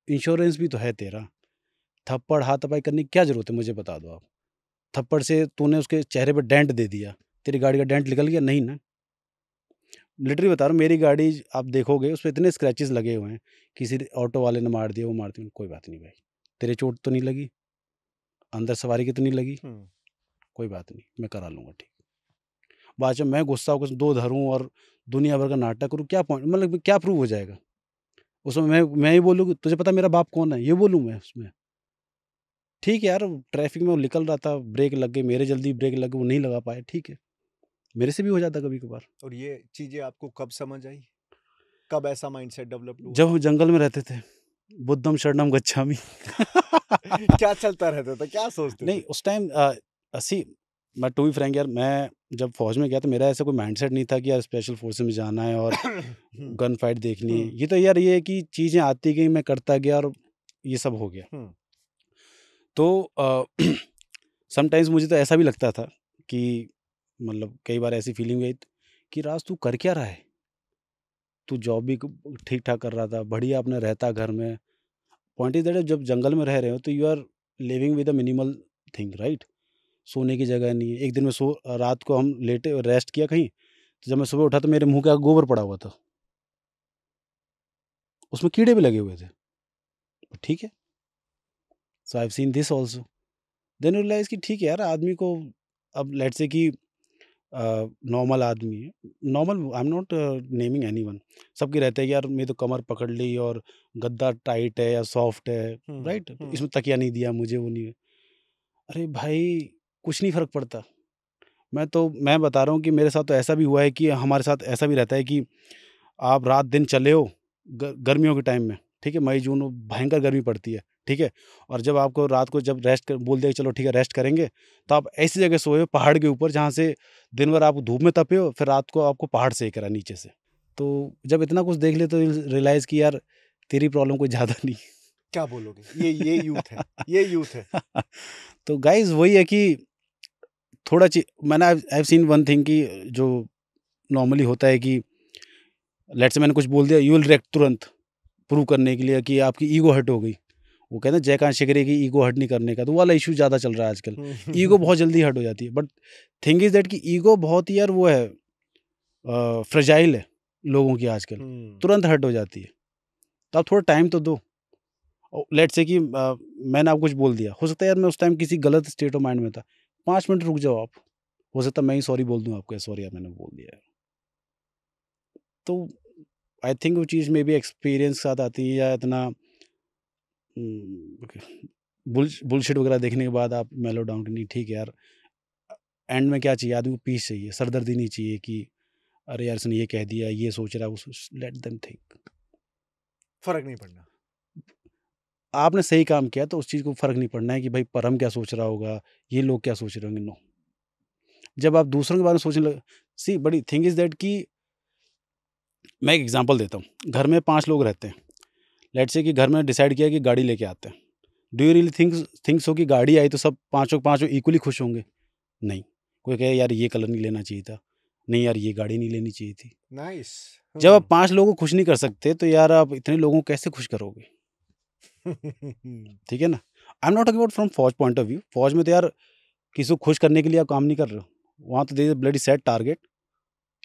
इंश्योरेंस भी तो है तेरा। थप्पड़ हाथापाई करने की क्या ज़रूरत है, मुझे बता दो आप। थप्पड़ से तूने उसके चेहरे पे डेंट दे दिया, तेरी गाड़ी का डेंट निकल गया? नहीं ना। लिटरली बता रहा हूँ, मेरी गाड़ी आप देखोगे उस पे इतने स्क्रैचेस लगे हुए हैं, किसी ऑटो वाले ने मार दिया, वो मार दिया, कोई बात नहीं भाई। तेरे चोट तो नहीं लगी, अंदर सवारी की तो नहीं लगी, कोई बात नहीं, मैं करा लूँगा ठीक। बाद में मैं गुस्सा होकर 2 धरूँ और दुनिया भर का नाटक करूँ, क्या पॉइंट, मतलब क्या प्रूव हो जाएगा? उसमें मैं ही बोलूँ कि तुझे पता है मेरा बाप कौन है? ये बोलूँ मैं उसमें? ठीक है यार, ट्रैफिक में वो निकल रहा था, ब्रेक लग गई, मेरे जल्दी ब्रेक लग गई, वो नहीं लगा पाया, ठीक है। मेरे से भी हो जाता कभी-कभार। और ये चीजें आपको कब समझ आई? कब ऐसा माइंडसेट डेवलप हुआ? जब हम जंगल में रहते थे, बुद्धं शरणं गच्छामि। क्या चलता रहता था, क्या सोचते नहीं, थे? उस टाइम सी मैं टू बी फ्रैंक यार, मैं जब फ़ौज में गया तो मेरा ऐसा कोई माइंडसेट नहीं था कि यार स्पेशल फोर्सेस में जाना है और हम्म, गन फाइट देखनी है। हम्म, ये तो यार ये है कि चीज़ें आती गई, मैं करता गया और ये सब हो गया। हम्म, तो समटाइम्स मुझे तो ऐसा भी लगता था कि मतलब कई बार ऐसी फीलिंग हुई कि राज तू कर क्या रहा है? तू जॉब भी ठीक-ठाक कर रहा था, बढ़िया अपना रहता घर में। पॉइंट इज़ दैट जब जंगल में रह रहे हो तो you are living with a minimal thing, right? सोने की जगह नहीं है। एक दिन में रात को हम लेटे रेस्ट किया कहीं, तो जब मैं सुबह उठा तो मेरे मुँह के आगे गोबर पड़ा हुआ था। उसमें कीड़े भी लगे हुए थे। ठीक है, so I have seen this also. Then you realise कि ठीक है यार, आदमी को अब लेट्स से कि नॉर्मल आदमी है, normal, I am not naming anyone, सबके रहते हैं कि यार मेरी तो कमर पकड़ ली और गद्दा टाइट है या सॉफ्ट है, राइट? तो इसमें तकिया नहीं दिया मुझे, वो नहीं है। अरे भाई, कुछ नहीं फ़र्क पड़ता। मैं बता रहा हूँ कि मेरे साथ तो ऐसा भी हुआ है कि हमारे साथ ऐसा भी रहता है कि आप रात-दिन चले हो गर्मियों के टाइम में, ठीक है? मई-जून में भयंकर गर्मी पड़ती है, ठीक है? और जब आपको रात को जब रेस्ट कर बोल दिया कि चलो ठीक है रेस्ट करेंगे, तो आप ऐसी जगह सोए हो पहाड़ के ऊपर जहाँ से दिन भर आप धूप में तपे हो, फिर रात को आपको पहाड़ सेक रहा है नीचे से। तो जब इतना कुछ देख लेते हो तो रियलाइज़ कि यार तेरी प्रॉब्लम कोई ज़्यादा नहीं क्या बोलोगे? ये यूथ है, ये यूथ है। है। तो गाइज़ वही है कि थोड़ा ची मैंने आई हैव सीन वन थिंग कि जो नॉर्मली होता है कि लेट्स से मैंने कुछ बोल दिया, यू विल रिएक्ट तुरंत प्रूव करने के लिए कि आपकी ईगो हर्ट हो गई। वो कहते हैं जय कहाँ शिकरे की ईगो हर्ट नहीं करने का, तो वो वाला इश्यू ज़्यादा चल रहा है आजकल। ईगो बहुत जल्दी हर्ट हो जाती है, बट थिंग इज़ दैट कि ईगो बहुत ही यार वो है, फ्रेजाइल है लोगों की आजकल, तुरंत हर्ट हो जाती है। तो आप थोड़ा टाइम तो दो। लेट्स से कि मैंने आपको कुछ बोल दिया, हो सकता है यार मैं उस टाइम किसी गलत स्टेट ऑफ माइंड में था, 5 मिनट रुक जाओ आप, हो सकता है मैं ही सॉरी बोल दूँ आपको, सॉरी यार मैंने बोल दिया है। तो आई थिंक वो चीज़ मे बी एक्सपीरियंस के साथ आती है, या इतना बुलशिट वगैरह देखने के बाद आप मेलो डाउन कि नहीं ठीक है यार, एंड में क्या चाहिए आदमी को, पीस चाहिए, सरदर्दी नहीं चाहिए कि अरे यार इसने ये कह दिया, ये सोच रहा है, वो लेट देम थिंक। फ़र्क नहीं पड़ना। आपने सही काम किया तो उस चीज़ को फ़र्क नहीं पड़ना है कि भाई परम क्या सोच रहा होगा, ये लोग क्या सोच रहे होंगे, नो। जब आप दूसरों के बारे में सोचने लगे, सी बड़ी थिंग इज़ दैट कि मैं एक एग्जांपल देता हूँ, घर में 5 लोग रहते हैं, लेट्स से कि घर में डिसाइड किया कि गाड़ी लेके आते हैं। Do you really think so कि गाड़ी आई तो सब पाँचों के पाँचों इक्वली खुश होंगे? नहीं। कोई कहे यार ये कलर नहीं लेना चाहिए था, नहीं यार ये गाड़ी नहीं लेनी चाहिए थी। नाइस। जब आप 5 लोगों को खुश नहीं कर सकते, तो यार आप इतने लोगों को कैसे खुश करोगे? ठीक है ना? आई am not talking about from फौज पॉइंट ऑफ व्यू, फौज में तो यार किसी को खुश करने के लिए आप काम नहीं कर रहे हो। वहाँ तो there is a bloody set target,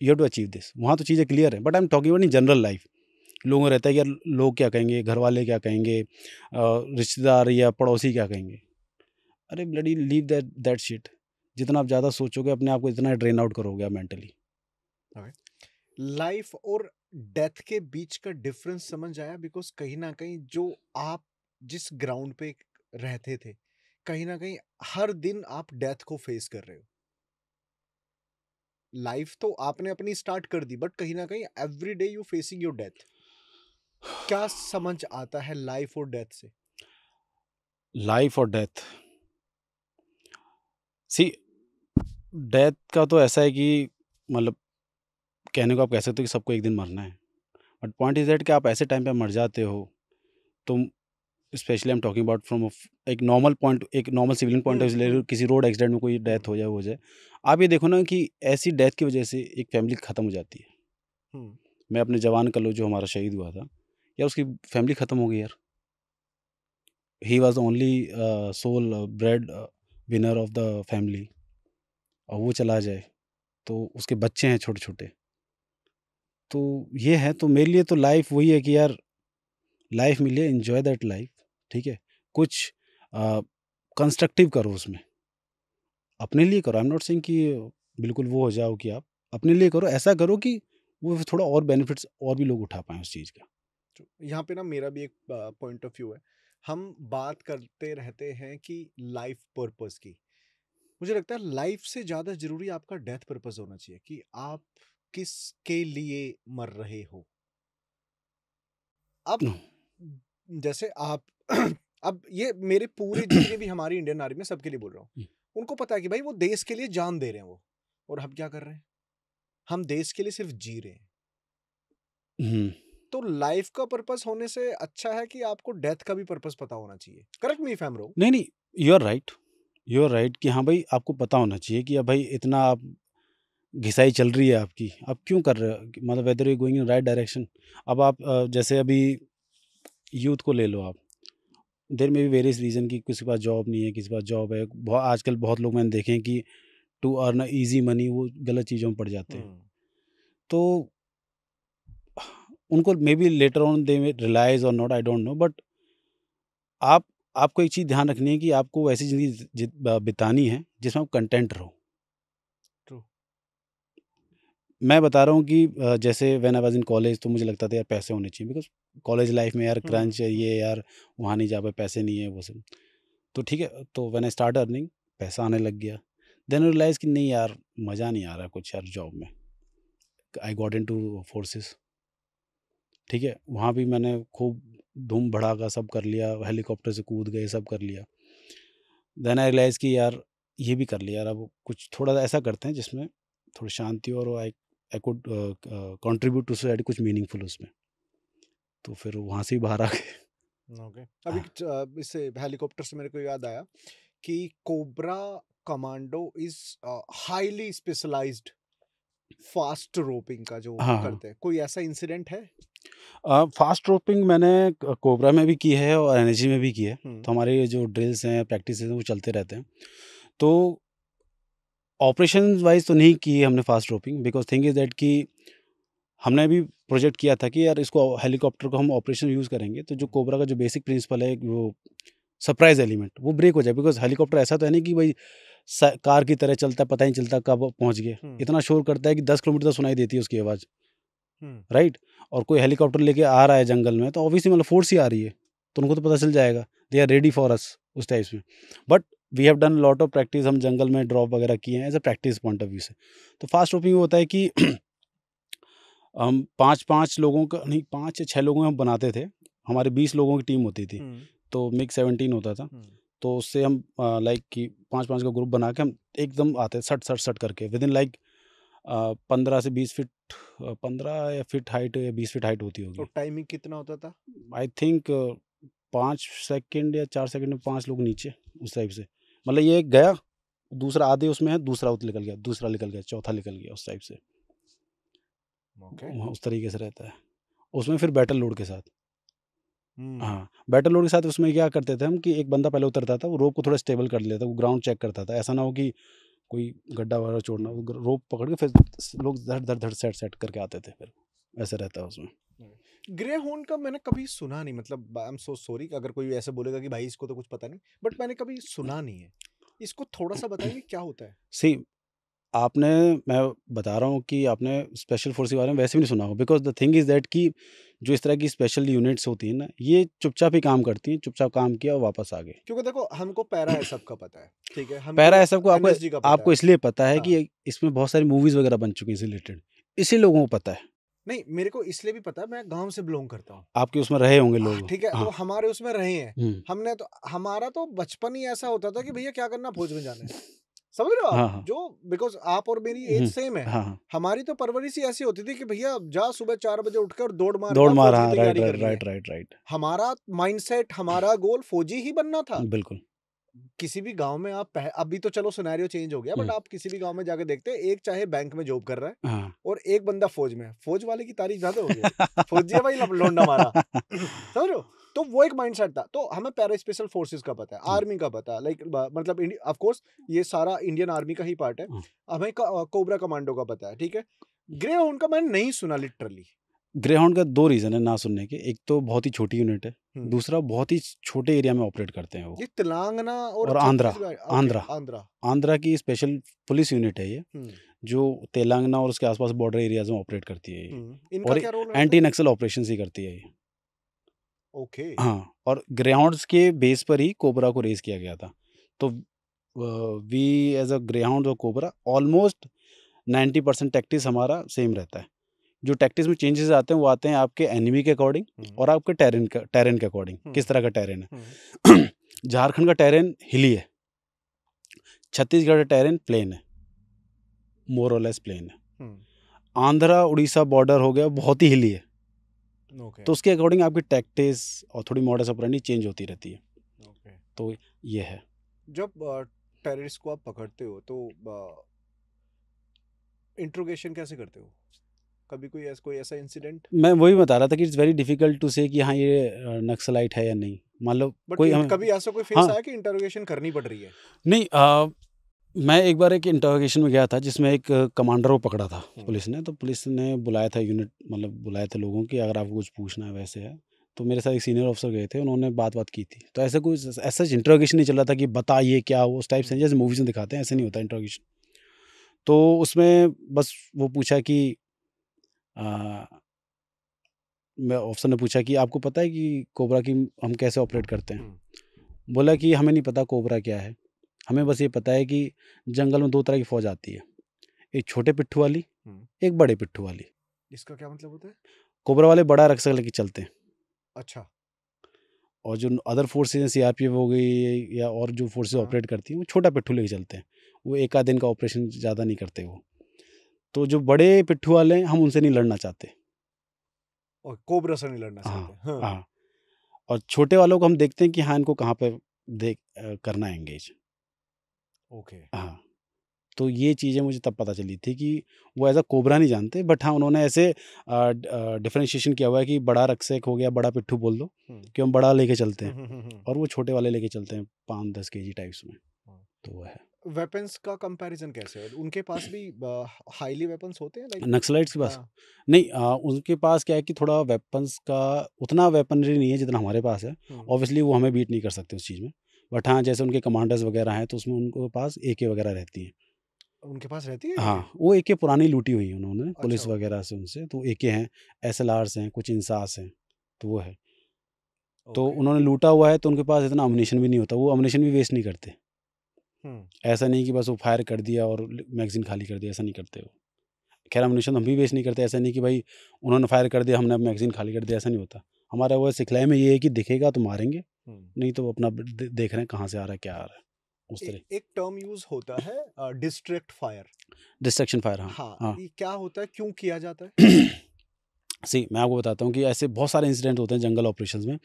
you have to achieve this, वहाँ तो चीज़ें क्लियर है। But I am talking about in general life. लोगों को रहता है कि यार लोग क्या कहेंगे, घरवाले क्या कहेंगे, रिश्तेदार या पड़ोसी क्या कहेंगे। अरे ब्लडी लीव दैट शिट। जितना आप ज़्यादा सोचोगे अपने आप को इतना ड्रेन आउट करोगे आप मेंटली। लाइफ और डेथ के बीच का डिफरेंस समझ आया, बिकॉज कहीं ना कहीं जो आप जिस ग्राउंड पे रहते थे, कहीं ना कहीं हर दिन आप डेथ को फेस कर रहे हो। लाइफ तो आपने अपनी स्टार्ट कर दी, बट कहीं ना कहीं every day you facing your death. क्या समझ आता है लाइफ और डेथ से? लाइफ और डेथ, सी डेथ का तो ऐसा है कि मतलब कहने को आप कह सकते हो कि सबको एक दिन मरना है, बट पॉइंट इज दैट कि आप ऐसे टाइम पे मर जाते हो, तुम specially I am talking about from एक नॉर्मल पॉइंट, एक normal civilian point of view, किसी रोड एक्सीडेंट में कोई डेथ हो जाए, हो जाए, आप ये देखो ना कि ऐसी डेथ की वजह से एक फैमिली खत्म हो जाती है। मैं अपने जवान कलो जो हमारा शहीद हुआ था, यार उसकी फैमिली खत्म हो गई यार। He was the only sole bread winner of the family, और वो चला जाए तो उसके बच्चे हैं छोटे छोटे। तो ये है, तो मेरे लिए तो लाइफ वही है कि यार लाइफ मिली है, एन्जॉय दैट लाइफ, ठीक है? कुछ कंस्ट्रक्टिव करो उसमें, अपने लिए करो। आई एम नॉट सेइंग कि बिल्कुल वो हो जाओ कि आप अपने लिए करो, ऐसा करो कि वो थोड़ा और बेनिफिट्स और भी लोग उठा पाएँ उस चीज़ का। यहाँ पे ना मेरा भी एक पॉइंट ऑफ व्यू है। हम बात करते रहते हैं कि लाइफ पर्पस की। मुझे लगता है लाइफ से ज्यादा जरूरी आपका डेथ पर्पस होना चाहिए, कि आप किसके लिए मर रहे हो। अब जैसे आप अब ये मेरे पूरे जितने भी हमारी इंडियन आर्मी में सबके लिए बोल रहा हूँ, उनको पता है कि भाई वो देश के लिए जान दे रहे हैं वो, और हम क्या कर रहे हैं? हम देश के लिए सिर्फ जी रहे हैं। हुँ। तो लाइफ का पर्पस होने से अच्छा है कि आपको डेथ का भी पर्पस पता होना चाहिए। Correct me if I am wrong. नहीं, नहीं, you are right, you are right कि हाँ भाई, आपको पता होना चाहिए कि अब भाई इतना आप घिसाई चल रही है आपकी, आप क्यों कर रहे हो? मतलब whether you going in right direction. अब आप जैसे अभी यूथ को ले लो आप, there may be various reason कि किसी के पास जॉब नहीं है, किसी के पास जॉब है। आजकल बहुत लोग मैंने देखे हैं कि टू अर्न ईज़ी मनी वो गलत चीज़ों में पड़ जाते हैं। तो उनको maybe later on they may realise और not, I don't know, but आप आपको एक चीज़ ध्यान रखनी है कि आपको ऐसी ज़िंदगी बितानी है जिसमें आप कंटेंट रहो। ट्रू। मैं बता रहा हूँ कि जैसे when I was in college तो मुझे लगता था यार पैसे होने चाहिए, बिकॉज़ कॉलेज लाइफ़ में यार क्रंच है, ये यार वहाँ नहीं जा पाए, पैसे नहीं है, वो सब। तो ठीक है, तो व्हेन आई स्टार्ट अर्निंग, पैसा आने लग गया। देन आई रियलाइज़ कि नहीं यार, मज़ा नहीं आ रहा कुछ यार जॉब में। I got into forces. ठीक है, वहाँ भी मैंने खूब धूम भड़ाका सब कर लिया, हेलीकॉप्टर से कूद गए, सब कर लिया। देन आई रियलाइज़ कि यार ये भी कर लिया यार, अब कुछ थोड़ा ऐसा करते हैं जिसमें थोड़ी शांति और I could contribute to society, कुछ मीनिंगफुल उसमें। तो फिर वहाँ से ही बाहर आ गए। ओके। अभी इससे हेलीकॉप्टर से मेरे को याद आया कि cobra commando is highly specialized fast roping का जो हाँ, हाँ। करते हैं। कोई ऐसा इंसिडेंट है? फास्ट रोपिंग मैंने कोबरा में भी की है और एनर्जी में भी की है। हम्म, तो हमारे जो ड्रिल्स हैं, प्रैक्टिसेस हैं, वो चलते रहते हैं। तो ऑपरेशन वाइज़ तो नहीं की है हमने fast roping, because thing is that कि हमने भी प्रोजेक्ट किया था कि यार इसको हेलीकॉप्टर को हम ऑपरेशन यूज़ करेंगे, तो जो कोबरा का जो बेसिक प्रिंसिपल है वो सरप्राइज़ एलिमेंट वो ब्रेक हो जाए, बिकॉज़ हेलीकॉप्टर ऐसा तो है नहीं कि भाई कार की तरह चलता है, पता ही नहीं चलता कब पहुँच गए। इतना शोर करता है कि 10 किलोमीटर तक सुनाई देती है उसकी आवाज़, राइट? और कोई हेलीकॉप्टर लेके आ रहा है जंगल में, तो ऑब्वियसली मतलब फोर्स ही आ रही है, तो उनको तो पता चल जाएगा, they are ready for us उस टाइप्स में। But we have done lot of practice, हम जंगल में ड्रॉप वगैरह किए हैं as a practice point of view से। तो फास्ट रोपिंग में होता है कि हम 5-5 लोगों का नहीं, 5 या 6 लोगों हम बनाते थे। हमारे 20 लोगों की टीम होती थी, तो मिक्स 17 होता था। तो उससे हम लाइक कि 5-5 का ग्रुप बना के हम एकदम आते सट, सट, सट करके विदिन लाइक 15 से 20 फीट, 15 या फीट हाइट या 20 फीट हाइट होती तो होगी। टाइमिंग कितना होता था? आई थिंक 5 सेकंड या 4 सेकंड में 5 लोग नीचे, उस टाइप से। मतलब ये एक गया, दूसरा आधे उसमें है, दूसरा उत निकल गया, दूसरा निकल गया, चौथा निकल गया, उस टाइप से। ओके। वहाँ उस तरीके से रहता है। उसमें फिर बैटल लोड के साथ। हम्म, हाँ, बैटल लोड के साथ उसमें क्या करते थे हम कि एक बंदा पहले उतरता था, वो रोप को थोड़ा स्टेबल कर लेता, वो ग्राउंड चेक करता था। ऐसा ना हो कि कोई गड्ढा वगैरह छोड़ना, वो रोप पकड़ के फिर लोग धड़ सेट सेट करके आते थे फिर। ऐसा रहता है उसमें। ग्रे हॉर्न का मैंने कभी सुना नहीं, मतलब आई एम सो सॉरी अगर कोई ऐसे बोलेगा कि भाई इसको तो कुछ पता नहीं, बट मैंने कभी सुना नहीं है। इसको थोड़ा सा बताएंगे क्या होता है? सी आपने मैं बता रहा हूँ कि आपने स्पेशल फोर्स के बारे में वैसे भी नहीं सुना होगा, because the thing is that कि जो इस तरह की स्पेशल यूनिट्स होती हैं ना, ये चुपचाप ही काम करती हैं, चुपचाप काम किया और वापस आ गए। क्योंकि देखो हमको पैरा एसएफ का पता है, ठीक है, पैरा हमको एसएफ को एनएसजी का पता आपको है। इसलिए पता है हाँ। कि इसमें बहुत सारी मूवीज़ वगैरह बन चुकी हैं इससे रिलेटेड, इसी लोगों को पता है। नहीं, मेरे को इसलिए भी पता है, मैं गांव से बिलोंग करता हूँ। आपके उसमें रहे होंगे लोग। ठीक है, तो हाँ। हमारे उसमें रहे हैं। हुँ। हमने तो हमारा तो बचपन ही ऐसा होता था कि भैया क्या करना, फौज में जाना है। समझ रहे हो आप? हाँ, हाँ। जो बिकॉज़ आप और मेरी एज सेम है। हाँ, हाँ। हमारी तो परवरिश ही ऐसी होती थी कि भैया जा सुबह 4 बजे उठकर और दौड़ मार दौड़ के मार, फौज की हाँ, राइट, तैयारी राइट, करनी है। Right, right, right. हमारा माइंडसेट, हमारा गोल फौजी ही बनना था। बिल्कुल। किसी भी गांव में आप अभी तो चलो सिनेरियो चेंज हो गया, बट आप किसी भी गांव में जाके देखते हैं, एक चाहे बैंक में जॉब कर रहा है हाँ। और एक बंदा फौज में है। फौज वाले की तारीफ ज्यादा होगी भाई। फौजी है भाई, लोंडा मारा। समझ रहे हो? तो वो एक माइंडसेट था। तो हमें पैरा स्पेशल फोर्सेस का पता है, आर्मी का पता है, लाइक मतलब ऑफ कोर्स ये सारा इंडियन आर्मी का ही पार्ट है। हमें कोबरा कमांडो का पता है, ठीक है। ग्रे हॉर्न का मैंने नहीं सुना लिटरली। ग्रेहाउंड का 2 रीज़न है ना सुनने के। एक तो बहुत ही छोटी यूनिट है, दूसरा बहुत ही छोटे एरिया में ऑपरेट करते हैं वो। ये तेलंगाना और आंध्रा, छत्तीसगढ़, आंध्रा, आंध्रा। आंध्रा की स्पेशल पुलिस यूनिट है ये, जो तेलंगाना और उसके आसपास बॉर्डर एरियाज में ऑपरेट करती है ये। इनका और क्या रोल रहता है? एंटी नक्सल ऑपरेशंस ही करती है ये। ओके। हाँ, और ग्रेहाउंड्स के बेस पर ही कोबरा को रेज़ किया गया था। तो वी एज़ अ ग्रेहाउंड और कोबरा ऑलमोस्ट 90% टैक्टिस हमारा सेम रहता है। जो टैक्टिस में चेंजेस आते हैं वो आते हैं आपके एनिमी के अकॉर्डिंग और आपके टेरेन के अकॉर्डिंग, किस तरह का टेरेन है। झारखंड का टेरेन हिली है, छत्तीसगढ़ का टेरेन प्लेन है, मोर और लेस प्लेन है। आंध्रा उड़ीसा बॉर्डर हो गया, बहुत ही हिली है। ओके। तो उसके अकॉर्डिंग आपकी टैक्टिस और थोड़ी मॉडस ऑपरेंडी चेंज होती रहती है। ओके। तो ये है। जब टेररिस्ट को आप पकड़ते हो तो इंट्रोगेशन कैसे करते हो? कभी कोई ऐसा इंसिडेंट? मैं वही बता रहा था कि it's very difficult to say कि हाँ ये नक्सलाइट है या नहीं। मान लो कोई हमें कभी ऐसा कोई फेस हाँ आया कि इंटरोगेशन करनी पड़ रही है? नहीं, मैं एक बार एक इंटरोगेशन में गया था जिसमें एक कमांडर को पकड़ा था पुलिस ने। तो पुलिस ने बुलाया था यूनिट, मतलब बुलाए थे लोगों की, अगर आपको कुछ पूछना है वैसे है तो मेरे साथ एक सीनियर ऑफिसर गए थे, उन्होंने बात की थी। तो ऐसा कोई ऐसा इंट्रोगेशन नहीं चल रहा था कि बता ये क्या हुआ, उस टाइप से जैसे मूवीज़ में दिखाते हैं, ऐसे नहीं होता इंट्रोगेशन। तो उसमें बस वो पूछा कि अ, मैं ऑफिसर ने पूछा कि आपको पता है कि कोबरा की हम कैसे ऑपरेट करते हैं? बोला कि हमें नहीं पता कोबरा क्या है, हमें बस ये पता है कि जंगल में 2 तरह की फ़ौज आती है, एक छोटे पिट्ठू वाली, एक बड़े पिट्ठू वाली। इसका क्या मतलब होता है? कोबरा वाले बड़ा रक्षा लेके चलते हैं, अच्छा। और जो अदर फोर्सेस हैं, सीआरपीएफ हो गई या और जो फोर्सेस हाँ। ऑपरेट करती हैं, वो छोटा पिट्ठू लेके चलते हैं। वो एक आध दिन का ऑपरेशन ज़्यादा नहीं करते वो। तो जो बड़े पिट्ठू वाले हैं, हम उनसे नहीं लड़ना चाहते। और कोबरा से नहीं लड़ना हाँ, चाहते। हाँ। हाँ। और छोटे वालों को हम देखते हैं कि हाँ, इनको कहाँ पे करना है एंगेज। ओके। हाँ, तो ये चीज़ें मुझे तब पता चली थी कि वो एज़ अ कोबरा नहीं जानते, बट हाँ, उन्होंने ऐसे डिफरेंशिएशन किया हुआ है कि बड़ा रक्षक हो गया, बड़ा पिट्ठू बोल दो, कि हम बड़ा लेके चलते हैं, और वो छोटे वाले लेके चलते हैं 5-10 केजी टाइप्स में। तो वो है। वेपन्स का कंपैरिजन कैसे है? उनके पास भी हाईली वेपन्स होते हैं लाइक? नक्सलाइट्स के पास? हाँ। नहीं, उनके पास क्या है कि थोड़ा वेपन्स का उतना वेपनरी नहीं है जितना हमारे पास है। ऑब्वियसली वो हमें बीट नहीं कर सकते उस चीज़ में। बट हाँ, जैसे उनके कमांडर्स वगैरह हैं, तो उसमें उनके पास एके वगैरह रहती हैं। उनके पास रहती है हाँ, एके? वो एके पुरानी लूटी हुई है उन्होंने अच्छा, पुलिस ओके। वगैरह से उनसे, तो एके हैं, एसएलआर्स हैं, कुछ इंसास हैं, तो वो है। तो ओके। उन्होंने लूटा हुआ है, तो उनके पास इतना अम्यूनिशन भी नहीं होता, वो अम्यूनिशन भी वेस्ट नहीं करते। हुँ। ऐसा नहीं कि बस वो फायर कर दिया और मैगज़ीन खाली कर दिया, ऐसा नहीं करते वो। खैर अम्यूनिशन हम भी वेस्ट नहीं करते, ऐसा नहीं कि भाई उन्होंने फायर कर दिया, हमने अब मैगज़ीन खाली कर दिया, ऐसा नहीं होता। हमारा वो सिखलाई में ये है कि दिखेगा तो मारेंगे, नहीं तो अपना देख रहे हैं कहाँ से आ रहा है, क्या आ रहा है, उस तरह। एक टर्म यूज़ होता है डिस्ट्रैक्ट फायर। डिस्ट्रैक्शन फायर, हाँ, हाँ, हाँ। ये क्या होता है? क्यों किया जाता है? सी मैं आपको बताता हूँ कि ऐसे बहुत सारे इंसिडेंट होते हैं जंगल ऑपरेशंस में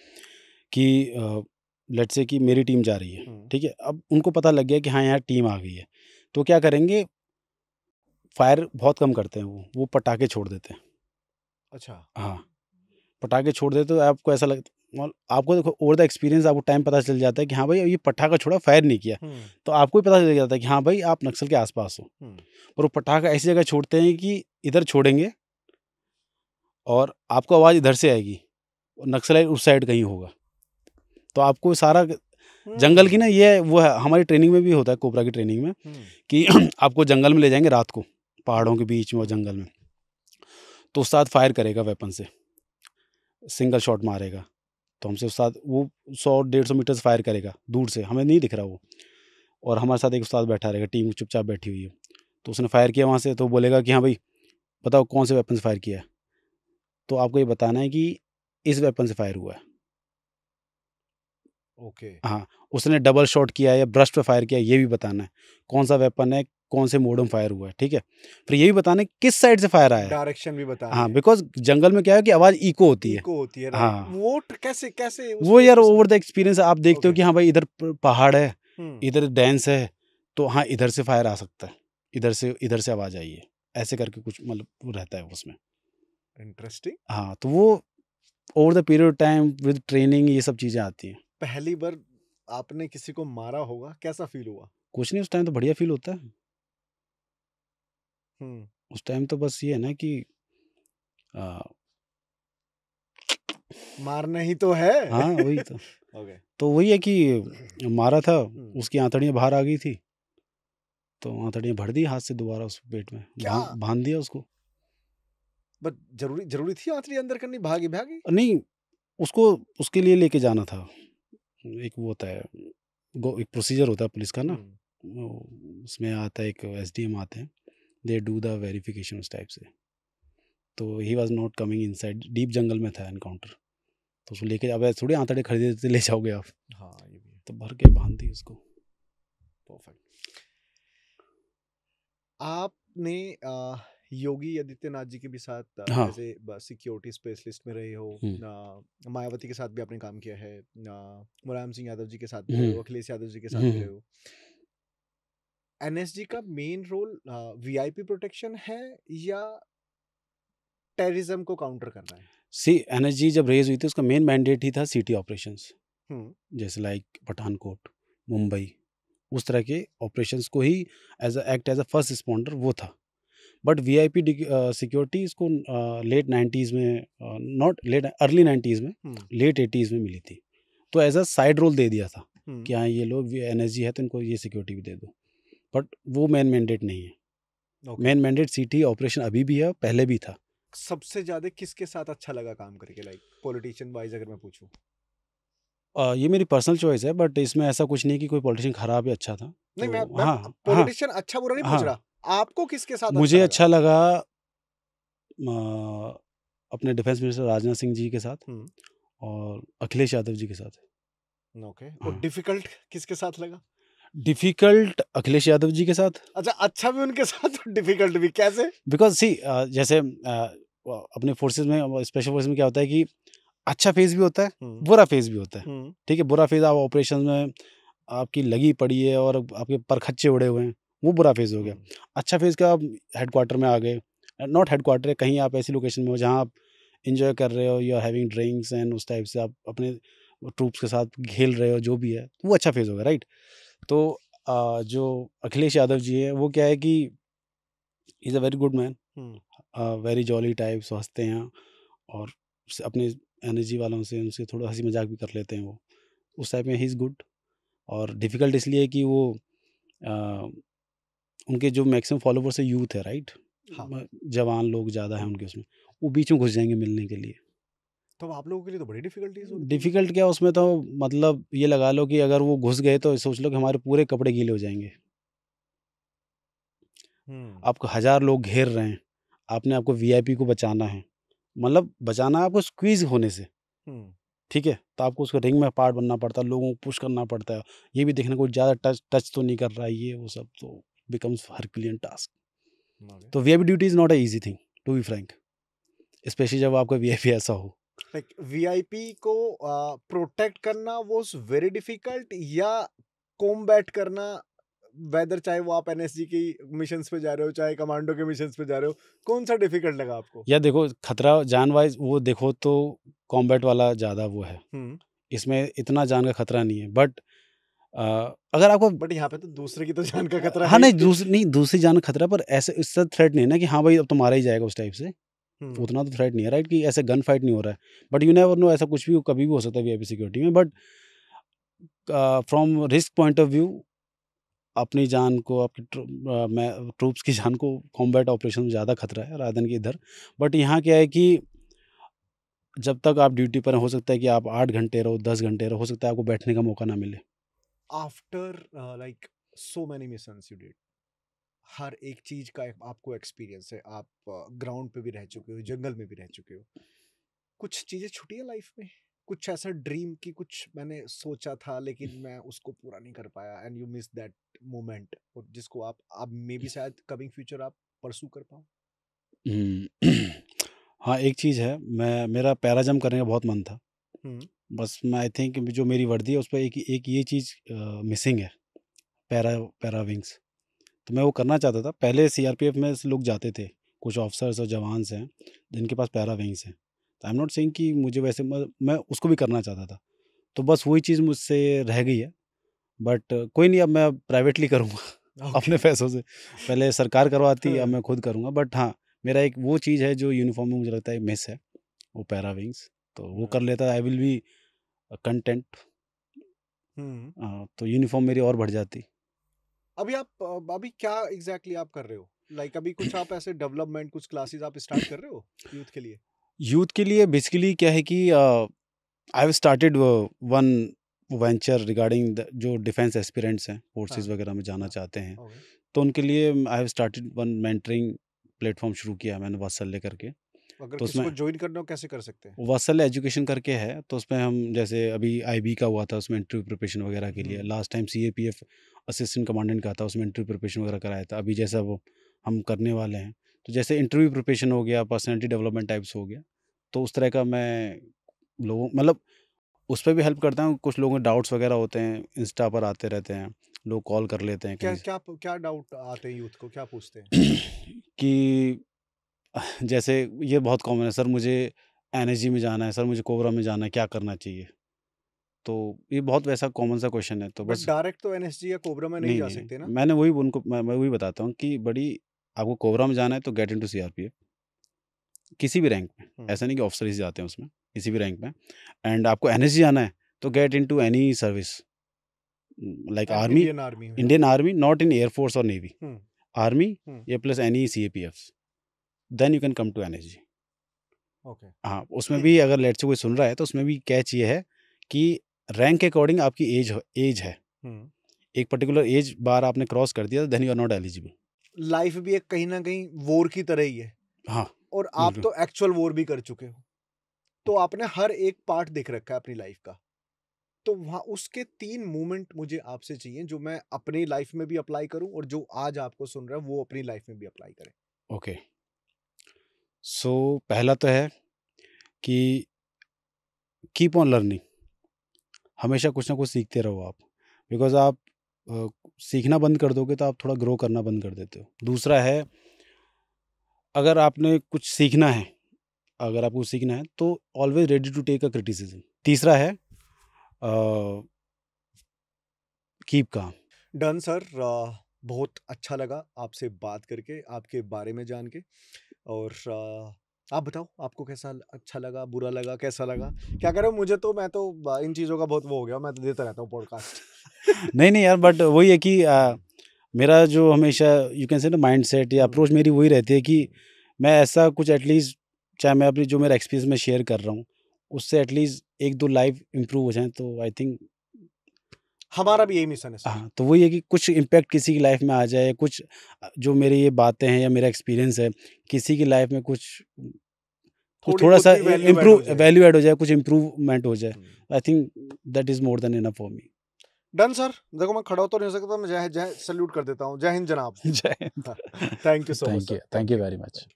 कि लेट्स से कि मेरी टीम जा रही है, ठीक है? अब उनको पता लग गया कि हाँ, यहाँ टीम आ गई है, तो क्या करेंगे, फायर बहुत कम करते हैं वो पटाखे छोड़ देते हैं। अच्छा। हाँ, पटाखे छोड़ देते तो आपको ऐसा लगता, और आपको देखो ओवर द एक्सपीरियंस आपको टाइम पता चल जाता है कि हाँ भाई, ये पटाखा छोड़ा, फायर नहीं किया, तो आपको भी पता चल जाता है कि हाँ भाई, आप नक्सल के आसपास हो। पर वो पटाखा ऐसी जगह छोड़ते हैं कि इधर छोड़ेंगे और आपको आवाज़ इधर से आएगी, और नक्सलाइट उस साइड कहीं होगा, तो आपको सारा जंगल की ना, ये वो है, हमारी ट्रेनिंग में भी होता है, कोबरा की ट्रेनिंग में, कि आपको जंगल में ले जाएंगे रात को, पहाड़ों के बीच में और जंगल में, तो उस्ताद फायर करेगा वेपन से, सिंगल शॉट मारेगा, तो हमसे उस्ताद वो 100-150 मीटर से फायर करेगा दूर से, हमें नहीं दिख रहा वो, और हमारे साथ एक उस्ताद बैठा रहेगा, टीम चुपचाप बैठी हुई है, तो उसने फायर किया वहाँ से, तो बोलेगा कि हाँ भाई बताओ कौन से वेपन से फायर किया है, तो आपको ये बताना है कि इस वेपन से फायर हुआ है। ओके। हाँ, उसने डबल शॉट किया है या ब्रस्ट पे फायर किया है, ये भी बताना है, कौन सा वेपन है, कौन से मोड में फायर हुआ है, ठीक है? फिर ये भी बताना है किस साइड से फायर आया है। डायरेक्शन भी बतानी हाँ, है। बिकॉज़ जंगल में क्या है कि आवाज़ इको होती है। इको होती है, राइट। हाँ, वो कैसे कैसे वो उसको यार ओवर द एक्सपीरियंस आप देखते हो ओके। कि हाँ भाई, इधर पहाड़ है, हुँ। इधर डेंस है, तो हाँ, इधर से फायर आ सकता है, इधर से आवाज़ आई है, ऐसे करके कुछ मतलब वो रहता है उसमें। इंटरेस्टिंग। हाँ, तो वो over the period of time with training ये सब चीज़ें आती हैं। पहली बार आपने किसी को मारा होगा, कैसा फ़ील हुआ? कुछ नहीं, उस टाइम तो बढ़िया फ़ील होता है। हुँ। उस टाइम तो बस ये है ना कि अ, मारना ही तो है। हाँ, वही तो। ओके। तो वही है कि मारा था, उसकी हुँ। आंतड़ियाँ बाहर आ गई थी, तो आंतड़ियाँ भर दी हाथ से दोबारा उस पेट में, क्या? बाँध दिया उसको। बट ज़रूरी ज़रूरी थी आंतड़ी अंदर करनी, भागी भागी? नहीं, उसको उसके लिए लेके जाना था। एक वो होता है, एक प्रोसीजर होता है पुलिस का ना, हुँ। वो उसमें आता है, एक एसडीएम आते हैं, दे डू द वेरिफिकेशन उस टाइप से। तो he was not coming inside, deep jungle में था एनकाउंटर, तो उसको लेके अब ऐसे थोड़ी आंतड़े खरीदते ले जाओगे आप, हाँ, ये भी है। तो भर के बाँध दी उसको। परफेक्ट। आपने योगी आदित्यनाथ जी के भी साथ हाँ। एज़ ए सिक्योरिटी स्पेशलिस्ट में रहे हो। हुँ, मायावती के साथ भी आपने काम किया है। मुलायम सिंह यादव जी के साथ भी रहे हुँ, हो, अखिलेश यादव जी के साथ हुँ, भी हुँ। रहे हो। एनएसजी का मेन रोल वीआईपी प्रोटेक्शन है या टेररिज्म को काउंटर करना है? सी एनएसजी जब रेज़ हुई थी, उसका मेन मैंडेट ही था सिटी ऑपरेशंस, हुँ। जैसे लाइक पठानकोट, मुंबई, उस तरह के ऑपरेशंस को ही एज़ अ फर्स्ट रिस्पॉन्डर वो था। बट वीआईपी सिक्योरिटी इसको लेट 90s में, नॉट लेट, अर्ली 90s में, लेट 80s में मिली थी। तो एज अ साइड रोल दे दिया था कि हाँ ये लोग एनएसजी है तो इनको ये सिक्योरिटी भी दे दो, बट वो मेन मैंडेट नहीं है। मेन मैंडेट सिटी ऑपरेशन अभी भी है, पहले भी था। सबसे ज्यादा किसके साथ अच्छा लगा काम करके, लाइक पॉलिटिशियन वाइज अगर मैं पूछूं? ये मेरी पर्सनल चॉइस है, बट इसमें ऐसा कुछ नहीं कि कोई पॉलिटिशियन खराब या अच्छा था। नहीं, तो मैं हाँ हाँ पॉलिटिशियन अच्छा बुरा नहीं पूछ हाँ, रहा, आपको किसके साथ अच्छा मुझे लगा? अच्छा लगा अपने डिफेंस मिनिस्टर राजनाथ सिंह जी के साथ और अखिलेश यादव जी के साथ। ओके। और हाँ, डिफिकल्ट किसके साथ लगा? डिफिकल्ट अखिलेश यादव जी के साथ, अच्छा, अच्छा भी उनके साथ और डिफिकल्ट भी, कैसे? बिकॉज सी जैसे अपने फोर्सेस में, स्पेशल फोर्सेस में क्या होता है कि अच्छा फेज भी होता है, बुरा फेज भी होता है। ठीक है, बुरा फेज आप ऑपरेशन में आपकी लगी पड़ी है और आपके परखच्चे उड़े हुए हैं, वो बुरा फेज हो गया। अच्छा फेज का आप हेडक्वार्टर में आ गए, नॉट हेडक्वार्टर, कहीं आप ऐसी लोकेशन में हो जहाँ आप इंजॉय कर रहे हो, you are having drinks and उस टाइप से आप अपने ट्रूप्स के साथ खेल रहे हो, जो भी है वो अच्छा फेज होगा, राइट। तो जो अखिलेश यादव जी है वो क्या है कि is a very good man, very jolly types, हंसते हैं और अपने एनर्जी वालों से उनसे थोड़ा हंसी मजाक भी कर लेते हैं वो, उस टाइप में ही इज़ गुड। और डिफ़िकल्ट इसलिए कि वो अ, उनके जो मैक्सिमम फॉलोवर्स है यूथ है, राइट। हाँ। जवान लोग ज़्यादा हैं उनके उसमें, वो बीच में घुस जाएंगे मिलने के लिए। तो आप लोगों के लिए तो बड़ी डिफिकल्टीज होगी तब। डिफ़िकल्ट क्या उसमें, तो मतलब ये लगा लो कि अगर वो घुस गए तो सोच लो कि हमारे पूरे कपड़े गीले हो जाएंगे। आपको 1000 लोग घेर रहे हैं, आपने आपको वीआईपी को बचाना है, मतलब बचाना है आपको स्क्वीज़ होने से, ठीक है? तो आपको उसको रिंग में पार्ट बनना पड़ता है, लोगों को पुश करना पड़ता है, ये भी देखना कोई ज़्यादा टच टच तो नहीं कर रहा है, ये वो सब, तो बिकम्स हरक्यूलियन टास्क। तो VIP duty is not a easy thing, to be frank, specially जब आपका वीआईपी ऐसा हो। लाइक वीआईपी को प्रोटेक्ट करना वाज वेरी डिफिकल्ट, या कॉम्बैट करना, वेदर चाहे वो आप एनएसजी की मिशंस पे जा रहे हो चाहे कमांडो के मिशंस पे जा रहे हो, कौन सा डिफिकल्ट लगा आपको? या देखो खतरा जान वाइज़ वो देखो तो कॉम्बैट वाला ज़्यादा वो है, इसमें इतना जान का खतरा नहीं है, बट अगर आपको बट यहाँ पे तो दूसरे की तो जान का खतरा हाँ, है नहीं ही। नहीं दूसरी जान का खतरा, पर ऐसे इससे थ्रेट नहीं है ना कि हाँ भाई अब तो मारा ही जाएगा उस टाइप से, उतना तो थ्रेट नहीं है, राइट, कि ऐसे गन फाइट नहीं हो रहा है। बट यू नेवर नो, ऐसा कुछ भी कभी भी हो सकता है वीआईपी सिक्योरिटी में, but from risk point of view अपनी जान को, आपकी ट्रूप्स की जान को कॉम्बैट ऑपरेशन में ज़्यादा खतरा है रादन के इधर। बट यहाँ क्या है कि जब तक आप ड्यूटी पर हैं, हो सकता है कि आप 8 घंटे रहो, 10 घंटे रहो, हो सकता है आपको बैठने का मौका ना मिले। After like so many missions you did, हर एक चीज का आपको एक्सपीरियंस है, आप ग्राउंड पे भी रह चुके हो, जंगल में भी रह चुके हो, कुछ चीजें छूटी है लाइफ में? कुछ ऐसा ड्रीम की, कुछ मैंने सोचा था लेकिन मैं उसको पूरा नहीं कर पाया, and you miss that moment, और जिसको आप मे बी शायद कमिंग फ्यूचर आप परसू कर पाओ? हाँ, एक चीज़ है, मेरा पैरा जंप करने का बहुत मन था। बस मैं आई थिंक जो मेरी वर्दी है उस पे एक ये चीज़ मिसिंग है, पैरा पैरा विंग्स। तो मैं वो करना चाहता था। पहले सीआरपीएफ में से लोग जाते थे, कुछ ऑफिसर्स और जवान्स हैं जिनके पास पैरा विंग्स हैं। तो आई एम नॉट सेइंग कि मुझे वैसे मैं उसको भी करना चाहता था। तो बस वही चीज़ मुझसे रह गई है। बट कोई नहीं, अब मैं प्राइवेटली करूँगा अपने पैसों से। पहले सरकार करवाती, अब मैं खुद करूँगा। बट हाँ, मेरा एक वो चीज़ है जो यूनिफ़ॉर्म में मुझे लगता है मिस है, वो पैरा विंग्स। तो वो कर लेता, आई विल बी कंटेंट। तो यूनिफ़ॉर्म मेरी और बढ़ जाती। अभी आप अभी क्या एग्जैक्टली आप कर रहे हो? लाइक अभी कुछ आप ऐसे डेवलपमेंट, कुछ क्लासेस आप स्टार्ट कर रहे हो यूथ के लिए? यूथ के लिए बेसिकली क्या है कि I have started one venture regarding the जो डिफेंस एस्पिरेंट्स हैं, फोर्सेस वगैरह में जाना चाहते हैं, तो उनके लिए I have started one mentoring platform शुरू किया है मैंने वात्सल्य लेकर के। अगर तो किसी उसमें को ज्वाइन करना हो कैसे कर सकते हैं? वात्सल्य एजुकेशन करके है, तो उसमें हम जैसे अभी आईबी का हुआ था, उसमें इंटरव्यू प्रिपरेशन वगैरह के लिए। Last time CAPF assistant commandant का था, उसमें इंटरव्यू प्रिपरेशन वगैरह कराया था। अभी जैसा वो हम करने वाले हैं, तो जैसे इंटरव्यू प्रिपरेशन हो गया, पर्सनैलिटी डेवलपमेंट टाइप्स हो गया, तो उस तरह का मैं लोगों मतलब उस पे भी हेल्प करता हूँ। कुछ लोगों के डाउट्स वगैरह होते हैं, इंस्टा पर आते रहते हैं, लोग कॉल कर लेते हैं क्या कहीं से। क्या क्या डाउट आते हैं यूथ को, क्या पूछते हैं? कि जैसे ये बहुत कॉमन है, सर मुझे एनएसजी में जाना है, सर मुझे कोबरा में जाना है, क्या करना चाहिए? तो ये बहुत वैसा कॉमन सा क्वेश्चन है, तो बट बस डायरेक्ट तो एनएसजी या कोबरा में नहीं नहीं, जा नहीं, सकते ना? मैंने वही उनको मैं वही बताता हूँ कि बड़ी आपको कोबरा में जाना है तो गेट इनटू सीआरपीएफ, किसी भी रैंक में, ऐसा नहीं कि ऑफिसर ही जाते हैं उसमें, किसी भी रैंक में। एंड आपको एनएसजी जाना है तो get into any service like army, Indian army में। Indian army, not in air force और नेवी, हम्म, आर्मी हम्म, या plus any CAPF, then you can come to NSG. Okay. हाँ, उसमें भी अगर लेट से कोई सुन रहा है तो उसमें भी कैच ये है कि रैंक के अकॉर्डिंग आपकी एज है, हम्म। एक पर्टिकुलर एज बार आपने क्रॉस कर दिया then you are not eligible. Life भी एक कहीं ना कहीं वॉर की तरह ही है, हाँ, और आप बिल्कुल। तो एक्चुअल वॉर भी कर चुके हो, तो आपने हर एक पार्ट देख रखा है अपनी लाइफ का। तो वहाँ उसके 3 मोमेंट मुझे आपसे चाहिए जो मैं अपनी लाइफ में भी अप्लाई करूं, और जो आज आपको सुन रहा है वो अपनी लाइफ में भी अप्लाई करे। ओके, सो पहला तो है कि कीप ऑन लर्निंग, हमेशा कुछ ना कुछ सीखते रहो आप, बिकॉज आप सीखना बंद कर दोगे तो आप थोड़ा ग्रो करना बंद कर देते हो। दूसरा है, अगर आपने कुछ सीखना है, अगर आपको सीखना है तो always ready to take a criticism. तीसरा है कीप काम। डन सर, बहुत अच्छा लगा आपसे बात करके, आपके बारे में जान के। और आप बताओ आपको कैसा अच्छा लगा, बुरा लगा, कैसा लगा? क्या कह रहे हो, मुझे तो मैं तो इन चीज़ों का बहुत वो हो गया, मैं तो देता रहता हूँ पॉडकास्ट। नहीं नहीं यार, बट वही है कि मेरा जो हमेशा यू कैन से ना माइंड सेट या अप्रोच मेरी वही रहती है कि मैं ऐसा कुछ एटलीस्ट, चाहे मैं अपनी जो मेरा एक्सपीरियंस में शेयर कर रहा हूँ उससे एटलीस्ट 1-2 लाइफ इम्प्रूव हो जाए, तो आई थिंक हमारा भी यही मिशन है सर। हाँ, तो वही है कि कुछ इम्पैक्ट किसी की लाइफ में आ जाए, कुछ जो मेरी ये बातें हैं या मेरा एक्सपीरियंस है किसी की लाइफ में कुछ थोड़ी थोड़ा बहुत सा भी वैल्यू ऐड हो इम्प्रूव जाए। वैल्यू ऐड हो जाए, कुछ इम्प्रूवमेंट हो जाए, I think that is more than enough for me. Done sir, देखो मैं खड़ा तो नहीं हो सकता, मैं जय जय सल्यूट कर देता हूँ। जय हिंद जनाब। जय Hind. Thank you so much sir. Thank you very much.